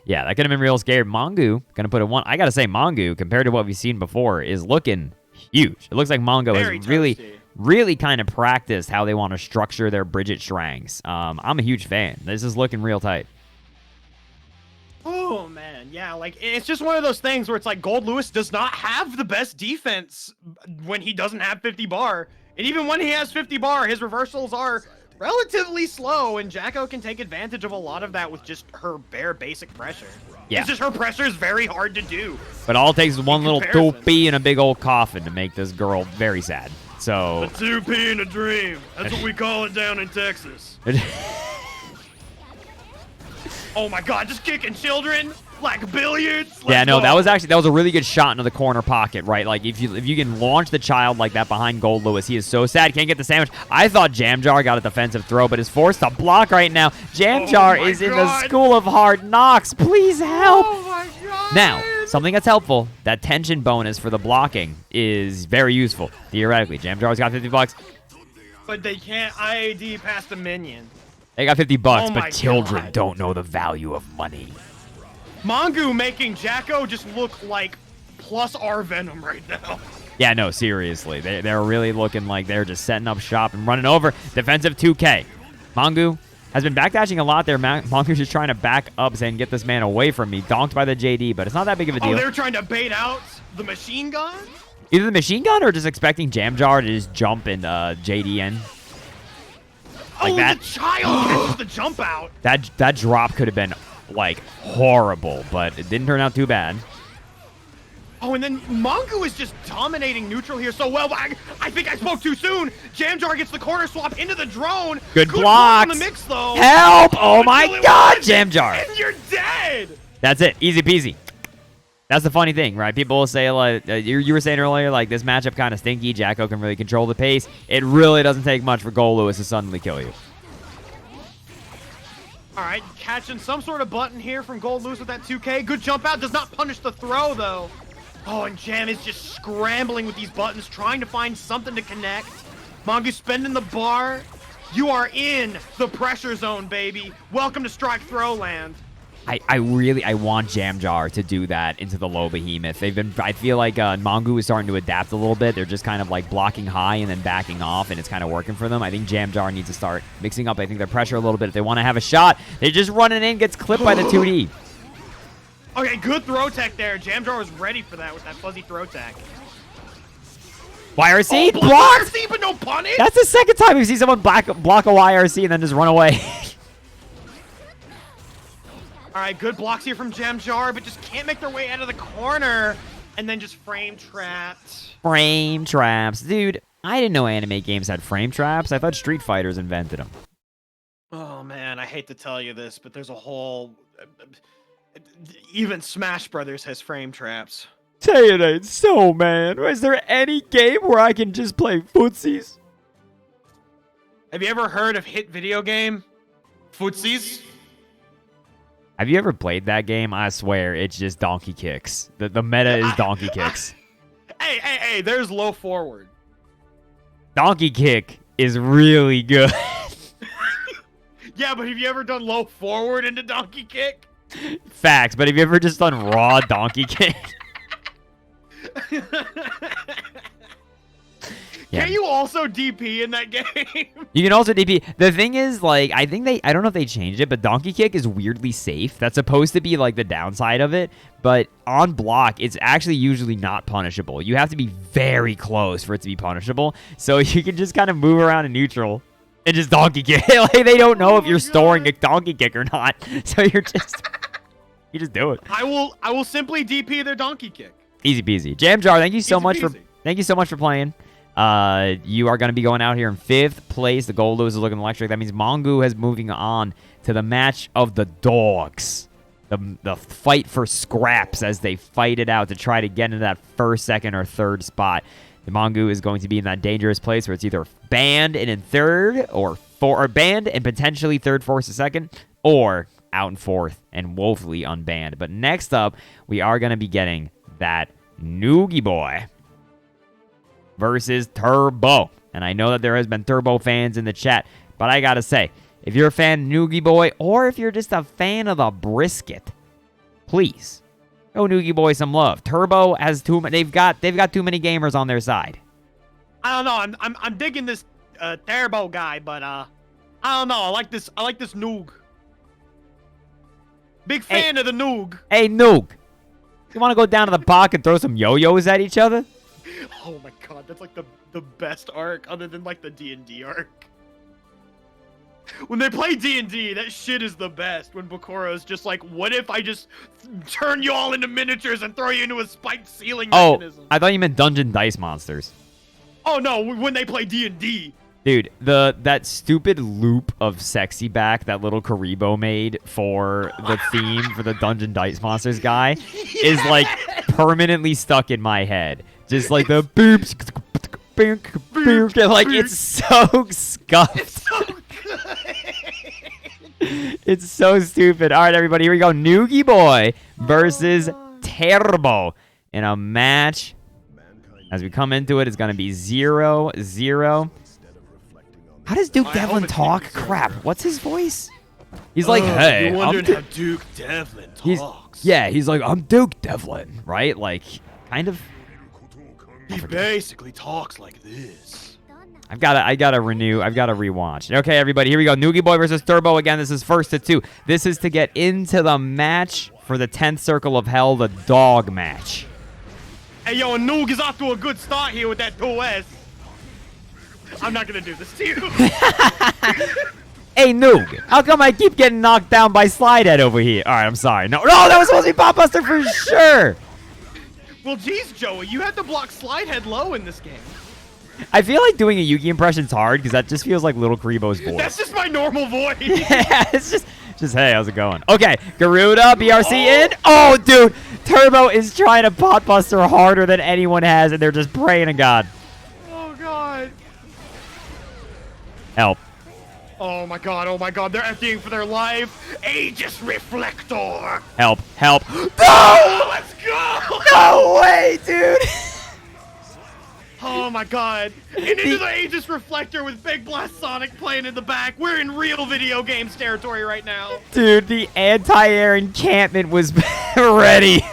S1: Yeah, that could have been real scared. Mangu gonna put a 1. I gotta say, Mangu compared to what we've seen before is looking huge. It looks like Mangu has really kind of practiced how they want to structure their Bridget Shrangs. I'm a huge fan. This is looking real tight.
S2: Oh, man. Yeah, like, it's just one of those things where it's like Gold Lewis does not have the best defense when he doesn't have 50 bar. And even when he has 50 bar, his reversals are relatively slow, and Jacko can take advantage of a lot of that with just her bare basic pressure.
S1: Yeah.
S2: It's just her pressure is very hard to do.
S1: But all it takes is one little 2P and a big old coffin to make this girl very sad. So
S2: a 2P in a dream. That's what we call it down in Texas. Oh my God, just kicking children like billiards.
S1: Yeah, no, that was a really good shot into the corner pocket, right? Like if you can launch the child like that behind Gold Lewis, he is so sad, can't get the sandwich. I thought Jamjar got a defensive throw, but is forced to block right now. Jamjar is in the school of hard knocks. Please help.
S2: Oh my God.
S1: Now, something that's helpful, that tension bonus for the blocking is very useful. Theoretically, Jamjar's got $50.
S2: But they can't IAD past the minion.
S1: They got $50,
S2: Oh
S1: but children don't know the value of money.
S2: Mangu making Jacko just look like plus R Venom right now.
S1: Yeah, no, seriously. They're really looking like they're just setting up shop and running over. Defensive 2K. Mangu has been backdashing a lot there. Mangu's just trying to back up saying, get this man away from me. Donked by the JD, but it's not that big of a deal.
S2: Oh, they're trying to bait out the machine gun?
S1: Either the machine gun or just expecting Jamjar to just jump and JD in. Like that.
S2: The child catches the jump out.
S1: That drop could have been like horrible, but it didn't turn out too bad.
S2: Oh, and then Mangu is just dominating neutral here so well. I think I spoke too soon. Jamjar gets the corner swap into the drone.
S1: Good blocks.
S2: On the mix, though.
S1: Help! Oh my God, Jamjar.
S2: And you're dead.
S1: That's it. Easy peasy. That's the funny thing, right? People will say, like, you were saying earlier, like, this matchup kind of stinky. Jacko can really control the pace. It really doesn't take much for Gold Lewis to suddenly kill you.
S2: All right, catching some sort of button here from Gold Lewis with that 2K. Good jump out. Does not punish the throw, though. Oh, and Jam is just scrambling with these buttons, trying to find something to connect. Mangu spending the bar. You are in the pressure zone, baby. Welcome to Strike Throw Land.
S1: I want Jamjar to do that into the low behemoth. I feel like Mangu is starting to adapt a little bit. They're just kind of like blocking high and then backing off, and it's kind of working for them. I think Jamjar needs to start mixing up, I think, their pressure a little bit if they want to have a shot. They're just running in, gets clipped by the 2D.
S2: Okay, good throw tech there. Jamjar was ready for that with that fuzzy throw tech.
S1: YRC?
S2: Oh,
S1: blocked!
S2: YRC, but no punish?
S1: That's the second time we've seen someone block a YRC and then just run away.
S2: All right, good blocks here from Jamjar, but just can't make their way out of the corner. And then just frame trapped.
S1: Frame traps. Dude, I didn't know anime games had frame traps. I thought Street Fighters invented them.
S2: Oh, man, I hate to tell you this, but there's a whole... Even Smash Brothers has frame traps.
S1: Say it ain't so, man. Is there any game where I can just play footsies?
S2: Have you ever heard of hit video game? Footsies?
S1: Have you ever played that game? I swear, it's just donkey kicks. The meta is donkey kicks.
S2: Hey, there's low forward.
S1: Donkey kick is really good.
S2: Yeah, but have you ever done low forward into donkey kick?
S1: Facts, but have you ever just done raw donkey kick? Yeah.
S2: Can you also DP in that game?
S1: You can also DP. The thing is, like, I don't know if they changed it, but donkey kick is weirdly safe. That's supposed to be, like, the downside of it. But on block, it's actually usually not punishable. You have to be very close for it to be punishable. So you can just kind of move around in neutral and just donkey kick. Like, they don't know if you're storing a donkey kick or not. So you just do it.
S2: I will simply DP their donkey kick.
S1: Easy peasy. Jam Jar, thank you so
S2: Easy
S1: much
S2: peasy.
S1: for playing. You are going to be going out here in 5th place. The gold is looking electric. That means Mangu is moving on to the match of the dogs. The fight for scraps as they fight it out to try to get into that first, second, or third spot. The Mangu is going to be in that dangerous place where it's either banned and in third or banned and potentially third, fourth, or second, or out in fourth and woefully unbanned. But next up, we are going to be getting that Noogie boy versus Turbo. And I know that there has been Turbo fans in the chat, but I gotta say, if you're a fan of Noogie boy, or if you're just a fan of the brisket, please show Noogie boy some love. Turbo has too many. They've got too many gamers on their side.
S2: I don't know. I'm digging this Turbo guy, but I don't know. I like this Noog. Big fan of the Noog.
S1: Hey Noog, you want to go down to the park and throw some yo-yos at each other?
S2: Oh my god, that's like the best arc other than like the D&D arc. When they play D&D, that shit is the best. When Bokoro's just like, what if I just turn you all into miniatures and throw you into a spiked ceiling mechanism?
S1: I thought you meant Dungeon Dice Monsters.
S2: Oh no, when they play D&D.
S1: Dude, that stupid loop of Sexy Back that little Karibo made for the theme for the Dungeon Dice Monsters guy is like permanently stuck in my head. Just like the boops, like it's so scuffed.
S2: It's so good.
S1: It's so stupid. All right, everybody, here we go. Noogie Boy versus Turbo in a match. As we come into it, it's going to be 0-0. How does Duke Devlin talk? Crap. What's his voice? He's like, hey.
S2: You're wondering how Duke Devlin talks.
S1: He's like, I'm Duke Devlin, right? Like, kind of.
S2: He basically talks like this.
S1: I gotta rewatch. Okay, everybody, here we go. Noogie Boy versus Turbo again. This is 1st to 2. This is to get into the match for the 10th Circle of Hell, the dog match.
S2: Hey, yo, and Noog is off to a good start here with that 2S. I'm not gonna do this to you.
S1: Hey, Noog, how come I keep getting knocked down by Slidehead over here? All right, I'm sorry. No, that was supposed to be Popbuster for sure.
S2: Well, geez, Joey, you had to block Slidehead low in this game.
S1: I feel like doing a Yugi impression's hard because that just feels like little Karibo's voice.
S2: That's just my normal voice.
S1: Yeah, it's just hey, how's it going? Okay, Garuda, BRC in. Oh, dude, Turbo is trying to Potbuster harder than anyone has, and they're just praying to God.
S2: Oh, God.
S1: Help.
S2: Oh, my God, they're emptying for their life. Aegis Reflector.
S1: Help.
S2: No! Let's go!
S1: No way, dude.
S2: Oh my god. And into the Aegis Reflector with Big Blast Sonic playing in the back. We're in real video games territory right now.
S1: Dude, the anti-air encampment was ready.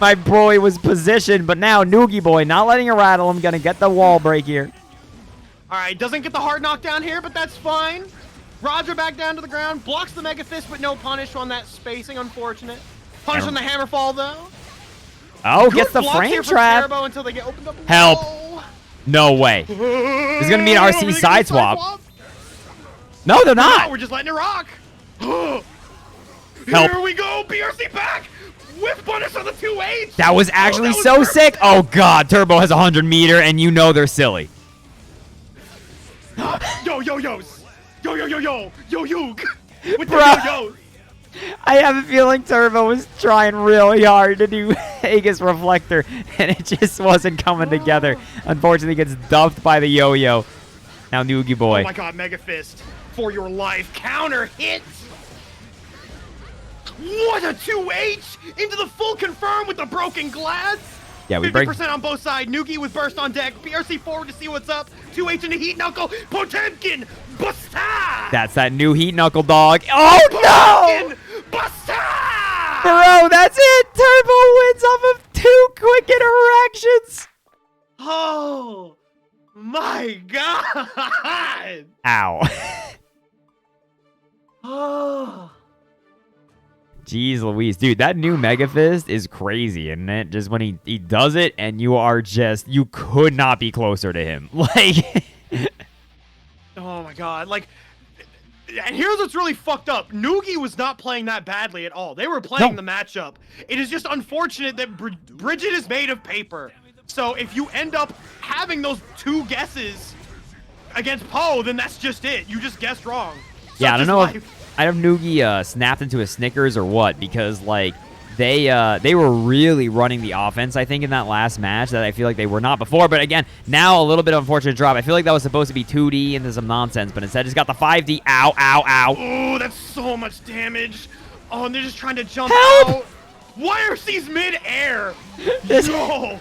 S1: My boy was positioned, but now Noogie Boy not letting it rattle. I'm going to get the wall break here.
S2: Alright, doesn't get the hard knockdown here, but that's fine. Roger back down to the ground. Blocks the Mega Fist, but no punish on that spacing. Unfortunate. Punish on the Hammerfall, though.
S1: Oh,
S2: Good
S1: gets the
S2: block
S1: frame
S2: here for
S1: trap.
S2: Turbo until they get opened up.
S1: Help.
S2: Low.
S1: No way. There's going to be an RC side swap. No, they're
S2: No,
S1: not.
S2: we're just letting it rock.
S1: Help.
S2: Here we go. BRC back. Whip punish on the 2H.
S1: That was actually
S2: that was
S1: so
S2: perfect.
S1: sick. Oh, God. Turbo has a 100-meter, and you know they're silly.
S2: Yo-yo-yos. Yo-yo-yo-yo. Yo-yoog. With the
S1: Bro.
S2: yo-yos.
S1: I have a feeling Turbo was trying really hard to do Aegis Reflector, and it just wasn't coming together. Unfortunately, gets dumped by the yo-yo. Now Noogie Boy.
S2: Oh my god, Mega Fist. For your life. Counter hit. What a 2H! Into the full confirm with the broken glass.
S1: Yeah, we break.
S2: 50% on both sides. Noogie with burst on deck. PRC forward to see what's up. 2H in the heat knuckle. Potemkin. Busta.
S1: That's that new heat knuckle dog. Oh no!
S2: Busta.
S1: Bro, that's it. Turbo wins off of 2 quick interactions.
S2: Oh my god.
S1: Ow.
S2: Oh.
S1: Jeez Louise. Dude, that new Mega Fist is crazy, isn't it? Just when he does it and you could not be closer to him. Like,
S2: Oh my god. Like, and here's what's really fucked up. Noogie was not playing that badly at all. They were playing the matchup. It is just unfortunate that Bridget is made of paper. So if you end up having those 2 guesses against Poe, then that's just it. You just guessed wrong.
S1: yeah, I don't know
S2: Such is
S1: if
S2: life.
S1: I don't know if Noogie snapped into a Snickers or what, because like they were really running the offense, I think, in that last match that I feel like they were not before. But again, now a little bit of unfortunate drop. I feel like that was supposed to be 2D into some nonsense, but instead just got the 5D. Ow, ow, ow.
S2: Oh, that's so much damage. Oh, and they're just trying to jump
S1: Help!
S2: out. Why are these mid-air?
S1: This-
S2: Yo.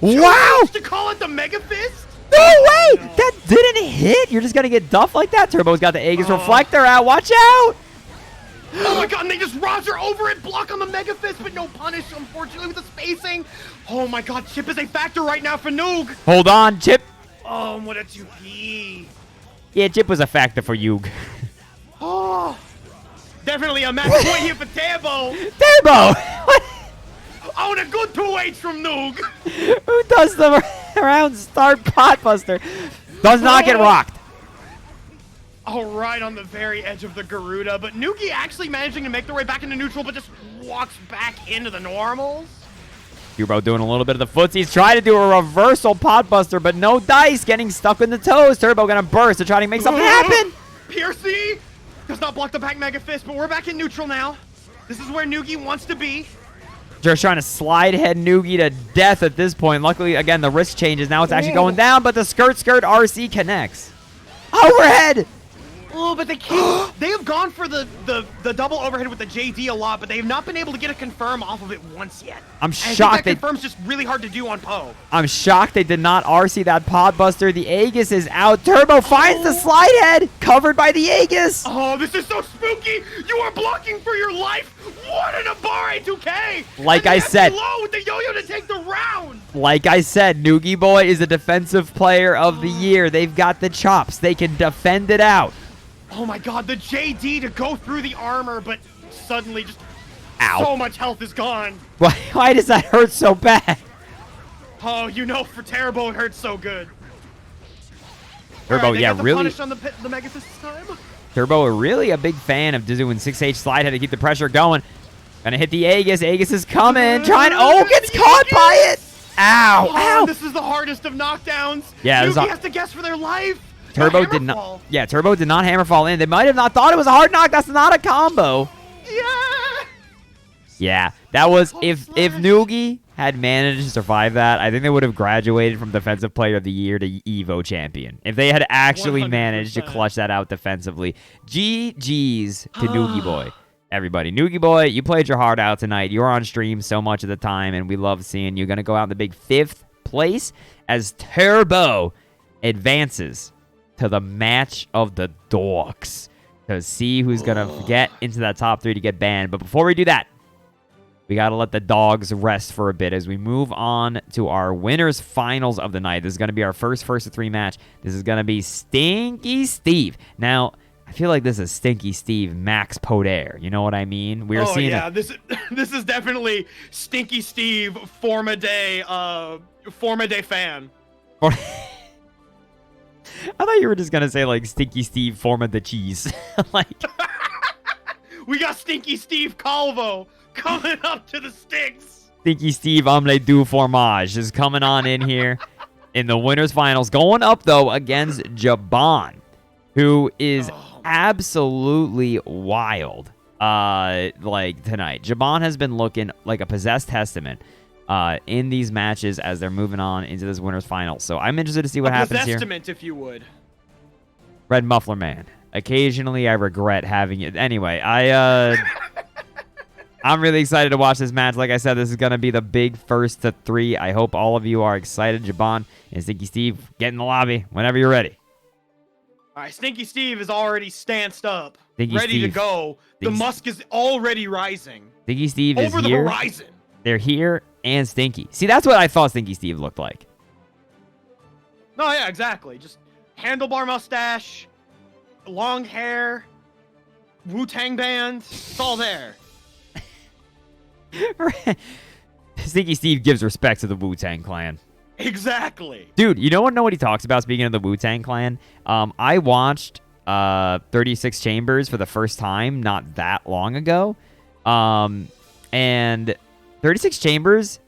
S1: Wow!
S2: To call it the Mega Fist?
S1: No way! That didn't hit. You're just gonna get duffed like that. Turbo's got the Aegis reflector out. Watch out!
S2: Oh my god, and they just Roger over it, block on the Mega Fist, but no punish, unfortunately, with the spacing. Oh my god, Chip is a factor right now for Noog.
S1: Hold on, Chip.
S2: Oh, what a 2P.
S1: Yeah, Chip was a factor for you.
S2: Oh, definitely a match point here for Turbo.
S1: Turbo! What?
S2: Oh, and a good 2H from Noog.
S1: Who does the round start potbuster? Does not get rocked.
S2: All right, on the very edge of the Garuda, but Noogie actually managing to make their way back into neutral, but just walks back into the normals.
S1: Turbo doing a little bit of the footsies. Trying to do a reversal potbuster, but no dice. Getting stuck in the toes. Turbo gonna burst to try to make something happen.
S2: PRC does not block the back Mega Fist, but we're back in neutral now. This is where Noogie wants to be.
S1: Just trying to slide head Noogie to death at this point. Luckily, again, the risk changes. Now it's actually going down, but the skirt RC connects. Overhead!
S2: Oh, but they have gone for the double overhead with the JD a lot, but they have not been able to get a confirm off of it once yet.
S1: I'm
S2: And I
S1: shocked.
S2: think that confirm's just really hard to do on Poe.
S1: I'm shocked they did not RC that podbuster. The Aegis is out. Turbo finds the slide head, covered by the Aegis.
S2: Oh, this is so spooky! You are blocking for your life! What an Abare 2K!
S1: Like
S2: And
S1: I
S2: they
S1: said.
S2: low with the yo-yo to take the round!
S1: Like I said, Noogie Boy is a defensive player of the year. They've got the chops. They can defend it out.
S2: Oh my god, the JD to go through the armor, but suddenly just
S1: Ow.
S2: so much health is gone.
S1: Why does that hurt so bad?
S2: Oh, you know, for Turbo it hurts so good.
S1: Turbo,
S2: Alright, they
S1: yeah,
S2: got the
S1: really.
S2: punish on the Mega Fist this time.
S1: Turbo, really a big fan of doing 6H slide head to keep the pressure going. Gonna hit the Aegis. Aegis is coming. Gets caught by it. Ow.
S2: Oh,
S1: Ow.
S2: this is the hardest of knockdowns.
S1: Yeah,
S2: Yugi has to guess for their life.
S1: Turbo
S2: No
S1: did
S2: hammer
S1: not.
S2: fall.
S1: Yeah, Turbo did not hammer fall in. They might have not thought it was a hard knock. That's not a combo.
S2: Yeah.
S1: Yeah, that was
S2: Oh,
S1: if
S2: flash.
S1: Noogie had managed to survive that, I think they would have graduated from Defensive Player of the Year to Evo Champion. If they had actually managed to
S2: 100%.
S1: clutch that out defensively. GG's to Noogie Boy. Everybody, Noogie Boy, you played your heart out tonight. You were on stream so much of the time, and we love seeing you. Going to go out in the big 5th place as Turbo advances to the match of the dorks to see who's going to get into that top 3 to get banned. But before we do that, we got to let the dogs rest for a bit as we move on to our winners finals of the night. This is going to be our first of 3 match. This is going to be Stinky Steve. Now, I feel like this is Stinky Steve Max Poder. You know what I mean? We are seeing
S2: yeah, this is definitely Stinky Steve forma day fan.
S1: I thought you were just going to say like Stinky Steve form of the cheese. Like,
S2: We got Stinky Steve Calvo coming up to the sticks.
S1: Stinky Steve Omelette du Fromage is coming on in here in the winners finals. Going up, though, against Jabon, who is absolutely wild like tonight. Jabon has been looking like a possessed testament in these matches as they're moving on into this winners final. So I'm interested to see what happens here.
S2: Estimate, if you would.
S1: RedMufflerman. Occasionally, I regret having it. Anyway, I'm really excited to watch this match. Like I said, this is going to be the big first to 3. I hope all of you are excited. Jabon and Stinky Steve, get in the lobby whenever you're ready.
S2: All right, Stinky Steve is already stanced up,
S1: Stinky
S2: ready to
S1: Steve.
S2: go. The musk is already rising.
S1: Stinky Steve is
S2: over the
S1: here.
S2: horizon.
S1: They're here and Stinky. See, that's what I thought Stinky Steve looked like.
S2: No, yeah, exactly. Just handlebar mustache, long hair, Wu-Tang band. It's all there.
S1: Stinky Steve gives respect to the Wu-Tang Clan.
S2: Exactly.
S1: Dude, you know what he talks about, speaking of the Wu-Tang Clan? I watched 36 Chambers for the first time not that long ago. And 36 Chambers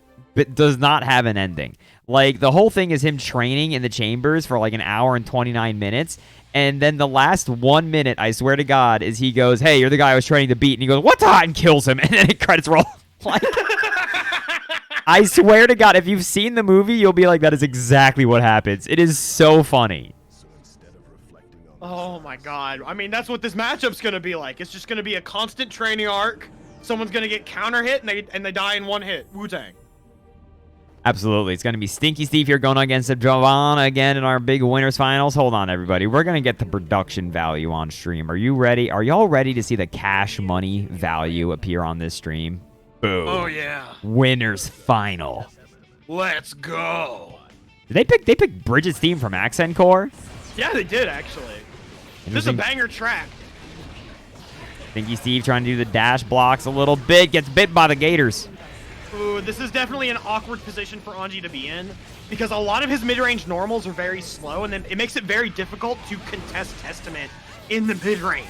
S1: does not have an ending. Like, the whole thing is him training in the chambers for like an hour and 29 minutes. And then the last 1 minute, I swear to God, is he goes, "Hey, you're the guy I was training to beat." And he goes, "What the?" and kills him. And then it credits roll. Like, I swear to God, if you've seen the movie, you'll be like, that is exactly what happens. It is so funny.
S2: Oh my God. I mean, that's what this matchup's going to be like. It's just going to be a constant training arc. Someone's going to get counter hit and they die in one hit. Wu-Tang.
S1: Absolutely. It's going to be Stinky Steve here going against Jabon again in our big winners finals. Hold on, everybody. We're going to get the production value on stream. Are you ready? Are y'all ready to see the cash money value appear on this stream? Boom.
S2: Oh, yeah.
S1: Winners final.
S2: Let's go.
S1: Did they pick Bridget's theme from Accent Core?
S2: Yeah, they did, actually. This is a banger track.
S1: Stinky Steve trying to do the dash blocks a little bit. Gets bit by the Gators.
S2: Ooh, this is definitely an awkward position for Anji to be in because a lot of his mid-range normals are very slow, and then it makes it very difficult to contest Testament in the mid-range.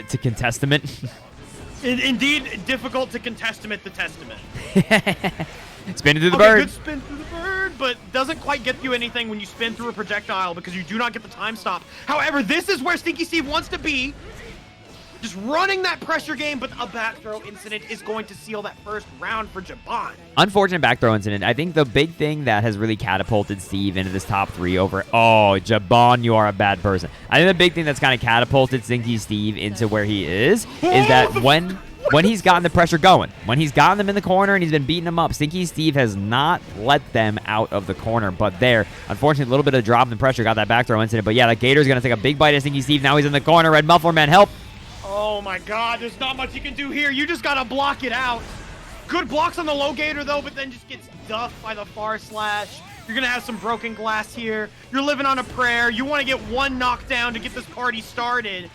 S1: To contestament?
S2: Indeed, difficult to contestament the Testament.
S1: Spin it through the bird.
S2: Good spin through the bird, but doesn't quite get you anything when you spin through a projectile because you do not get the time stop. However, this is where Stinky Steve wants to be. Just running that pressure game, but a back throw incident is going to seal that first round for Jabon.
S1: Unfortunate back throw incident. I think the big thing that has really catapulted Steve into this top 3 over... Oh, Jabon, you are a bad person. I think the big thing that's kind of catapulted Stinky Steve into where he is that when he's gotten the pressure going, when he's gotten them in the corner and he's been beating them up, Stinky Steve has not let them out of the corner. But there, unfortunately, a little bit of drop in the pressure got that back throw incident. But yeah, the Gator's going to take a big bite at Stinky Steve. Now he's in the corner. RedMufflerman, help.
S2: Oh my God, there's not much you can do here. You just gotta block it out. Good blocks on the low gator though, but then just gets duffed by the far slash. You're gonna have some broken glass here. You're living on a prayer. You want to get one knockdown to get this party started.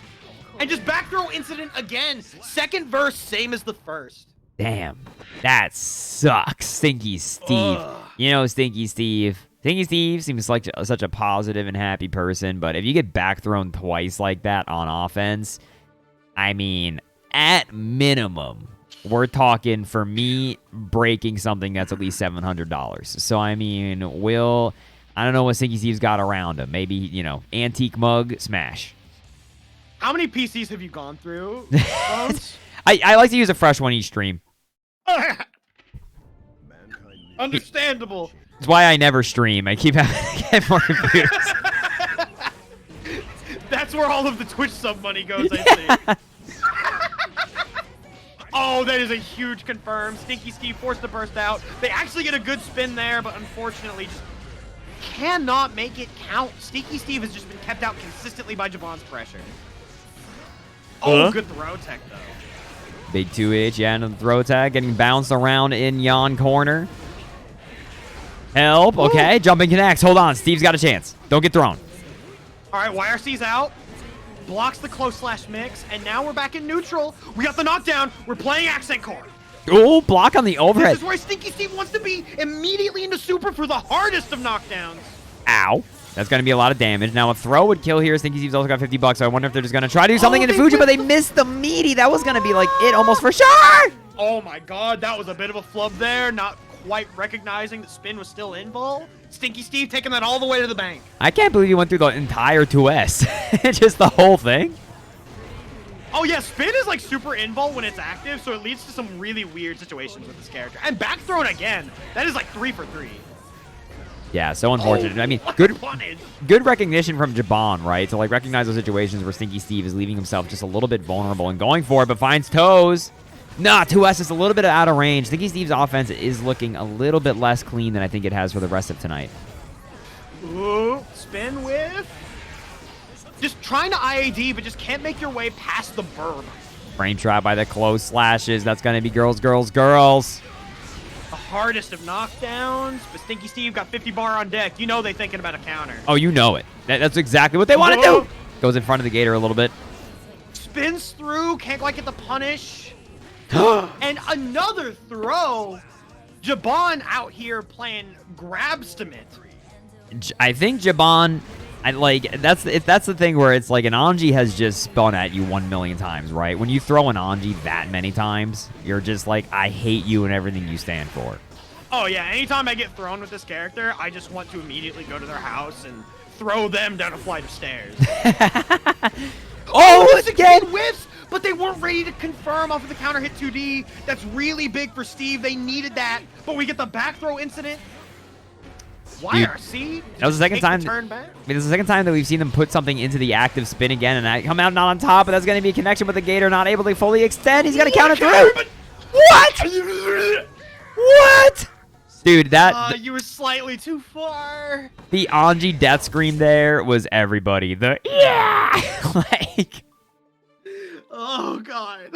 S2: And just back throw incident again. Second verse, same as the first.
S1: Damn, that sucks, Stinky Steve.
S2: Ugh.
S1: You know, Stinky Steve. Stinky Steve seems like such a positive and happy person, but if you get back thrown twice like that on offense... I mean, at minimum, we're talking, for me, breaking something that's at least $700. So, I mean, I don't know what Stinky Steve's got around him. Maybe, you know, antique mug, smash.
S2: How many PCs have you gone through?
S1: I like to use a fresh one each stream.
S2: Understandable.
S1: That's why I never stream. I keep having to get more computers.
S2: That's where all of the Twitch sub money goes, I see. Oh, that is a huge confirm. Stinky Steve forced to burst out. They actually get a good spin there, but unfortunately just cannot make it count. Stinky Steve has just been kept out consistently by Jabon's pressure. Oh, good throw tech, though.
S1: Big 2H, yeah, and the throw tag getting bounced around in yon corner. Help, okay, jumping connects. Hold on, Steve's got a chance. Don't get thrown.
S2: All right, YRC's out. Blocks the close slash mix, and now we're back in neutral. We got the knockdown. We're playing Accent Core.
S1: Oh, block on the overhead.
S2: This is where Stinky Steve wants to be, immediately into super for the hardest of knockdowns.
S1: Ow. That's going to be a lot of damage. Now, a throw would kill here. Stinky Steve's also got $50, so I wonder if they're just going to try to do something into Fuji, but they missed the meaty. That was going to be like it almost for sure.
S2: Oh my God, that was a bit of a flub there. Not quite recognizing that spin was still invul. Stinky Steve taking that all the way to the bank.
S1: I can't believe he went through the entire 2S. Just the whole thing.
S2: Oh yeah, spin is like super invul when it's active, so it leads to some really weird situations with this character. And back thrown again. That is like 3 for 3.
S1: Yeah, so unfortunate. I mean, good recognition from Jabon, right? To like recognize those situations where Stinky Steve is leaving himself just a little bit vulnerable and going for it, but finds toes. Nah, 2S is a little bit out of range. Stinky Steve's offense is looking a little bit less clean than I think it has for the rest of tonight.
S2: Ooh, spin whiff. Just trying to IAD, but just can't make your way past the burb.
S1: Brain trap by the close slashes. That's going to be girls, girls, girls.
S2: The hardest of knockdowns, but Stinky Steve got 50 bar on deck. You know they thinking about a counter.
S1: Oh, you know it. That's exactly what they want to do. Goes in front of the gator a little bit.
S2: Spins through, can't quite get the punish. And another throw. Jabon out here playing grabstimate.
S1: I think Jabon, that's the thing where it's like an Anji has just spun at you 1 million times, right? When you throw an Anji that many times, you're just like, I hate you and everything you stand for.
S2: Oh yeah, anytime I get thrown with this character, I just want to immediately go to their house and throw them down a flight of stairs.
S1: Oh, again!
S2: Whiffs, but they weren't ready to confirm off of the counter hit 2D. That's really big for Steve. They needed that, but we get the back throw incident. YRC?
S1: That was the second time.
S2: Turn back?
S1: I mean, this is the second time that we've seen them put something into the active spin again, and I come out not on top, but that's going to be a connection with the gator, not able to fully extend. He's going to count it through. What? What? Dude, that...
S2: you were slightly too far.
S1: The Anji death scream there was everybody. The yeah! Like...
S2: Oh, God.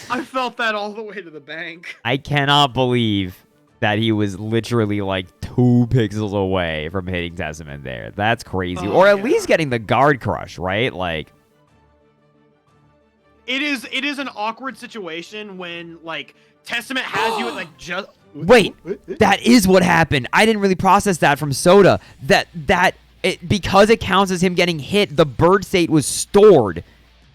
S2: I felt that all the way to the bank.
S1: I cannot believe that he was literally like 2 pixels away from hitting Testament there. That's crazy. Or at least getting the guard crush, right? Like...
S2: It is an awkward situation when, like, Testament has you at, like, just...
S1: Wait, that is what happened. I didn't really process that from Soda. Because it counts as him getting hit, the bird state was stored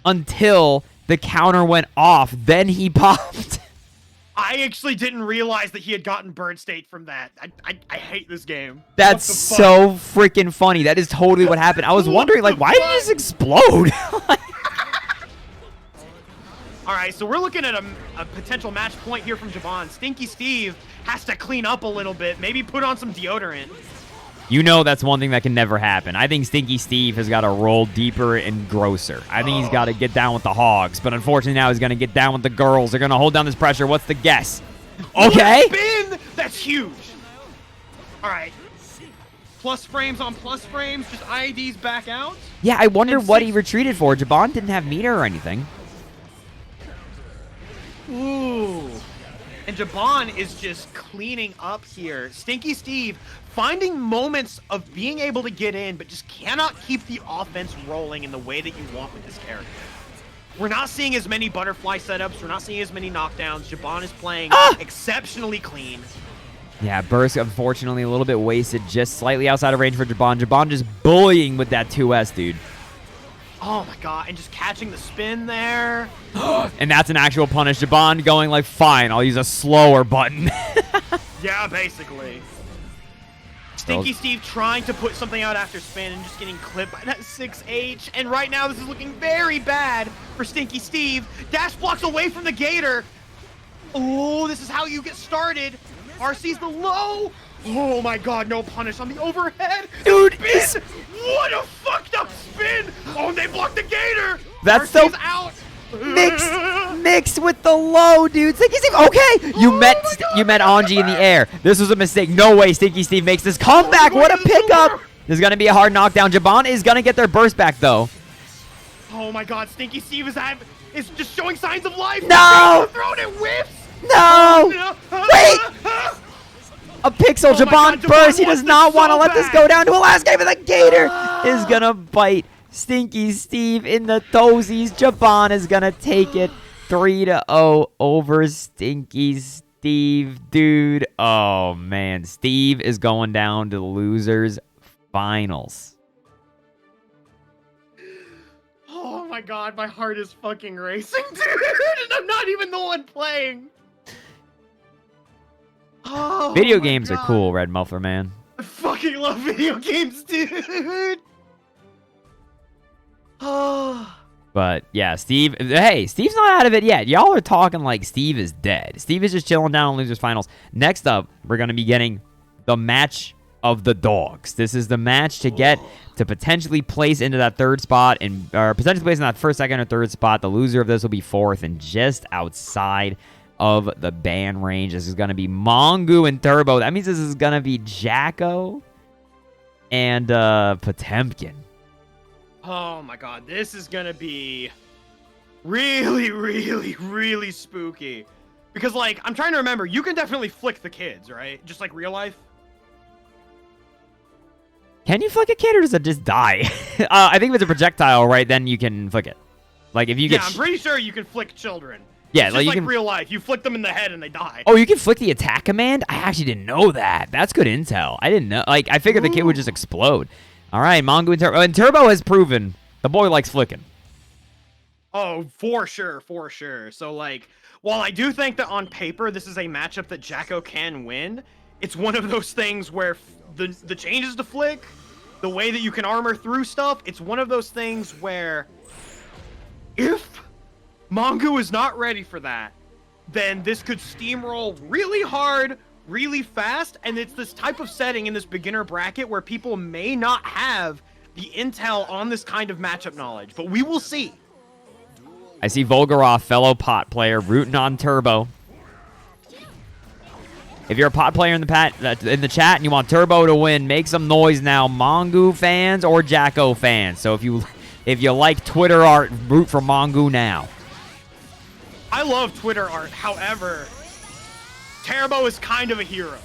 S1: until the counter went off. Then he popped.
S2: I actually didn't realize that he had gotten bird state from that. I hate this game.
S1: That's so freaking funny. That is totally what happened. I was wondering, like, why did he just explode?
S2: All right, so we're looking at a potential match point here from Jabon. Stinky Steve has to clean up a little bit, maybe put on some deodorant.
S1: You know that's one thing that can never happen. I think Stinky Steve has got to roll deeper and grosser. I think he's got to get down with the hogs, but unfortunately now he's going to get down with the girls. They're going to hold down this pressure. What's the guess? Okay.
S2: Spin! That's huge. All right. Plus frames on plus frames, just IEDs back out.
S1: Yeah, I wonder what he retreated for. Jabon didn't have meter or anything.
S2: Ooh. And Jabon is just cleaning up here. Stinky Steve finding moments of being able to get in, but just cannot keep the offense rolling in the way that you want with this character. We're not seeing as many butterfly setups. We're not seeing as many knockdowns. Jabon is playing exceptionally clean.
S1: Yeah, burst, unfortunately, a little bit wasted, just slightly outside of range for Jabon. Jabon just bullying with that 2S, dude.
S2: Oh my god, and just catching the spin there.
S1: And that's an actual punish. Jabon going like, fine, I'll use a slower button.
S2: Yeah, basically. Stinky Steve trying to put something out after spin and just getting clipped by that 6H. And right now, this is looking very bad for Stinky Steve. Dash blocks away from the gator. Oh, this is how you get started. RC's the low. Oh my god, no punish on the overhead.
S1: Dude,
S2: spin. What a fucked up spin. Oh, and they blocked the gator.
S1: That's
S2: RC's
S1: so
S2: out.
S1: Mixed with the low, dude. Stinky Steve, okay. You met Anji in the air. This was a mistake. No way Stinky Steve makes this comeback. What a pickup. This is going to be a hard knockdown. Jabon is going to get their burst back, though.
S2: Oh my god, Stinky Steve is just showing signs of life.
S1: No.
S2: Throwing it whiffs.
S1: No. Wait. A pixel.
S2: Oh
S1: Jabon
S2: God,
S1: burst. He does
S2: wants
S1: not
S2: this
S1: want to
S2: so
S1: let this
S2: bad.
S1: go down to a last game. And the gator is going to bite Stinky Steve in the toesies. Jabon is going to take it 3-0 over Stinky Steve. Dude, oh, man. Steve is going down to the losers finals.
S2: Oh my god, my heart is fucking racing, dude. And I'm not even the one playing. Oh,
S1: Video
S2: my
S1: games are
S2: God.
S1: cool, Red Muffler Man.
S2: I fucking love video games, dude. Oh.
S1: But yeah, Steve, hey, Steve's not out of it yet. Y'all are talking like Steve is dead. Steve is just chilling down in losers finals. Next up, we're going to be getting the match of the dogs. This is the match to get to potentially place into that third spot or potentially place in that first, second, or third spot. The loser of this will be fourth and just outside of the ban range. This is going to be Mangu and Turbo. That means this is going to be Jacko and Potemkin.
S2: Oh my god, this is gonna be really, really, really spooky. Because, like, I'm trying to remember, you can definitely flick the kids, right? Just like real life.
S1: Can you flick a kid or does it just die? I think if it's a projectile, right, then you can flick it. Like, if you get...
S2: Yeah, I'm pretty sure you can flick children.
S1: Yeah,
S2: it's
S1: like,
S2: just
S1: you
S2: like
S1: can...
S2: real life. You flick them in the head and they die.
S1: Oh, you can flick the attack command? I actually didn't know that. That's good intel. I didn't know. Like, I figured the kid would just explode. All right, Mangu and Turbo. And Turbo has proven the boy likes flicking.
S2: Oh, for sure, for sure. So, like, while I do think that on paper this is a matchup that Jacko can win, it's one of those things where the changes to flick, the way that you can armor through stuff, it's one of those things where if Mangu is not ready for that, then this could steamroll really hard, really fast, and it's this type of setting in this beginner bracket where people may not have the intel on this kind of matchup knowledge, but we will see.
S1: I see Volgroth, fellow pot player, rooting on Turbo. If you're a pot player in the chat and you want Turbo to win, make some noise now, Mangu fans or Jacko fans. So if you like Twitter art, root for Mangu now.
S2: I love Twitter art, however, Turbo is kind of a hero.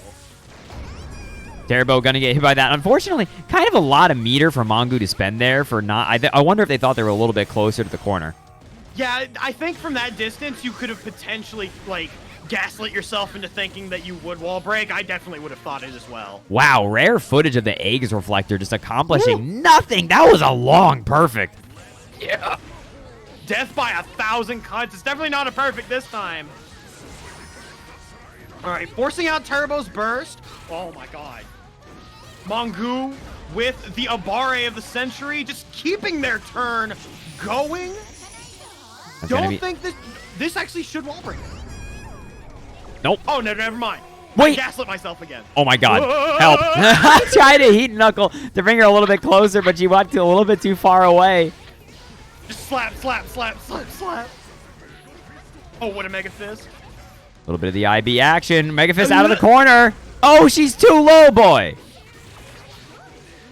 S1: Turbo gonna get hit by that. Unfortunately, kind of a lot of meter for Mangu to spend there for not... I wonder if they thought they were a little bit closer to the corner.
S2: Yeah, I think from that distance, you could have potentially, like, gaslit yourself into thinking that you would wall break. I definitely would have thought it as well.
S1: Wow, rare footage of the Aegis Reflector just accomplishing nothing. That was a long perfect.
S2: Yeah. Death by 1,000 cuts. It's definitely not a perfect this time. All right, forcing out Turbo's burst. Oh my god. Mangu with the Abare of the century, just keeping their turn going. Don't think that this actually should wall break.
S1: Nope.
S2: Oh, no, never mind.
S1: Wait.
S2: I gaslit myself again.
S1: Oh my god. Help. I tried to heat knuckle to bring her a little bit closer, but she went a little bit too far away.
S2: Just slap, slap, slap, slap, slap. Oh, what a Mega Fist.
S1: A little bit of the IB action. Mega Fist out of the corner. Oh, she's too low, boy.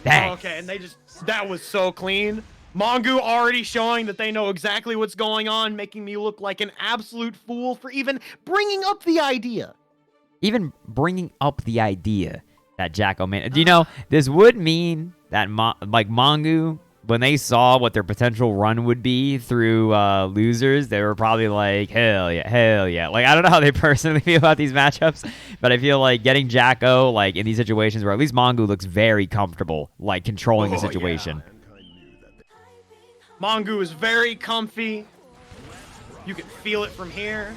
S1: Dang.
S2: Oh, okay, and they just... That was so clean. Mangu already showing that they know exactly what's going on, making me look like an absolute fool for even bringing up the idea.
S1: Even bringing up the idea that Jacko made. Do you know, this would mean that, Mangu, when they saw what their potential run would be through losers, they were probably like, hell yeah, hell yeah. Like, I don't know how they personally feel about these matchups, but I feel like getting Jacko, like, in these situations where at least Mangu looks very comfortable, like, controlling the situation.
S2: Yeah. Mangu is very comfy. You can feel it from here.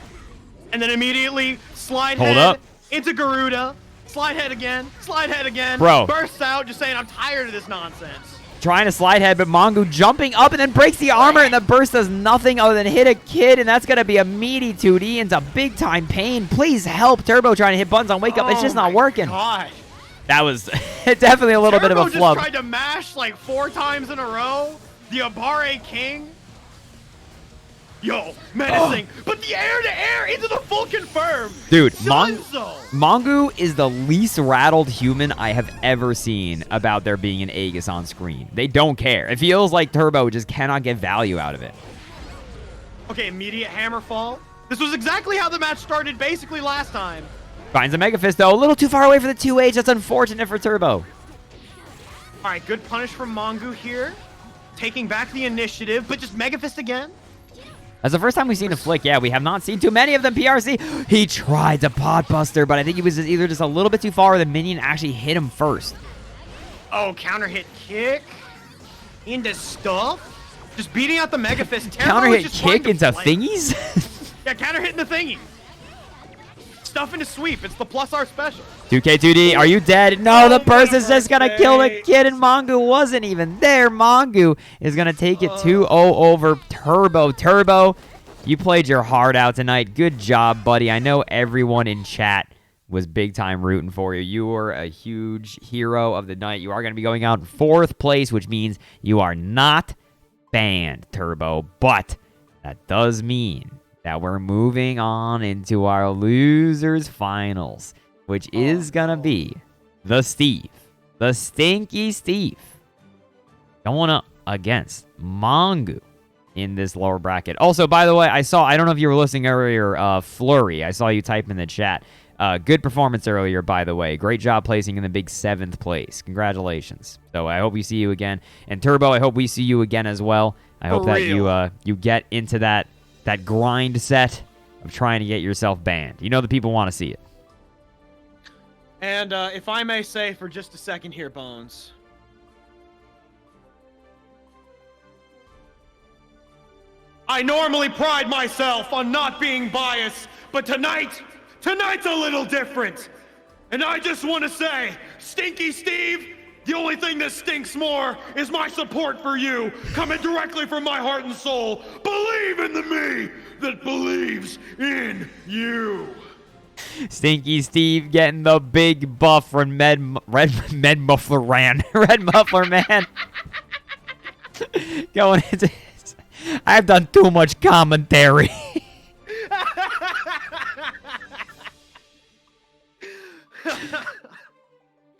S2: And then immediately, slide
S1: Hold
S2: head
S1: up.
S2: into Garuda. Slide head again. Slide head again.
S1: Bro.
S2: Bursts out, just saying, I'm tired of this nonsense.
S1: Trying to slide head, but Mangu jumping up and then breaks the armor, and the burst does nothing other than hit a kid, and that's going to be a meaty 2D into big-time pain. Please help. Turbo trying to hit buttons on Wake Up. It's just not working.
S2: God.
S1: That was definitely a little bit of a flub.
S2: Turbo just tried to mash like 4 times in a row. The Abare King. Yo, menacing. But the air-to-air into the full confirm.
S1: Dude,
S2: Dunzo.
S1: Mangu is the least rattled human I have ever seen about there being an Aegis on screen. They don't care. It feels like Turbo just cannot get value out of it.
S2: Okay, immediate hammer fall. This was exactly how the match started basically last time.
S1: Finds a Mega Fist, though. A little too far away for the 2H. That's unfortunate for Turbo.
S2: All right, good punish from Mangu here. Taking back the initiative, but just Mega Fist again.
S1: That's the first time we've seen a flick. Yeah, we have not seen too many of them. PRC, he tried to pot buster, but I think he was either just a little bit too far or the minion actually hit him first.
S2: Oh, counter hit kick into stuff. Just beating out the Mega Fist.
S1: Counter hit kick into thingies?
S2: Yeah, counter hit into thingy. Stuff into sweep. It's the plus R special.
S1: 2K2D, are you dead? No, the burst is just going to kill the kid, and Mangu wasn't even there. Mangu is going to take it 2-0 over Turbo. Turbo, you played your heart out tonight. Good job, buddy. I know everyone in chat was big time rooting for you. You were a huge hero of the night. You are going to be going out in 4th place, which means you are not banned, Turbo. But that does mean that we're moving on into our losers finals, which is going to be the Stinky Steve, going up against Mangu in this lower bracket. Also, by the way, I don't know if you were listening earlier, Flurry. I saw you type in the chat. Good performance earlier, by the way. Great job placing in the big 7th place. Congratulations. So I hope we see you again. And Turbo, I hope we see you again as well. I hope that you get into that grind set of trying to get yourself banned. You know the people want to see it.
S2: And if I may say for just a second here, Bones. I normally pride myself on not being biased, but tonight's a little different. And I just want to say, Stinky Steve, the only thing that stinks more is my support for you, coming directly from my heart and soul. Believe in the me that believes in you.
S1: Stinky Steve getting the big buff from RedMufflerman. Going into this. I've done too much commentary.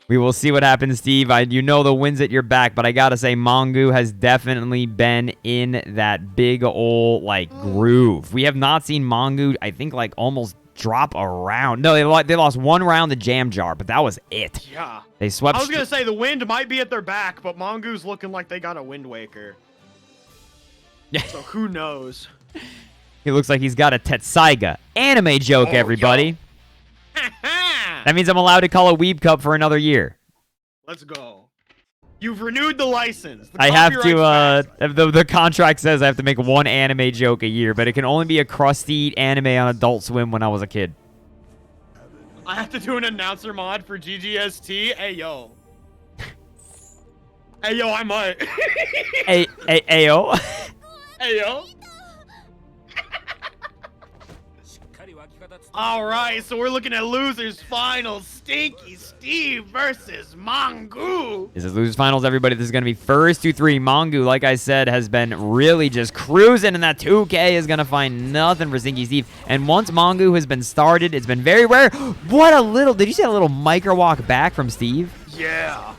S1: We will see what happens, Steve. You know the wind's at your back, but I gotta say, Mangu has definitely been in that big old, groove. We have not seen Mangu, I think, almost drop a round. No, they lost one round the jam jar, but that was it.
S2: Yeah.
S1: They swept.
S2: I was gonna say, the wind might be at their back, but Mangu's looking like they got a Wind Waker. Yeah. So who knows?
S1: He looks like he's got a Tetsaiga. Anime joke, everybody. That means I'm allowed to call a Weebcup for another year.
S2: Let's go. You've renewed the license.
S1: I have to, the contract says I have to make one anime joke a year, but it can only be a crusty anime on Adult Swim when I was a kid.
S2: I have to do an announcer mod for GGST. Hey, yo. Hey, yo, I might.
S1: Hey, yo.
S2: Hey, yo. All right, so we're looking at losers finals. Stinky Steve versus Mangu.
S1: This is losers finals, everybody. This is going to be first to 3. Mangu, like I said, has been really just cruising, and that 2K is going to find nothing for Stinky Steve. And once Mangu has been started, it's been very rare. What a little, did you see a little micro walk back from Steve?
S2: Yeah.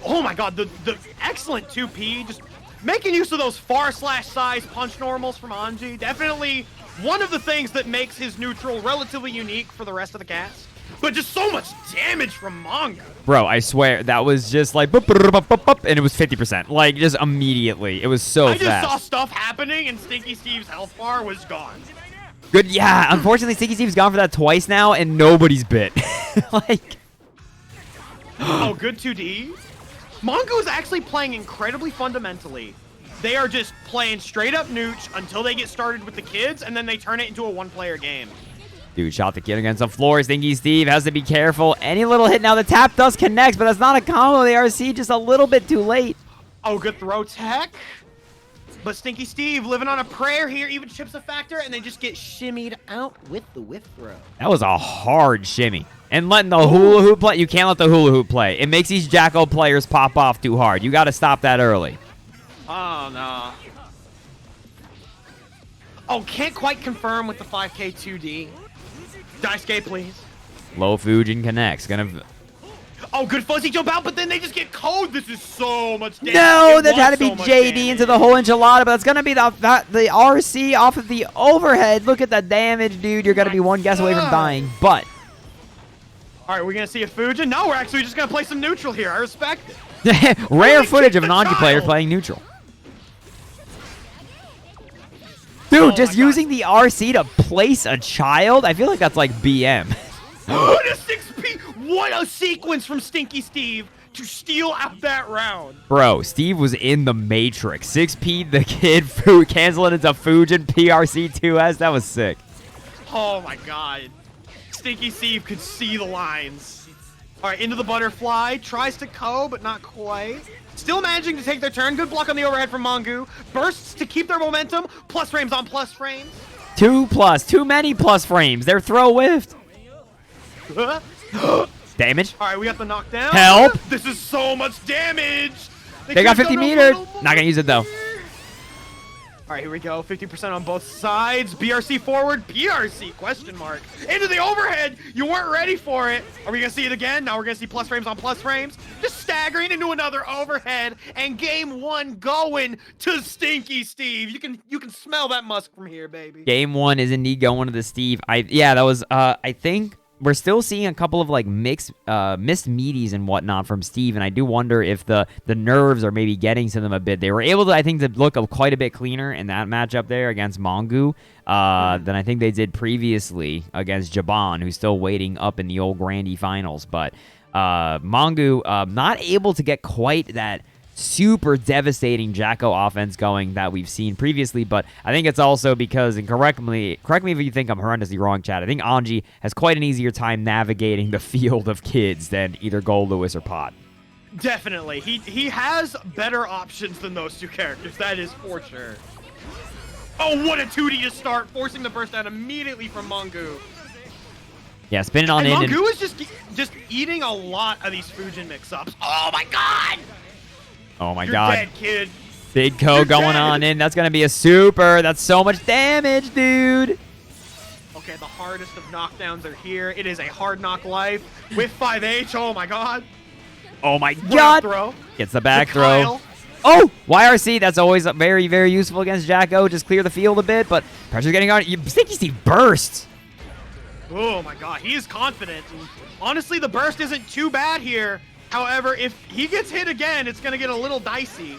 S2: Oh my God, the excellent 2P, just making use of those far/size punch normals from Anji. Definitely one of the things that makes his neutral relatively unique for the rest of the cast. But just so much damage from Mangu.
S1: Bro, I swear, that was just like, boop, boop, boop, boop, boop, and it was 50%. Like, just immediately. It was so fast.
S2: I just saw stuff happening, and Stinky Steve's health bar was gone.
S1: Good, yeah. Unfortunately, Stinky Steve's gone for that twice now, and nobody's bit. Like.
S2: Oh, good 2D. Mangu is actually playing incredibly fundamentally. They are just playing straight up nooch until they get started with the kids, and then they turn it into a one-player game.
S1: Dude, shot the kid against the floor. Stinky Steve has to be careful. Any little hit now, the tap does connect, but that's not a combo. The RC just a little bit too late.
S2: Oh, good throw tech. But Stinky Steve living on a prayer here, even chips a factor, and they just get shimmied out with the whiff throw.
S1: That was a hard shimmy. And letting the hula hoop play, you can't let the hula hoop play. It makes these Jacko players pop off too hard. You got to stop that early.
S2: Oh, no. Oh, can't quite confirm with the 5K 2D. Daisuke, please.
S1: Low Fujin connects. Gonna.
S2: Oh, good fuzzy jump out, but then they just get code. This is so much damage.
S1: No, that had to be JD into the whole enchilada, but it's gonna be the RC off of the overhead. Look at the damage, dude. You're gonna be one guess away from dying, but.
S2: All right, we're gonna see a Fujin. No, we're actually just gonna play some neutral here. I respect it.
S1: Rare footage of an Anji player playing neutral. Dude, just using the RC to place a child? I feel like that's like BM.
S2: What a 6P! What a sequence from Stinky Steve to steal out that round.
S1: Bro, Steve was in the Matrix. 6P the kid, canceling into Fujin, PRC2S. That was sick.
S2: Oh my God. Stinky Steve could see the lines. All right, into the butterfly. Tries to co, but not quite. Still managing to take their turn. Good block on the overhead from Mangu. Bursts to keep their momentum. Plus frames on plus frames.
S1: 2+. Too many plus frames. Their throw whiffed. Damage.
S2: All right, we got the knockdown.
S1: Help.
S2: This is so much damage.
S1: They got 50
S2: could've done a
S1: meter.
S2: little
S1: Not gonna use it though.
S2: All right, here we go. 50% on both sides. BRC forward. PRC question mark. Into the overhead. You weren't ready for it. Are we gonna see it again? Now we're gonna see plus frames on plus frames. Just staggering into another overhead. And game 1 going to Stinky Steve. You can smell that musk from here, baby.
S1: Game 1 is indeed going to the Steve. Yeah, that was I think we're still seeing a couple of like missed meaties and whatnot from Steve, and I do wonder if the nerves are maybe getting to them a bit. They were able to, I think, to look quite a bit cleaner in that matchup there against Mangu than I think they did previously against Jabon, who's still waiting up in the old Grandy finals. But Mangu not able to get quite that super devastating Jacko offense going that we've seen previously, but I think it's also because, and correct me if you think I'm horrendously wrong, Chad, I think Anji has quite an easier time navigating the field of kids than either Gold, Lewis, or Pot.
S2: Definitely. He has better options than those two characters, that is for sure. Oh, what a 2D to start, forcing the burst out immediately from Mangu.
S1: Yeah, spinning on
S2: and
S1: in.
S2: Mangu is just eating a lot of these Fujin mix-ups. Oh my god!
S1: Oh my
S2: You're
S1: god.
S2: dead, kid.
S1: Big Co
S2: You're
S1: going
S2: dead.
S1: on in. That's going to be a super. That's so much damage, dude.
S2: Okay, the hardest of knockdowns are here. It is a hard knock life with 5H. Oh my god.
S1: Oh my
S2: What a
S1: god.
S2: throw.
S1: Gets the back
S2: The
S1: throw.
S2: Kyle.
S1: Oh, YRC. That's always very, very useful against Jacko. Just clear the field a bit, but pressure's getting on. Stinky Steve burst.
S2: Oh my god, he is confident. And honestly, the burst isn't too bad here. However, if he gets hit again, it's going to get a little dicey.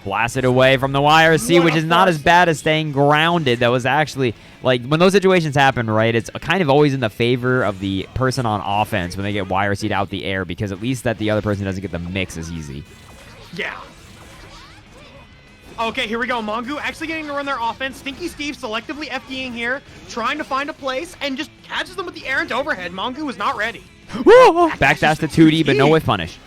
S1: Blasted away from the YRC,
S2: What
S1: which
S2: a
S1: is not as
S2: bust.
S1: bad as staying grounded. That was actually, like, when those situations happen, right, it's kind of always in the favor of the person on offense when they get YRC'd out the air, because at least that the other person doesn't get the mix as easy.
S2: Yeah. Okay, here we go. Mangu actually getting to run their offense. Stinky Steve selectively FDing here, trying to find a place, and just catches them with the errant overhead. Mangu is not ready.
S1: Backdash to 2D, but no whiff punish.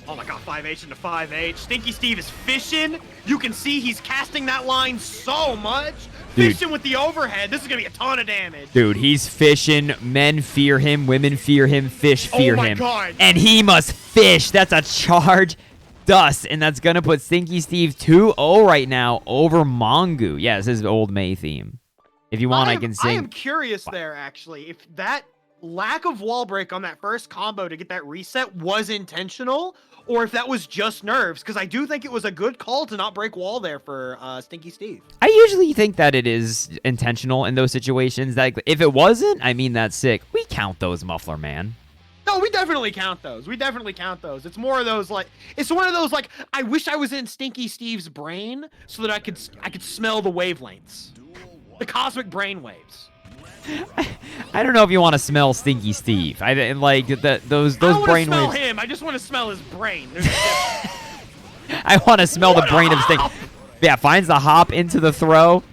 S2: Oh my god, 5H into 5H. Stinky Steve is fishing. You can see he's casting that line so much.
S1: Dude.
S2: Fishing with the overhead. This is going to be a ton of damage.
S1: Dude, he's fishing. Men fear him. Women fear him. Fish fear
S2: Oh my
S1: him.
S2: God.
S1: And he must fish. That's a charge dust. And that's going to put Stinky Steve 2-0 right now over Mangu. Yeah, this is old May theme. If you want, I can sing.
S2: I am curious there, actually. If that lack of wall break on that first combo to get that reset was intentional, or if that was just nerves, because I do think it was a good call to not break wall there for Stinky Steve.
S1: I usually think that it is intentional in those situations. Like, if it wasn't, I mean, that's sick. We count those, Muffler Man.
S2: No, we definitely count those. We definitely count those. It's more of those, like, it's one of those, like, I wish I was in Stinky Steve's brain so that I could smell the wavelengths. The cosmic brain waves.
S1: I don't know if you want to smell Stinky Steve. those
S2: I don't want to
S1: brain
S2: smell
S1: waves.
S2: him. I just want to smell his brain. There's a difference.
S1: I want to smell the
S2: What a
S1: brain of Stink.
S2: hop!
S1: Yeah, finds the hop into the throw.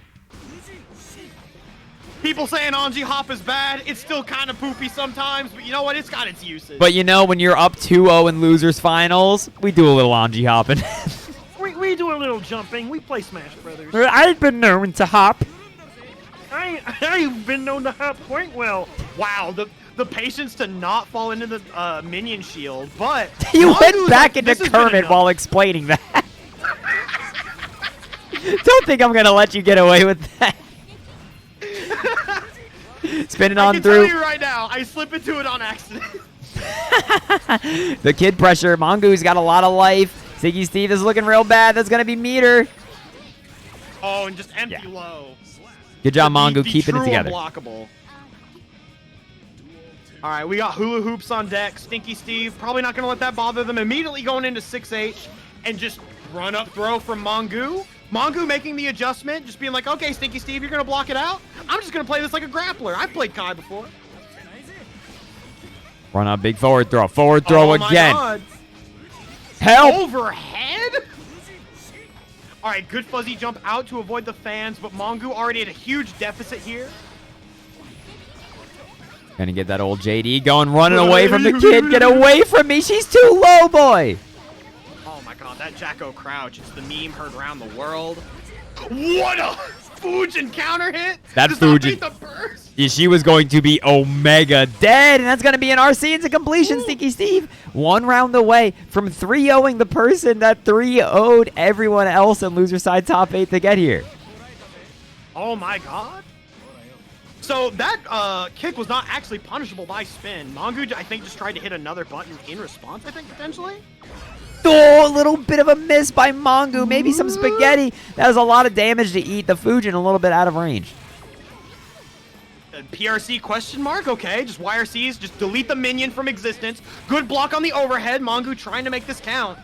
S2: People saying Anji hop is bad. It's still kind of poopy sometimes, but you know what? It's got its uses.
S1: But you know, when you're up 2-0 in losers finals, we do a little Anji hopping.
S2: we do a little jumping. We play Smash Brothers.
S1: I've been known to hop.
S2: I've been known to hop quite well. Wow, the patience to not fall into the minion shield, but
S1: You
S2: Mangu's
S1: went back
S2: like,
S1: into
S2: "This has been
S1: Kermit
S2: enough."
S1: while explaining that. Don't think I'm gonna let you get away with that. Spinning
S2: I
S1: on
S2: can
S1: through.
S2: tell you right now, I slip into it on accident.
S1: The kid pressure. Mangu's got a lot of life. Stinky Steve is looking real bad. That's gonna be meter.
S2: Oh, and just empty
S1: Yeah.
S2: low.
S1: Good job,
S2: The
S1: Mangu, keeping it
S2: true
S1: together.
S2: Unblockable. All right, we got hula hoops on deck. Stinky Steve probably not going to let that bother them. Immediately going into 6H and just run up throw from Mangu. Mangu making the adjustment, just being like, okay, Stinky Steve, you're going to block it out. I'm just going to play this like a grappler. I've played Kai before.
S1: Run a big forward throw. Forward throw
S2: Oh my
S1: again.
S2: God.
S1: Help!
S2: Overhead? All right, good fuzzy jump out to avoid the fans, but Mangu already at a huge deficit here.
S1: Gonna get that old JD going, running away from the kid. Get away from me. She's too low, boy.
S2: Oh my god, that Jacko crouch. It's the meme heard around the world. What a Fujin counter hit!
S1: That
S2: Does not
S1: Fujin-
S2: beat the burst.
S1: She was going to be Omega dead, and that's going to be an RC into completion. Stinky Steve, 1 round away from 3-0ing the person that 3-0'd everyone else in loser side top 8 to get here.
S2: Oh my god. So that kick was not actually punishable by spin. Mangu, I think, just tried to hit another button in response, I think, potentially.
S1: Oh, a little bit of a miss by Mangu. Maybe some spaghetti. That was a lot of damage to eat. The Fujin a little bit out of range.
S2: PRC question mark? Okay, just YRCs. Just delete the minion from existence. Good block on the overhead. Mangu trying to make this count.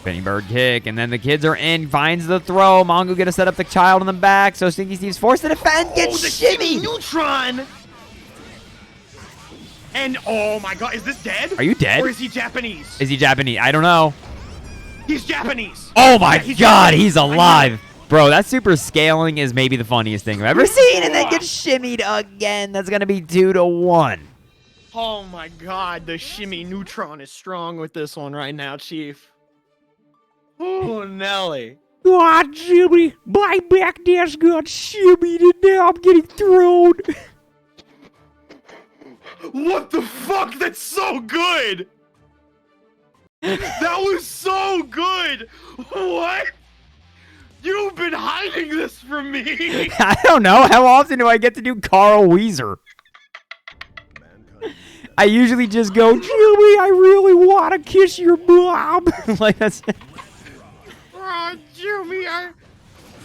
S1: Spinning bird kick, and then the kids are in. Finds the throw. Mangu gonna set up the child in the back, so Stinky Steve's forced to defend. Gets shimmy.
S2: Neutron. And oh my god, is this dead?
S1: Are you dead?
S2: Or is he Japanese?
S1: Is he Japanese? I don't know.
S2: He's Japanese.
S1: Oh my
S2: he's
S1: god,
S2: Japanese.
S1: he's alive. Bro, that super scaling is maybe the funniest thing I've ever seen, and then gets shimmied again. That's gonna be 2-1.
S2: Oh my god, the shimmy neutron is strong with this one right now, Chief. Oh, Nelly.
S3: God, Jimmy, my back dash got shimmied and now I'm getting thrown.
S2: What the fuck? That's so good! That was so good! What? You've been hiding this from me!
S1: I don't know. How often do I get to do Carl Weezer? I usually just go, Jimmy, I really want to kiss your mom. Like that's it.
S2: Jimmy, I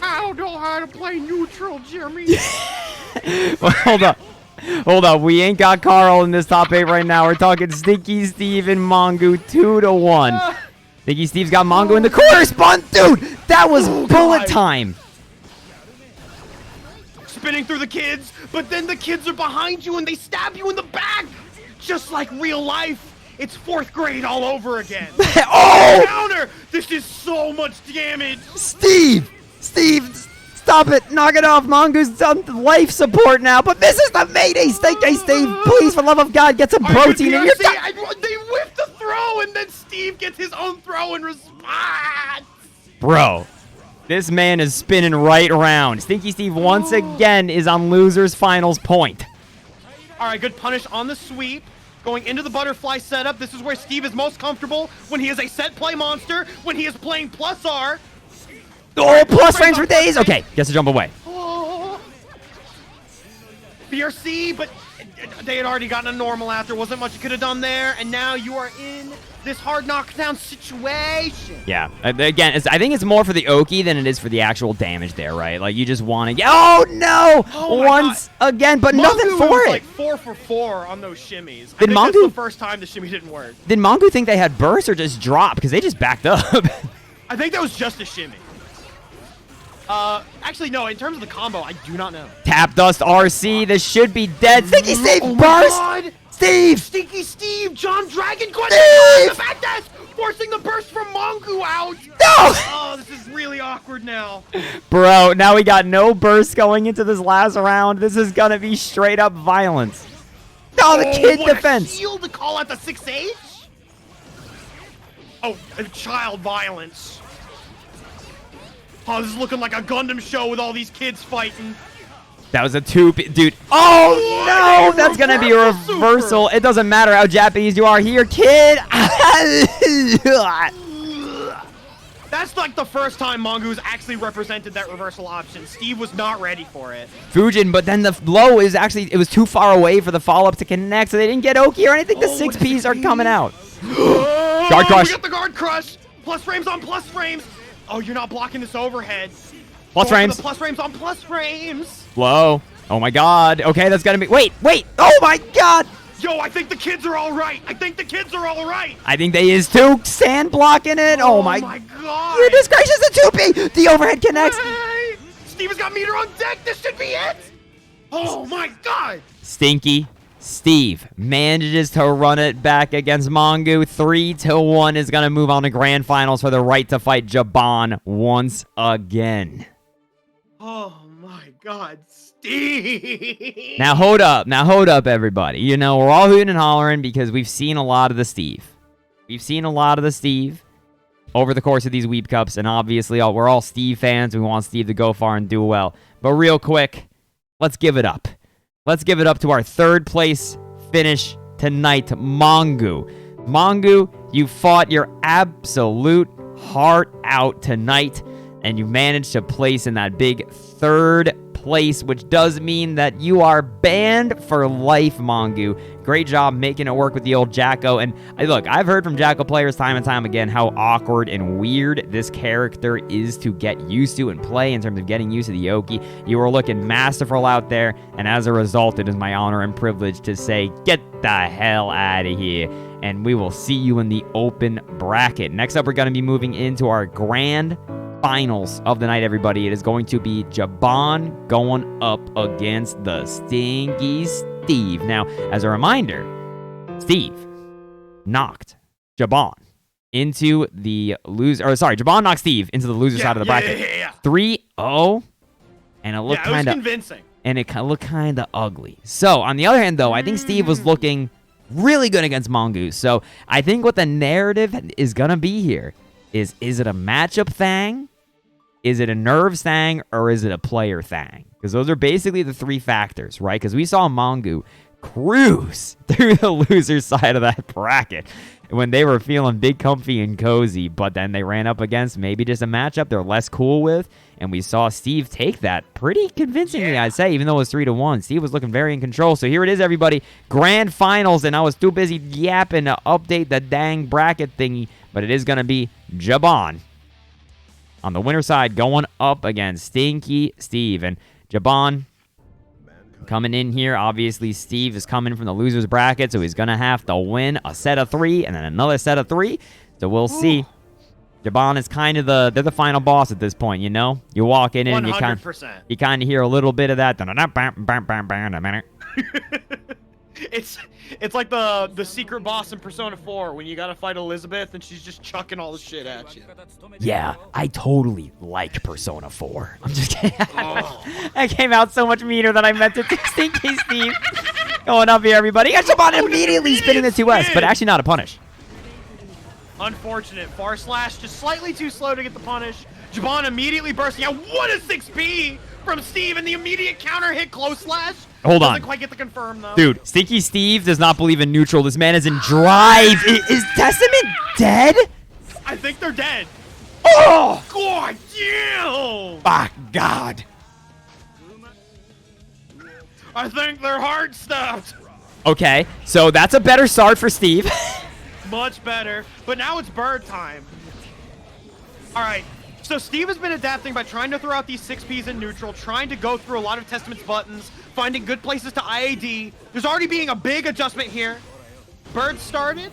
S2: don't know how to play neutral, Jimmy.
S1: Well, hold up. Hold up. We ain't got Carl in this top 8 right now. We're talking Stinky Steve and Mangu 2-1. Stinky Steve's got Mangu in the corner spun. Dude, that was bullet time.
S2: Spinning through the kids, but then the kids are behind you and they stab you in the back. Just like real life. It's 4th grade all over again.
S1: Oh!
S2: Counter! This is so much damage.
S1: Steve, stop it. Knock it off. Mangu's on life support now, but this is the Mayday. Stinky Steve, please, for the love of God, get some protein in your...
S2: They whip the throw, and then Steve gets his own throw in response.
S1: Bro, this man is spinning right around. Stinky Steve once again is on loser's finals point.
S2: All right, good punish on the sweep. Going into the butterfly setup. This is where Steve is most comfortable when he is a set play monster, when he is playing plus R.
S1: Oh, plus frames for days. Okay, gets to jump away.
S2: Oh. BRC, but they had already gotten a normal after. Wasn't much you could have done there. And now you are in this hard knockdown situation.
S1: Yeah, again, I think it's more for the Oki than it is for the actual damage there, right? Like, you just want to get... Oh, no! Once again, but
S2: Mangu
S1: nothing for
S2: was
S1: it.
S2: like 4 for 4 on those shimmies.
S1: Did
S2: I think
S1: Mangu...
S2: that's the first time the shimmy didn't work.
S1: Did Mangu think they had burst or just drop? Because they just backed up.
S2: I think that was just a shimmy. Actually, no, in terms of the combo, I do not know.
S1: Tap Dust RC, this should be dead. Stinky Steve,
S2: Oh my
S1: burst!
S2: God.
S1: Steve!
S2: Stinky Steve, John Dragon,
S1: Steve!
S2: the back dash, forcing the burst from Mangu out.
S1: No!
S2: Oh, this is really awkward now.
S1: Bro, now we got no burst going into this last round. This is gonna be straight up violence. Oh, the kid
S2: what
S1: defense.
S2: A shield to call out the 6H? Oh, child violence. Oh, this is looking like a Gundam show with all these kids fighting.
S1: That was a dude. Oh no, that's gonna be a reversal. It doesn't matter how Japanese you are here, kid.
S2: That's like the first time Mangu's actually represented that reversal option. Steve was not ready for it.
S1: Fujin, but then the low is actually, it was too far away for the follow-up to connect, so they didn't get Oki or anything. The 6Ps are coming out. Guard crush.
S2: We got the guard crush. Plus frames on plus frames. Oh, you're not blocking this overhead.
S1: Plus frames.
S2: Plus frames on plus frames.
S1: Low. Oh my god. Okay, that's gotta be... Wait. Oh my god.
S2: Yo, I think the kids are all right. I think
S1: they is too. Sand blocking it. Oh my
S2: god.
S1: Goodness gracious, the 2P. The overhead connects.
S2: Hey, Steven's got meter on deck. This should be it. Oh my god.
S1: Stinky Steve manages to run it back against Mangu. 3-1 is going to move on to grand finals for the right to fight Jabon once again.
S2: Oh my god, Steve.
S1: Now hold up, everybody. You know, we're all hooting and hollering because we've seen a lot of the Steve. Over the course of these Weebcups, and obviously we're all Steve fans. We want Steve to go far and do well. But real quick, let's give it up let's give it up to our third place finish tonight, Mangu. Mangu, you fought your absolute heart out tonight, and you managed to place in that big third place, which does mean that you are banned for life, Mangu. Great job making it work with the old Jacko. And look, I've heard from Jacko players time and time again how awkward and weird this character is to get used to and play in terms of getting used to the Oki. You were looking masterful out there, and as a result, it is my honor and privilege to say, get the hell out of here. And we will see you in the open bracket. Next up, we're going to be moving into our grand finals of the night, everybody. It is going to be Jabon going up against the Stinky Steve. Now, as a reminder, Steve knocked Jabon into the loser, or sorry, Jabon knocked Steve into the loser side of the bracket. 3-0, and it looked kind of
S2: convincing.
S1: And it looked kind of ugly. So, on the other hand, though, I think Steve was looking really good against Mangu. So, I think what the narrative is going to be here is it a matchup thing? Is it a nerves thing, or is it a player thing? Because those are basically the three factors, right? Because we saw Mangu cruise through the loser side of that bracket when they were feeling big, comfy, and cozy, but then they ran up against maybe just a matchup they're less cool with, and we saw Steve take that pretty convincingly, I'd say, even though it was 3-1. Steve was looking very in control. So here it is, everybody. Grand finals, and I was too busy yapping to update the dang bracket thingy, but it is going to be Jabon on the winner side going up against Stinky Steve. And Jabon coming in here. Obviously, Steve is coming from the loser's bracket, so he's going to have to win a set of 3 and then another set of 3. So we'll see. Jabon is kind of they're the final boss at this point, you know? You walk in and you kind of hear a little bit of that.
S2: It's like the secret boss in Persona 4 when you gotta fight Elizabeth and she's just chucking all the shit at you.
S1: Yeah, I totally like Persona 4. I'm just kidding. I came out so much meaner than I meant it to. Stinky Steve going up here, everybody. And Jabon immediately spinning the 2S, but actually not a punish.
S2: Unfortunate. Far slash just slightly too slow to get the punish. Jabon immediately bursting out. What a 6P from Steve, and the immediate counter hit close slash.
S1: Hold on.
S2: Doesn't quite get the confirm, though.
S1: Dude, Stinky Steve does not believe in neutral. This man is in drive. Is Testament dead?
S2: I think they're dead.
S1: Oh!
S2: God damn!
S1: Ah, God.
S2: I think they're hard stopped.
S1: Okay, so that's a better start for Steve.
S2: Much better. But now it's bird time. All right. So Steve has been adapting by trying to throw out these 6Ps in neutral, trying to go through a lot of Testament's buttons, finding good places to IAD. There's already being a big adjustment here. Bird started.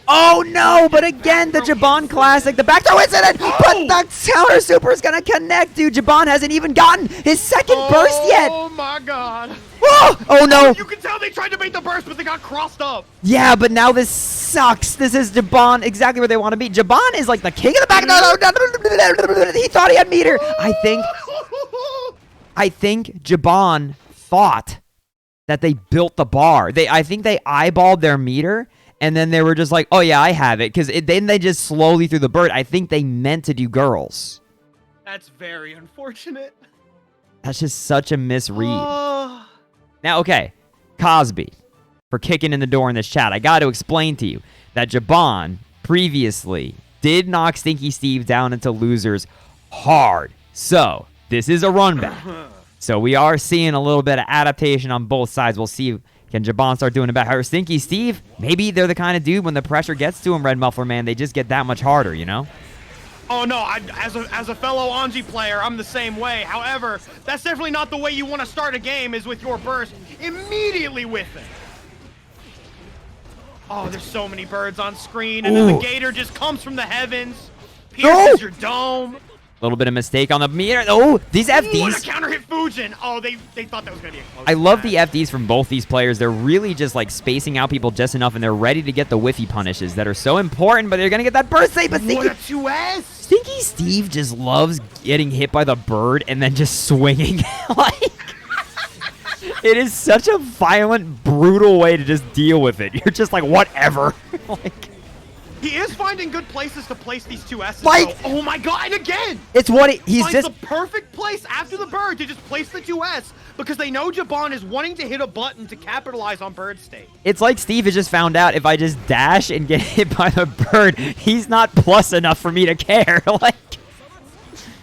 S1: Oh, no, but again, the Jabon classic, the back throw incident, but the counter super is going to connect, dude. Jabon hasn't even gotten his second burst yet.
S2: Oh, my God.
S1: Oh, no.
S2: You can tell they tried to make the burst, but they got crossed up.
S1: Yeah, but now this sucks. This is Jabon exactly where they want to be. Jabon is like the king of the back. No. He thought he had meter. I think Jabon thought that they built the bar. I think they eyeballed their meter, and then they were just like, oh, yeah, I have it. Because then they just slowly threw the bird. I think they meant to do girls.
S2: That's very unfortunate.
S1: That's just such a misread. Now, okay, Cosby, for kicking in the door in this chat, I got to explain to you that Jabon previously did knock Stinky Steve down into losers hard. So, this is a run back. So, we are seeing a little bit of adaptation on both sides. We'll see, can Jabon start doing it better? Stinky Steve, maybe they're the kind of dude when the pressure gets to him, RedMufflerman, they just get that much harder, you know?
S2: Oh, no, as a fellow Anji player, I'm the same way. However, that's definitely not the way you want to start a game, is with your burst immediately with it. Oh, there's so many birds on screen, and then the gator just comes from the heavens, pierces your dome.
S1: A little bit of mistake on the meter. Oh, these FDs.
S2: What a counter hit Fujin. Oh, they thought that was going to be a close
S1: I love the FDs from both these players. They're really just like spacing out people just enough, and they're ready to get the whiffy punishes that are so important, but they're going to get that burst save. But
S2: what a 2S.
S1: Stinky Steve just loves getting hit by the bird and then just swinging. Like, it is such a violent, brutal way to just deal with it. You're just like, whatever. Like,
S2: He is finding good places to place these two S's.
S1: Like-
S2: though. Oh my god, and again!
S1: It's what he's
S2: Finds
S1: just.
S2: the perfect place after the bird to just place the 2S because they know Jabon is wanting to hit a button to capitalize on bird state.
S1: It's like Steve has just found out if I just dash and get hit by the bird, he's not plus enough for me to care. Like.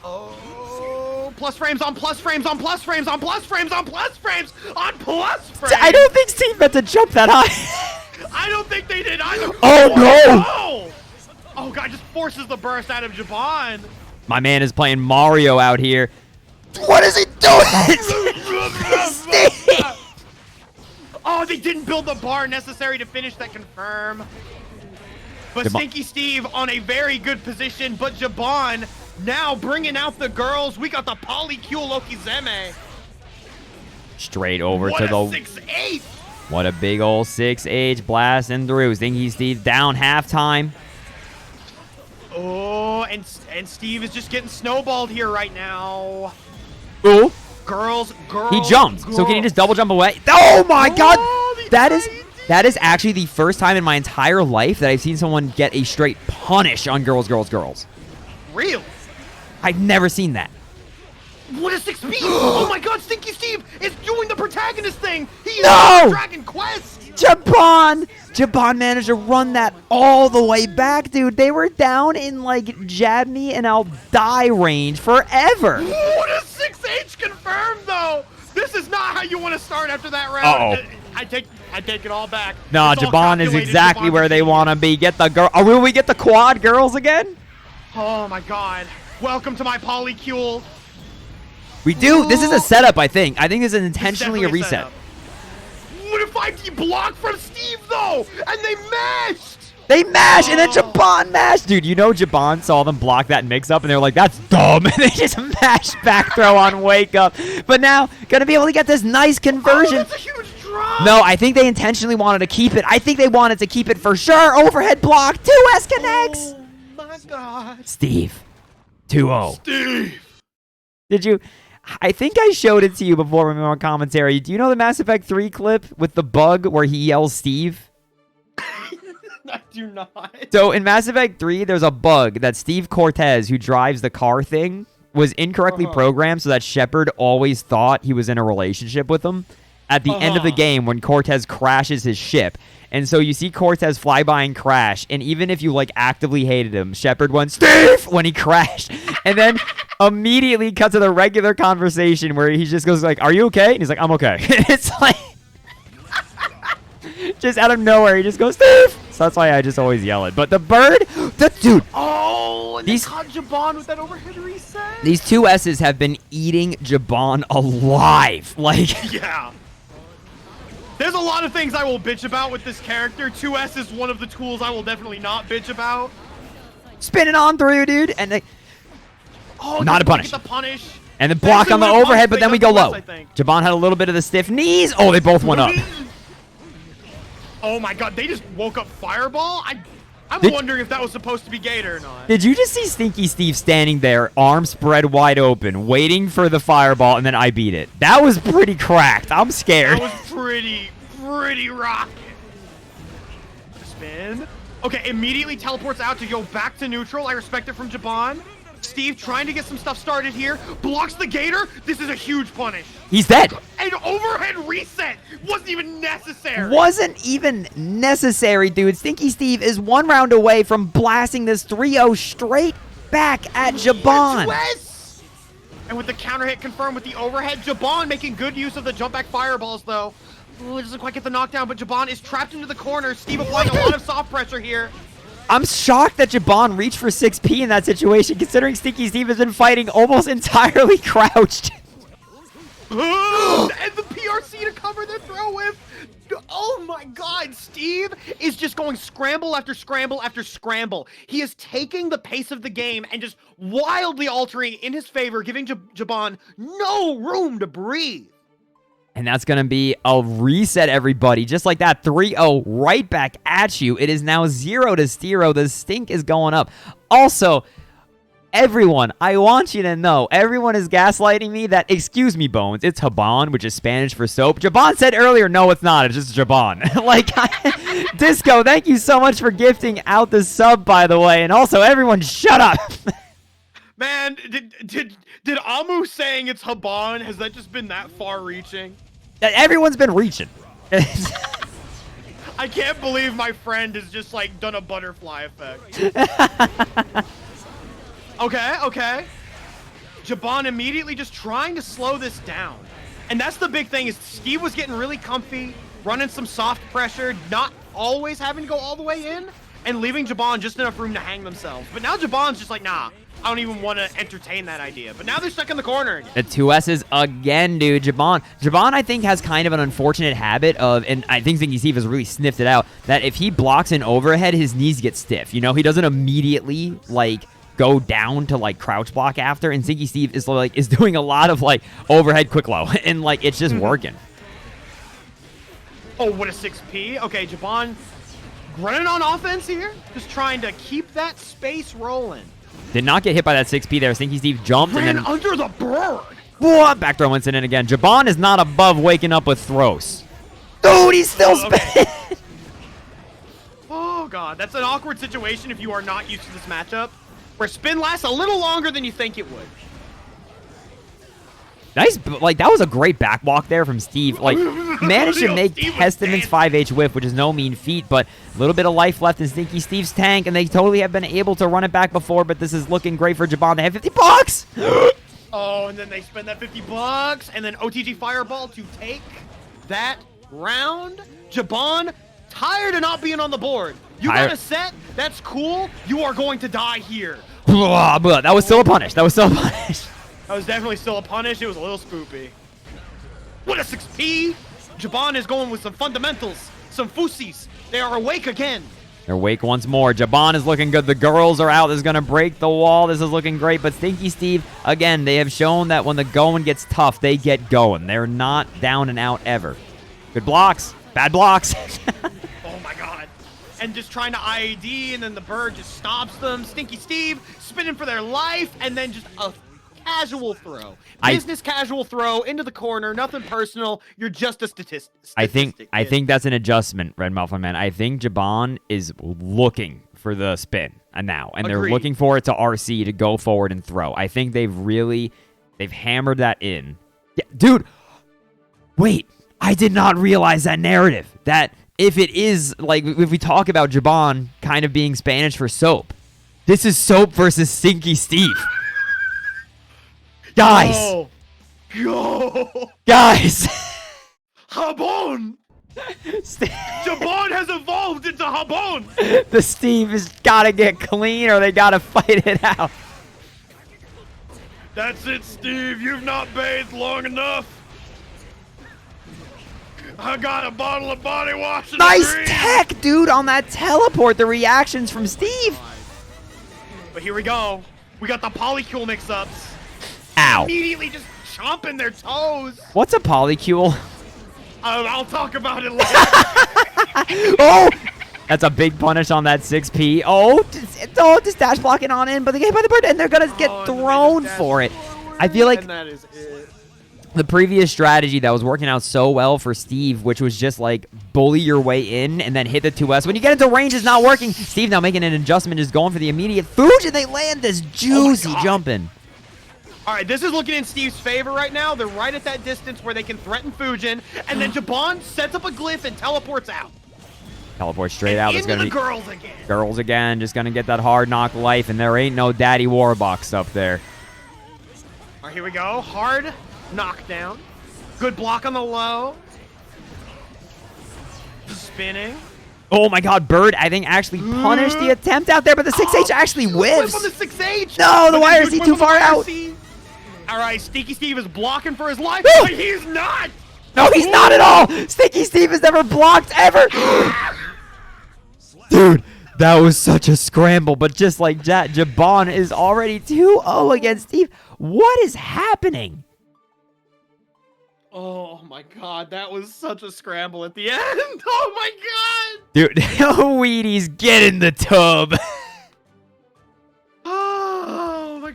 S2: Oh, plus frames on plus frames on plus frames on plus frames on plus frames on plus frames.
S1: I don't think Steve meant to jump that high.
S2: I don't think they did either.
S1: Oh, no!
S2: No! Oh god, just forces the burst out of Jabon.
S1: My man is playing Mario out here. What is he doing? Steve!
S2: Oh, they didn't build the bar necessary to finish that confirm. But Stinky Steve on a very good position, but Jabon now bringing out the girls. We got the Polycule Lokizeme.
S1: Straight over
S2: What
S1: to
S2: a
S1: the.
S2: 6-8.
S1: What a big old 6H blasting through. Stinky Steve down halftime.
S2: Oh, and Steve is just getting snowballed here right now.
S1: Ooh.
S2: Girls.
S1: He jumped. So can he just double jump away? Oh my god!
S2: the
S1: That is actually the first time in my entire life that I've seen someone get a straight punish on girls.
S2: Real.
S1: I've never seen that.
S2: What a 6 speed! Oh my god, Stinky Steve is doing the protagonist thing! He is
S1: No!
S2: Dragon Quest!
S1: Jabon managed to run that all the way back, dude. They were down in like jab me and I'll die range forever.
S2: What a 6H confirmed though! This is not how you want to start after that round.
S1: Uh-oh.
S2: I take it all back.
S1: No,
S2: It's all
S1: Jabon is
S2: calculated.
S1: exactly
S2: Jabon's
S1: where
S2: a
S1: they
S2: genius.
S1: want to be. Get the girl. Oh, will we get the quad girls again?
S2: Oh my god. Welcome to my Polycule.
S1: We do. This is a setup, I think. I think this is intentionally a
S2: Definitely
S1: reset.
S2: set up. What if I block from Steve though? And they mashed!
S1: They mash, and then Jabon mashed. Dude, you know Jabon saw them block that mix-up, and they're like, that's dumb. And they just mash back throw on Wake Up. But now, gonna be able to get this nice conversion.
S2: Oh, that's a huge drop!
S1: No, I think they intentionally wanted to keep it. I think they wanted to keep it for sure. Overhead block. 2S connects.
S2: Oh my god.
S1: Steve. 2-0.
S2: Steve!
S1: Did you... I think I showed it to you before when we were on commentary. Do you know the Mass Effect 3 clip with the bug where he yells Steve?
S2: I do not.
S1: So in Mass Effect 3, there's a bug that Steve Cortez, who drives the car thing, was incorrectly programmed so that Shepard always thought he was in a relationship with him at the end of the game when Cortez crashes his ship. And so you see Cortez fly by and crash, and even if you like actively hated him, Shepard went, Steve, when he crashed. And then immediately cut to the regular conversation where he just goes like, are you okay? And he's like, I'm okay. It's like, just out of nowhere, he just goes, Steve. So that's why I just always yell it. But the bird, dude.
S2: Oh, and
S1: These-
S2: they caught Jabon with that overhead reset.
S1: These 2S's have been eating Jabon alive. Like,
S2: Yeah. There's a lot of things I will bitch about with this character. 2S is one of the tools I will definitely not bitch about.
S1: spinning on through, dude. And they,
S2: Oh,
S1: Not a
S2: doesn't
S1: punish.
S2: Get the punish.
S1: and then block
S2: They
S1: on the
S2: would've
S1: overhead,
S2: punished,
S1: but
S2: they
S1: then we
S2: got
S1: go
S2: the
S1: low.
S2: West, I think.
S1: Jabon had a little bit of the stiff knees. Oh, they both went up.
S2: Oh my god, they just woke up Fireball? I'm
S1: Did-
S2: wondering if that was supposed to be Gator or not.
S1: Did you just see Stinky Steve standing there, arms spread wide open, waiting for the fireball, and then I beat it? That was pretty cracked. I'm scared.
S2: That was pretty rocking. Spin. Okay, immediately teleports out to go back to neutral. I respect it from Jabon. Steve trying to get some stuff started here. Blocks the Gator. This is a huge punish.
S1: He's dead.
S2: An overhead reset wasn't even necessary.
S1: Wasn't even necessary, dude. Stinky Steve is 1 round away from blasting this 3-0 straight back at Jabon.
S2: West. And with the counter hit confirmed with the overhead, Jabon making good use of the jump back fireballs though. Ooh, it doesn't quite get the knockdown, but Jabon is trapped into the corner. Steve applying a lot of soft pressure here.
S1: I'm shocked that Jabon reached for 6P in that situation, considering Stinky Steve has been fighting almost entirely crouched.
S2: And the PRC to cover the throw with. Oh my god, Steve is just going scramble after scramble after scramble. He is taking the pace of the game and just wildly altering in his favor, giving Jabon no room to breathe.
S1: And that's going to be a reset, everybody. Just like that, 3-0 right back at you. It is now 0-0. The stink is going up. Also, Everyone, I want you to know, everyone is gaslighting me that, excuse me, Bones, it's Jabon, which is Spanish for soap. Jabon said earlier, no, it's not. It's just Jabon. Disco, thank you so much for gifting out the sub, by the way. And also, everyone, shut up.
S2: Man, did Amu saying it's Jabon, has that just been that far-reaching?
S1: Everyone's been reaching.
S2: I can't believe my friend has just, like, done a butterfly effect. Okay. Jabon immediately just trying to slow this down. And that's the big thing is Steve was getting really comfy, running some soft pressure, not always having to go all the way in, and leaving Jabon just enough room to hang themselves. But now Jabon's just like, nah, I don't even want to entertain that idea. But now they're stuck in the corner again.
S1: The 2S's again, dude. Jabon, I think, has kind of an unfortunate habit of, and I think Stinky Steve has really sniffed it out, that if he blocks an overhead, his knees get stiff. You know, he doesn't immediately, like, go down to like crouch block after, and Stinky Steve is doing a lot of like overhead quick low, and like it's just working.
S2: Oh, what a 6P. Okay, Jabon running on offense here, just trying to keep that space rolling.
S1: Did not get hit by that 6P there. Stinky Steve jumped
S2: Ran
S1: and then
S2: under the bird.
S1: Whoa, back throw incident again. Jabon is not above waking up with throws. Dude, he's still spinning.
S2: Oh god, that's an awkward situation if you are not used to this matchup. Where spin lasts a little longer than you think it would.
S1: Nice, like that was a great back walk there from Steve. Like managed to make Testament's 5H whiff, which is no mean feat, but a little bit of life left in Stinky Steve's tank, and they totally have been able to run it back before, but this is looking great for Jabon. They have $50.
S2: Oh, and then they spend that $50, and then OTG Fireball to take that round. Jabon, tired of not being on the board. You got a set, that's cool. You are going to die here.
S1: That was still a punish. That was
S2: definitely still a punish. It was a little spoopy. What a 6P. Jabon is going with some fundamentals, some fusis. They are awake again.
S1: They're awake once more. Jabon is looking good. The girls are out. This is going to break the wall. This is looking great. But Stinky Steve, again, they have shown that when the going gets tough, they get going. They're not down and out ever. Good blocks. Bad blocks.
S2: Oh, my God. And just trying to IAD, and then the bird just stops them. Stinky Steve spinning for their life, and then just a casual throw. Business casual throw into the corner. Nothing personal. You're just a statistic.
S1: I think that's an adjustment, RedMufflerman. I think Jabon is looking for the spin now, and they're looking for it to RC to go forward and throw. I think they've hammered that in. Yeah, dude, wait. I did not realize that narrative. That if it is, like, if we talk about Jabon kind of being Spanish for soap, this is soap versus Stinky Steve. Guys.
S2: Go.
S1: Guys.
S2: Jabon. Jabon has evolved into Jabon.
S1: The Steve has got to get clean or they got to fight it out.
S2: That's it, Steve. You've not bathed long enough. I got a bottle of body wash.
S1: Nice tech, dude, on that teleport. The reactions from Steve.
S2: But here we go. We got the polycule mix-ups.
S1: Ow.
S2: Immediately just chomping their toes.
S1: What's a polycule?
S2: I'll talk about it later.
S1: Oh! That's a big punish on that 6P. Oh, just dash blocking on in, but they get hit by the bird, and they're going to get thrown for it. I feel like
S2: that is it.
S1: The previous strategy that was working out so well for Steve, which was just like bully your way in and then hit the 2S. When you get into range, it's not working. Steve now making an adjustment, just going for the immediate Fuge, and they land this juicy jumping.
S2: All right, this is looking in Steve's favor right now. They're right at that distance where they can threaten Fujin, and then Jabon sets up a glyph and teleports out.
S1: Teleport straight out. It's gonna be
S2: girls again.
S1: Girls again, just gonna get that hard knock life, and there ain't no Daddy Warbox up there.
S2: All right, here we go. Hard knockdown. Good block on the low. Spinning.
S1: Oh my God, Bird, I think actually punished the attempt out there, but the 6H actually whiffs.
S2: On the 6H.
S1: No, the YRC too far out.
S2: All right, Stinky Steve is blocking for his life, but he's not.
S1: No, he's not at all. Stinky Steve has never blocked ever. Dude, that was such a scramble, but just like that, Jabon is already 2-0 against Steve. What is happening?
S2: Oh my God, that was such a scramble at the end. Oh my God.
S1: Dude, Wheaties, get in the tub.
S2: Oh my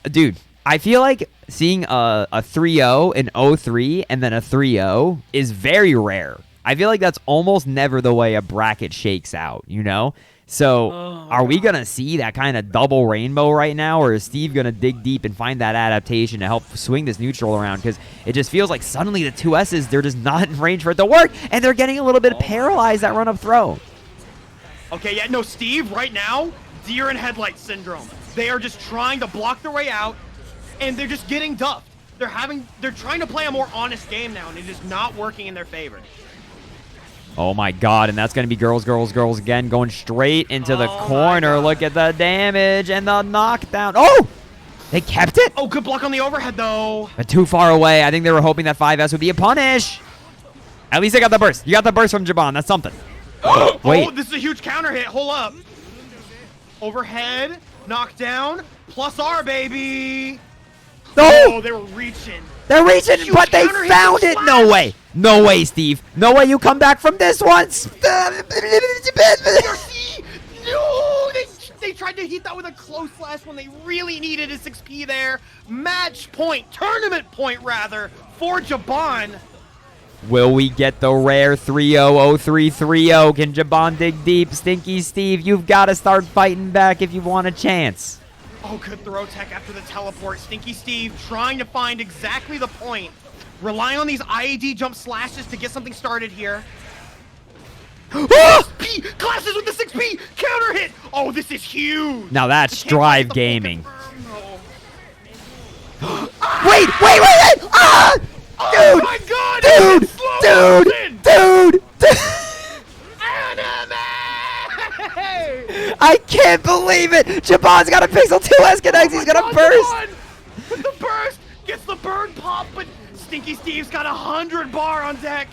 S1: Dude, I feel like seeing a 3-0, an 0-3, and then a 3-0 is very rare. I feel like that's almost never the way a bracket shakes out, you know? So are we going to see that kind of double rainbow right now, or is Steve going to dig deep and find that adaptation to help swing this neutral around? Because it just feels like suddenly the 2S's, they're just not in range for it to work, and they're getting a little bit paralyzed that run-up throw.
S2: Okay, yeah, no, Steve, right now, deer in headlight syndrome. They are just trying to block their way out, and they're just getting duffed. They're trying to play a more honest game now, and it is not working in their favor.
S1: Oh my God, and that's going to be girls again, going straight into the corner. Look at the damage and the knockdown. Oh! They kept it?
S2: Oh, good block on the overhead, though.
S1: But too far away. I think they were hoping that 5S would be a punish. At least they got the burst. You got the burst from Jabon. That's something. Wait.
S2: Oh, this is a huge counter hit. Hold up. Overhead, knockdown, plus R, baby.
S1: No!
S2: Oh, they were reaching.
S1: They're reaching, but they found it. No way. No way, Steve. No way you come back from this one.
S2: No, they tried to hit that with a close slash when they really needed a 6P there. Match point, tournament point rather, for Jabon.
S1: Will we get the rare 3-0, 0-3, 3-0? Can Jabon dig deep? Stinky Steve, you've got to start fighting back if you want a chance.
S2: Oh, good throw tech after the teleport. Stinky Steve trying to find exactly the point. Relying on these IAD jump slashes to get something started here. 6P! Classes with the 6P! Counter hit! Oh, this is huge!
S1: Now that's Drive Gaming.
S2: Wait!
S1: Ah!
S2: Oh my God!
S1: Dude!
S2: Anime!
S1: I can't believe it! Jabon's got a Pixel 2S connect. He's gonna burst.
S2: Jabon with the burst gets the burn pop, but Stinky Steve's got 100 bar on deck.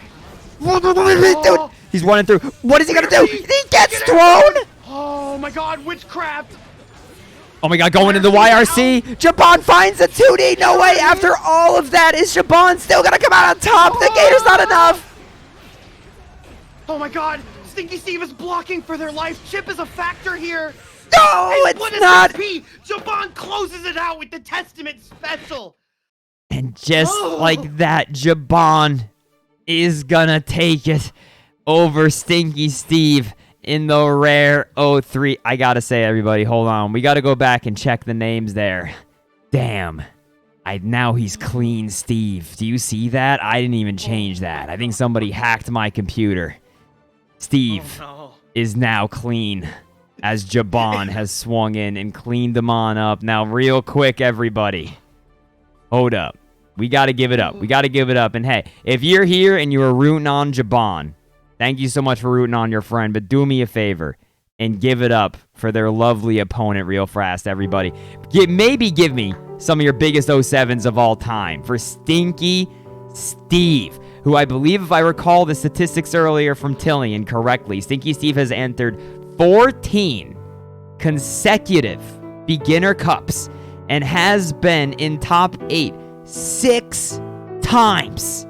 S1: Dude, he's running through. What is he gonna do? He gets thrown.
S2: Oh my God! Witchcraft.
S1: Oh my God, going into the YRC. Jabon finds a 2D. No way. After all of that, is Jabon still gonna come out on top? The Gator's not enough.
S2: Oh my God! Stinky Steve is blocking for their life. Chip is a factor here.
S1: No,
S2: and
S1: it's not.
S2: Jabon closes it out with the Testament special.
S1: And just like that, Jabon is gonna take it over Stinky Steve in the rare 0-3. I gotta say, everybody, hold on. We gotta go back and check the names there. Damn. Now he's clean Steve. Do you see that? I didn't even change that. I think somebody hacked my computer. Steve is now clean as Jabon has swung in and cleaned them on up. Now, real quick, everybody. Hold up. We got to give it up. We got to give it up. And hey, if you're here and you were rooting on Jabon, thank you so much for rooting on your friend. But do me a favor and give it up for their lovely opponent real fast, everybody. Maybe give me some of your biggest 07s of all time for Stinky Steve, who I believe, if I recall the statistics earlier from Tillian correctly, Stinky Steve has entered 14 consecutive beginner cups and has been in top 8 6 times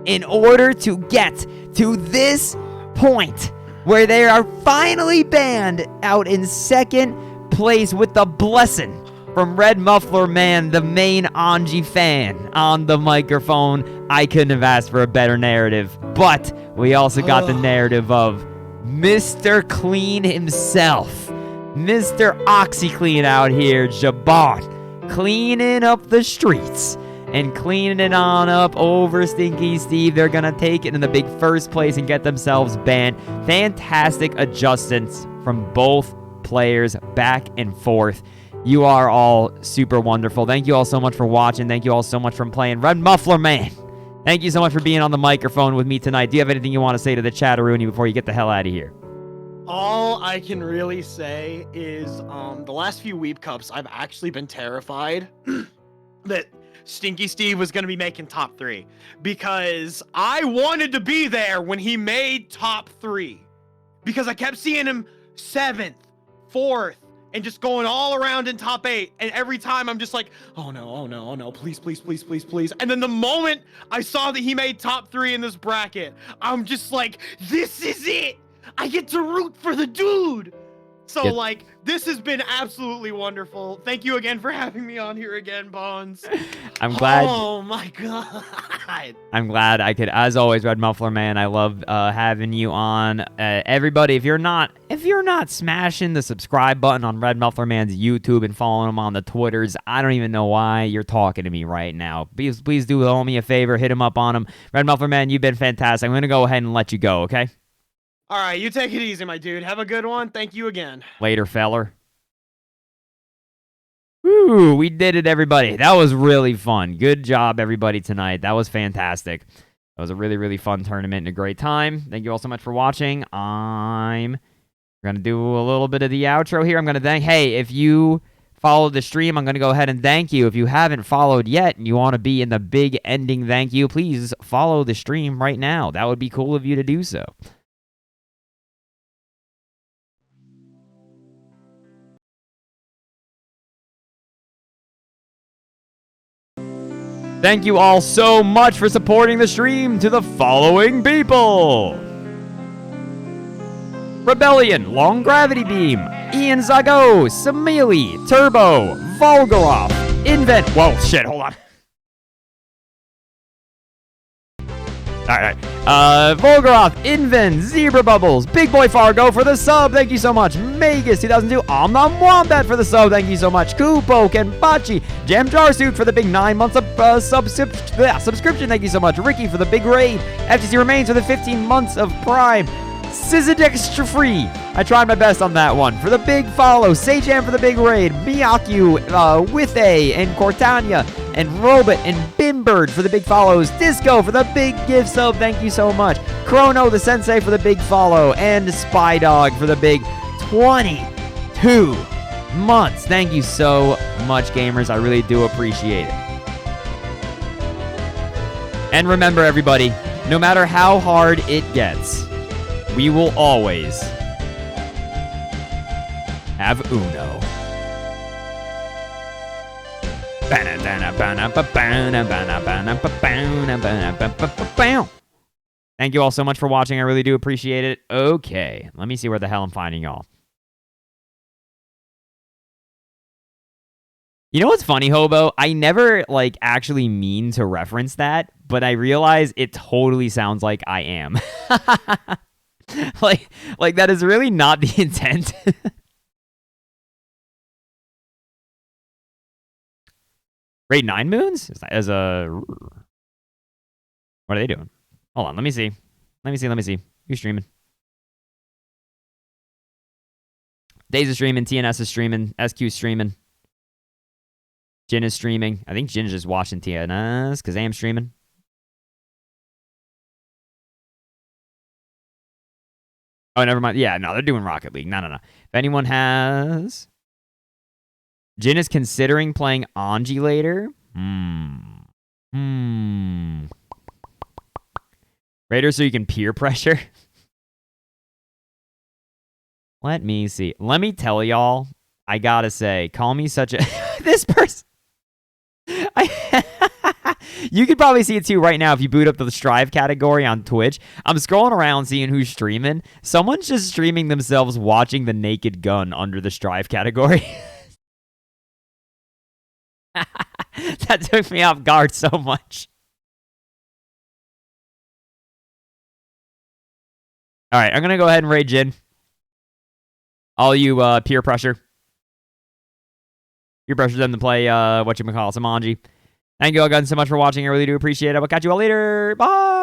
S1: in order to get to this point where they are finally banned out in second place with the blessing from Ft.RedMufflerman, the main Anji fan, on the microphone. I couldn't have asked for a better narrative, but we also got the narrative of Mr. Clean himself, Mr. OxyClean out here, Jabon, cleaning up the streets and cleaning it on up over Stinky Steve. They're going to take it in the big first place and get themselves banned. Fantastic adjustments from both players back and forth. You are all super wonderful. Thank you all so much for watching. Thank you all so much for playing Ft.RedMufflerman. Thank you so much for being on the microphone with me tonight. Do you have anything you want to say to the chatteroonie before you get the hell out of here?
S2: All I can really say is the last few Weebcups, I've actually been terrified that Stinky Steve was going to be making top 3, because I wanted to be there when he made top 3, because I kept seeing him 7th, 4th, and just going all around in top 8. And every time I'm just like, oh no, please, please, please, please, please. And then the moment I saw that he made top 3 in this bracket, I'm just like, this is it. I get to root for the dude. So,
S1: Yep.
S2: like, this has been absolutely wonderful. Thank you again for having me on here again, Bones.
S1: I'm glad.
S2: Oh my god.
S1: I'm glad I could, as always, Red Muffler Man. I love having you on. Everybody, if you're not smashing the subscribe button on Red Muffler Man's YouTube and following him on the Twitters, I don't even know why you're talking to me right now. Please do me a favor, hit him up on him. Red Muffler Man, you've been fantastic. I'm gonna go ahead and let you go. Okay.
S2: All right, you take it easy, my dude. Have a good one. Thank you again.
S1: Later, feller. Woo, we did it, everybody. That was really fun. Good job, everybody, tonight. That was fantastic. That was a really, really fun tournament and a great time. Thank you all so much for watching. I'm going to do a little bit of the outro here. I'm going to thank, hey, if you followed the stream, I'm going to go ahead and thank you. If you haven't followed yet and you want to be in the big ending thank you, please follow the stream right now. That would be cool of you to do so. Thank you all so much for supporting the stream to the following people. Rebellion, Long Gravity Beam, Ian Zago, Samili, Turbo, Volgroth, Invent. Whoa, shit, hold on. Alright. Volgroth, Invent, Zebra Bubbles, Big Boy Fargo for the sub, thank you so much. Magus 2002, Omnom Wombat for the sub, thank you so much. Kupo, Kenpachi, Jam Jarsuk for the big 9 months of subscription, thank you so much. Ricky for the big raid. FTC Remains for the 15 months of Prime. Sizidextra Free. I tried my best on that one. For the big follow, Sejam for the big raid, Miyaku, Withe, and Cortania, and Robot, and Bimbird for the big follows, Disco for the big gift sub, thank you so much, Chrono the Sensei for the big follow, and Spy Dog for the big 22 months. Thank you so much, gamers. I really do appreciate it. And remember, everybody, no matter how hard it gets, we will always have Uno. Thank you all so much for watching. I really do appreciate it. Okay, let me see where the hell I'm finding y'all. You know what's funny, Hobo? I never, like, actually mean to reference that, but I realize it totally sounds like I am. like that is really not the intent. Raid 9 moons? As a... What are they doing? Hold on, let me see. Let me see. Who's streaming? Days is streaming, TNS is streaming, SQ is streaming. Jin is streaming. I think Jin's just watching TNS because I'm streaming. Oh, never mind. Yeah, no, they're doing Rocket League. No. If anyone has... Jin is considering playing Anji later. Raider so you can peer pressure. Let me see. Let me tell y'all, I gotta say, call me such a... This person... You could probably see it too right now if you boot up the Strive category on Twitch. I'm scrolling around seeing who's streaming. Someone's just streaming themselves watching the Naked Gun under the Strive category. That took me off guard so much. All right, I'm going to go ahead and raid Jin. All you peer pressure. Peer pressure them to play, whatchamacallit, some Anji. Thank you all guys so much for watching. I really do appreciate it. I'll catch you all later. Bye.